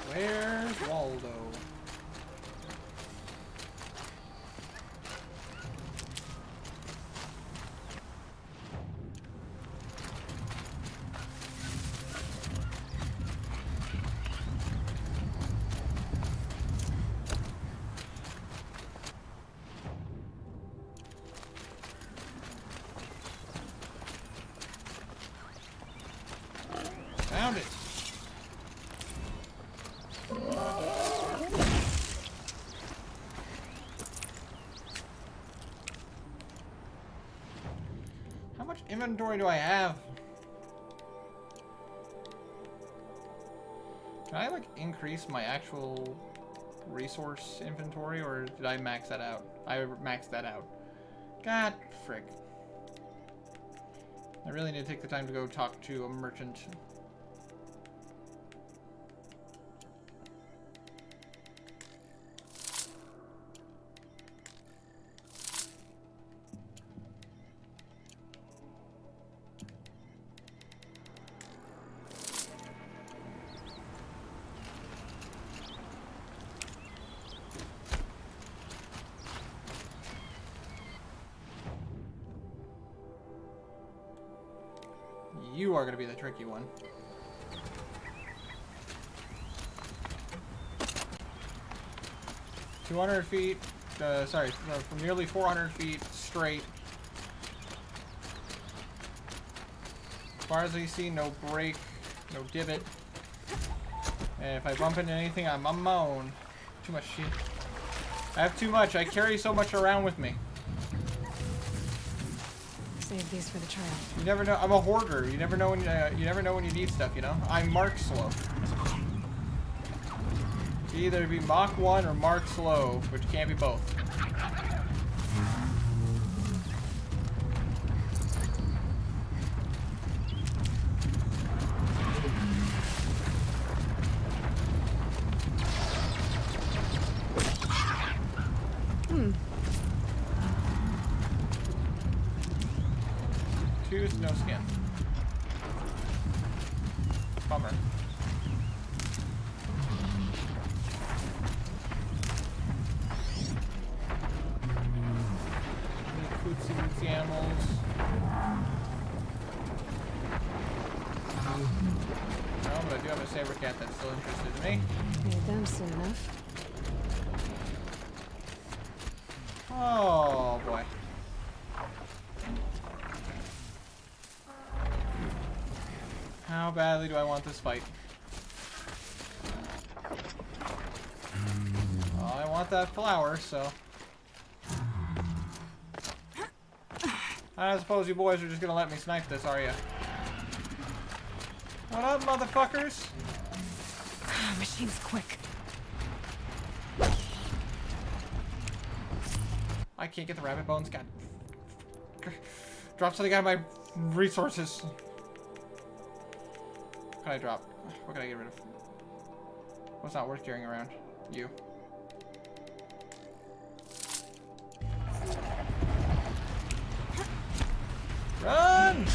Where's Waldo? Found it. How much inventory do I have? Can I like increase my actual resource inventory, or did I max that out? I maxed that out. God frick. I really need to take the time to go talk to a merchant. You are going to be the tricky one. "200 feet, from nearly 400 feet straight. As far as I see, no break, no divot. And if I bump into anything, I'm on my own." Too much shit. I have too much. I carry so much around with me. Save these for the trail. You never know. I'm a hoarder. You never know when you need stuff. You know. I'm Mark Slow. You either be Mach 1 or Mark Slow, which can't be both. Tooth, no skin. Bummer. Cootsy animals. No, but I do have a saber cat that's still interested in me. Need them soon enough. Oh boy. How badly do I want this fight? Well, I want that flower, so... I don't suppose you boys are just gonna let me snipe this, are you? What up, motherfuckers? Machine's quick. I can't get the rabbit bones. God. Drop something out of my resources. What can I drop? What can I get rid of? What's not worth carrying around? You. Run!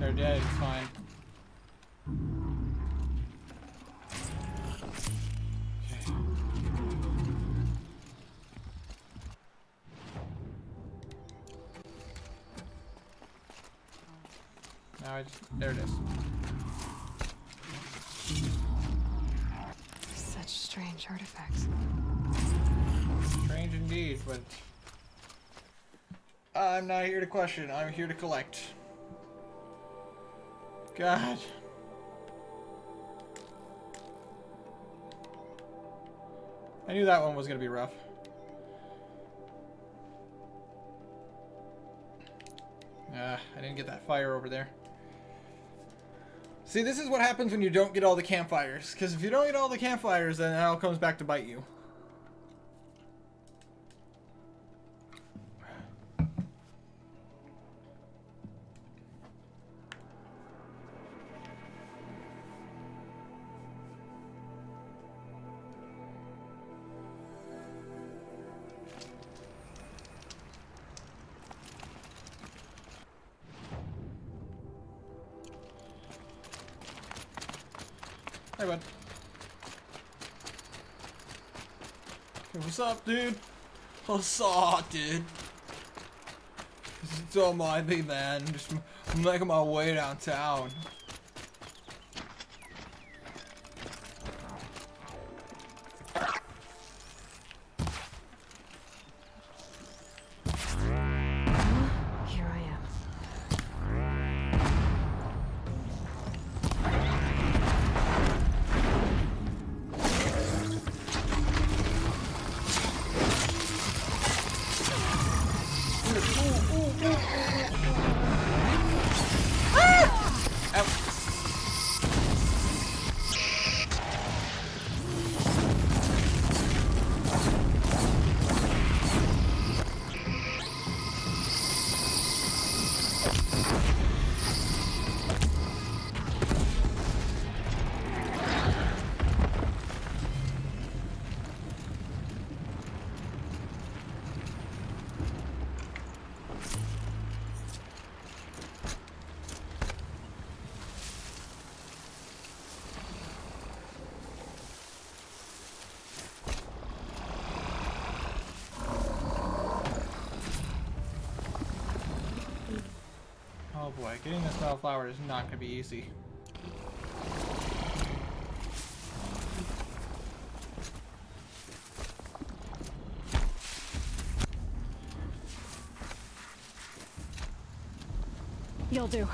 They're dead, it's fine. Okay. Now there it is. Such strange artifacts. Strange indeed, but I'm not here to question, I'm here to collect. God. I knew that one was gonna be rough. I didn't get that fire over there. See, this is what happens when you don't get all the campfires. Because if you don't get all the campfires, then it all comes back to bite you. Hey, bud. Hey, what's up, dude? What's up, dude? Don't mind me, man. I'm making my way downtown. Here I am. Oh boy, getting this flower is not going to be easy. You'll do.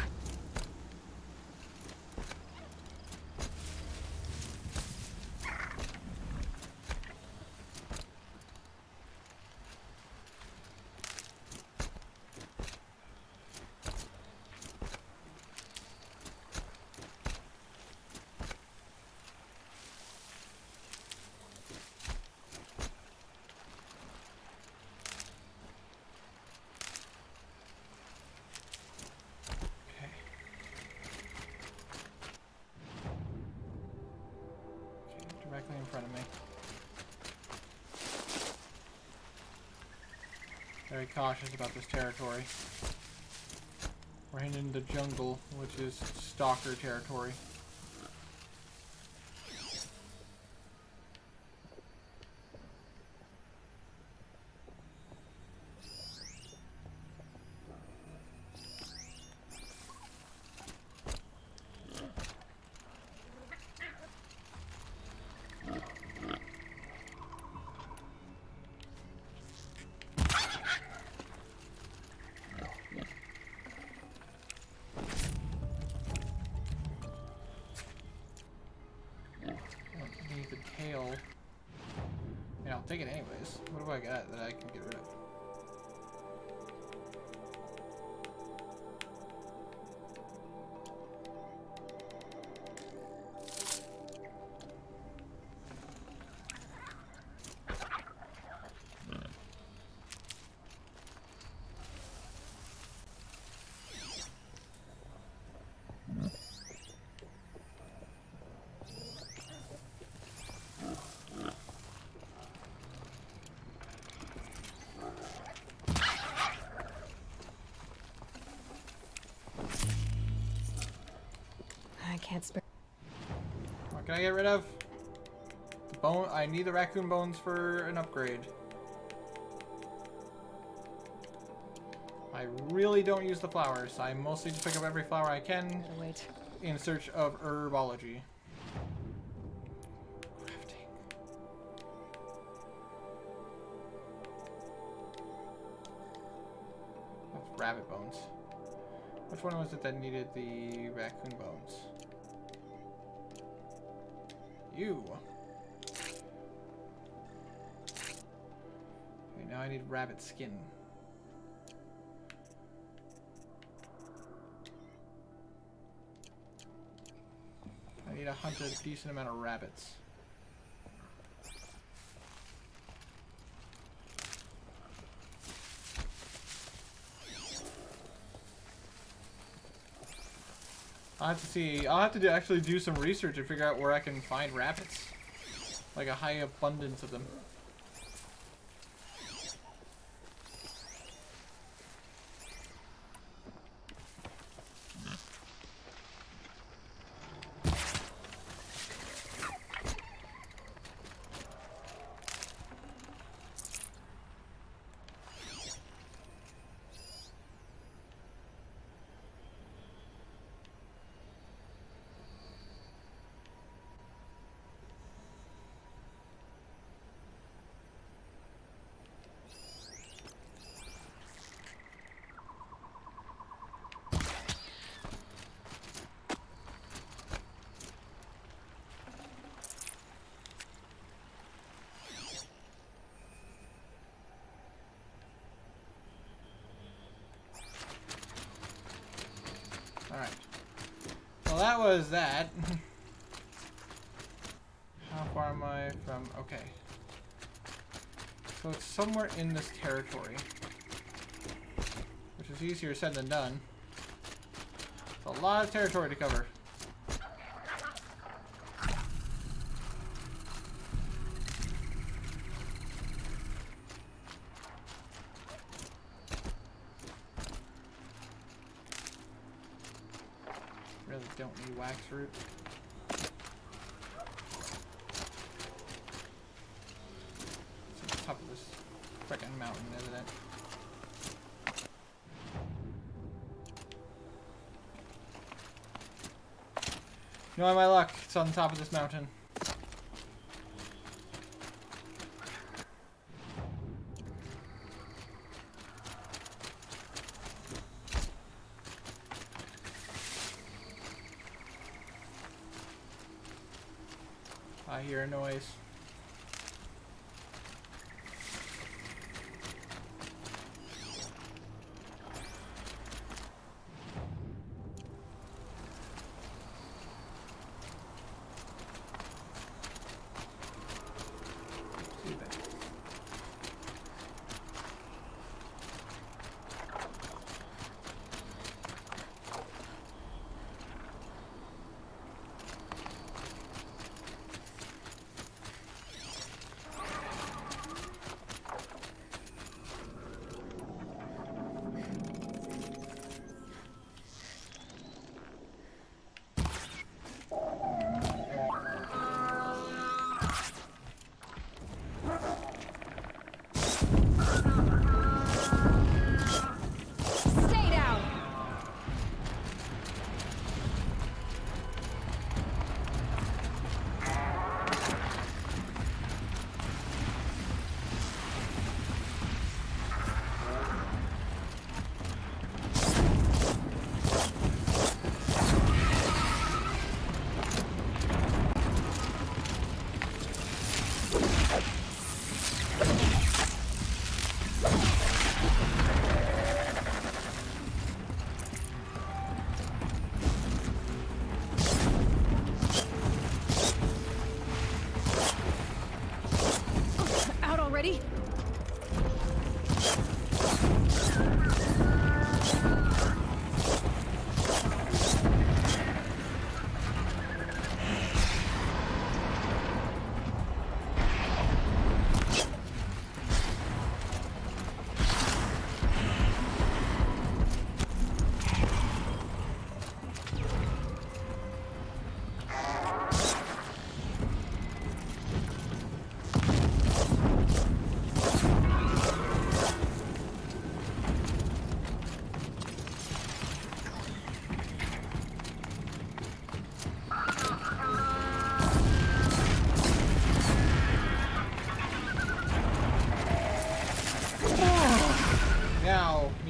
Directly in front of me. Very cautious about this territory. We're heading into the jungle, which is stalker territory. Tail. Yeah, I'll take it anyways. What do I got that I can get rid of? can't spare. What can I get rid of? The bone. I need the raccoon bones for an upgrade. I really don't use the flowers. I mostly just pick up every flower I can in search of herbology. Crafting. That's rabbit bones. Which one was it that needed the raccoon bones? You. Okay, now I need rabbit skin. I need to hunt a decent amount of rabbits. I'll have to see. I'll have to actually do some research and figure out where I can find rabbits. Like a high abundance of them. Alright. Well, that was that. How far am I from... Okay. So it's somewhere in this territory. Which is easier said than done. It's a lot of territory to cover. Really don't need wax root. It's on top of this frickin' mountain, isn't it? You know my luck, it's on top of this mountain. I hear a noise.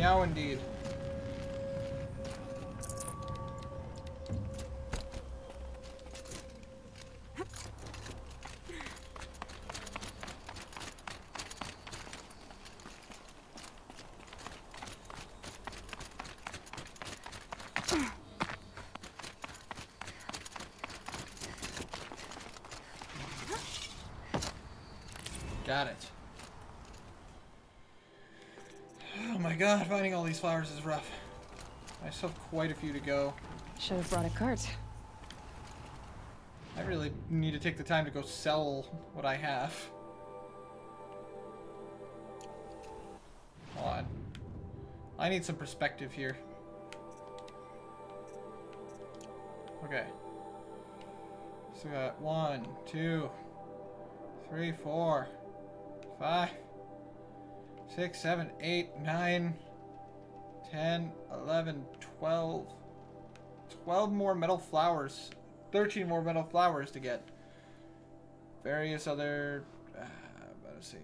Meow indeed. Got it. Oh my god, finding all these flowers is rough. I still have quite a few to go. Should have brought a cart. I really need to take the time to go sell what I have. Hold on. I need some perspective here. Okay. So we got 1, 2, 3, 4, 5, 6, 7, 8, 9, 10, 11, 12. 12 more metal flowers. 13 more metal flowers to get. Various other... let's see.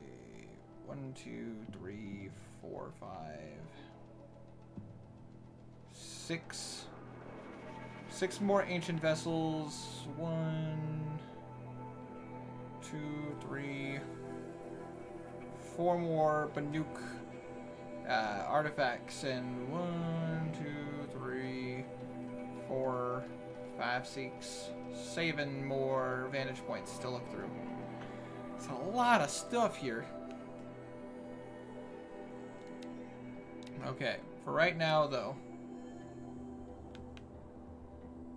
1, 2, 3, 4, 5, 6. 6 more ancient vessels. 1, 2, 3, 4 more Banuk artifacts, and 1, 2, 3, 4, 5, 6, 7 more vantage points to look through. It's a lot of stuff here. Okay, for right now though,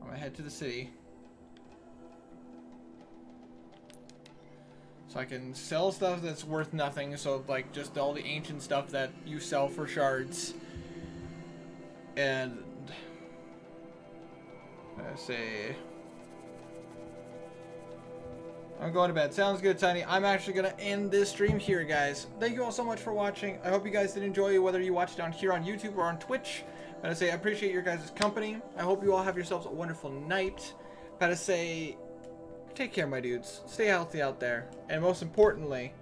I'm gonna head to the city so I can sell stuff that's worth nothing. So like just all the ancient stuff that you sell for shards. And let's see. I'm going to bed. Sounds good, Tiny. I'm actually going to end this stream here, guys. Thank you all so much for watching. I hope you guys did enjoy, whether you watched it on here on YouTube or on Twitch. I'm going to say I appreciate your guys' company. I hope you all have yourselves a wonderful night. I'm going to say take care, my dudes. Stay healthy out there. And most importantly,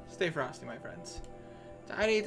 stay frosty, my friends. Tiny,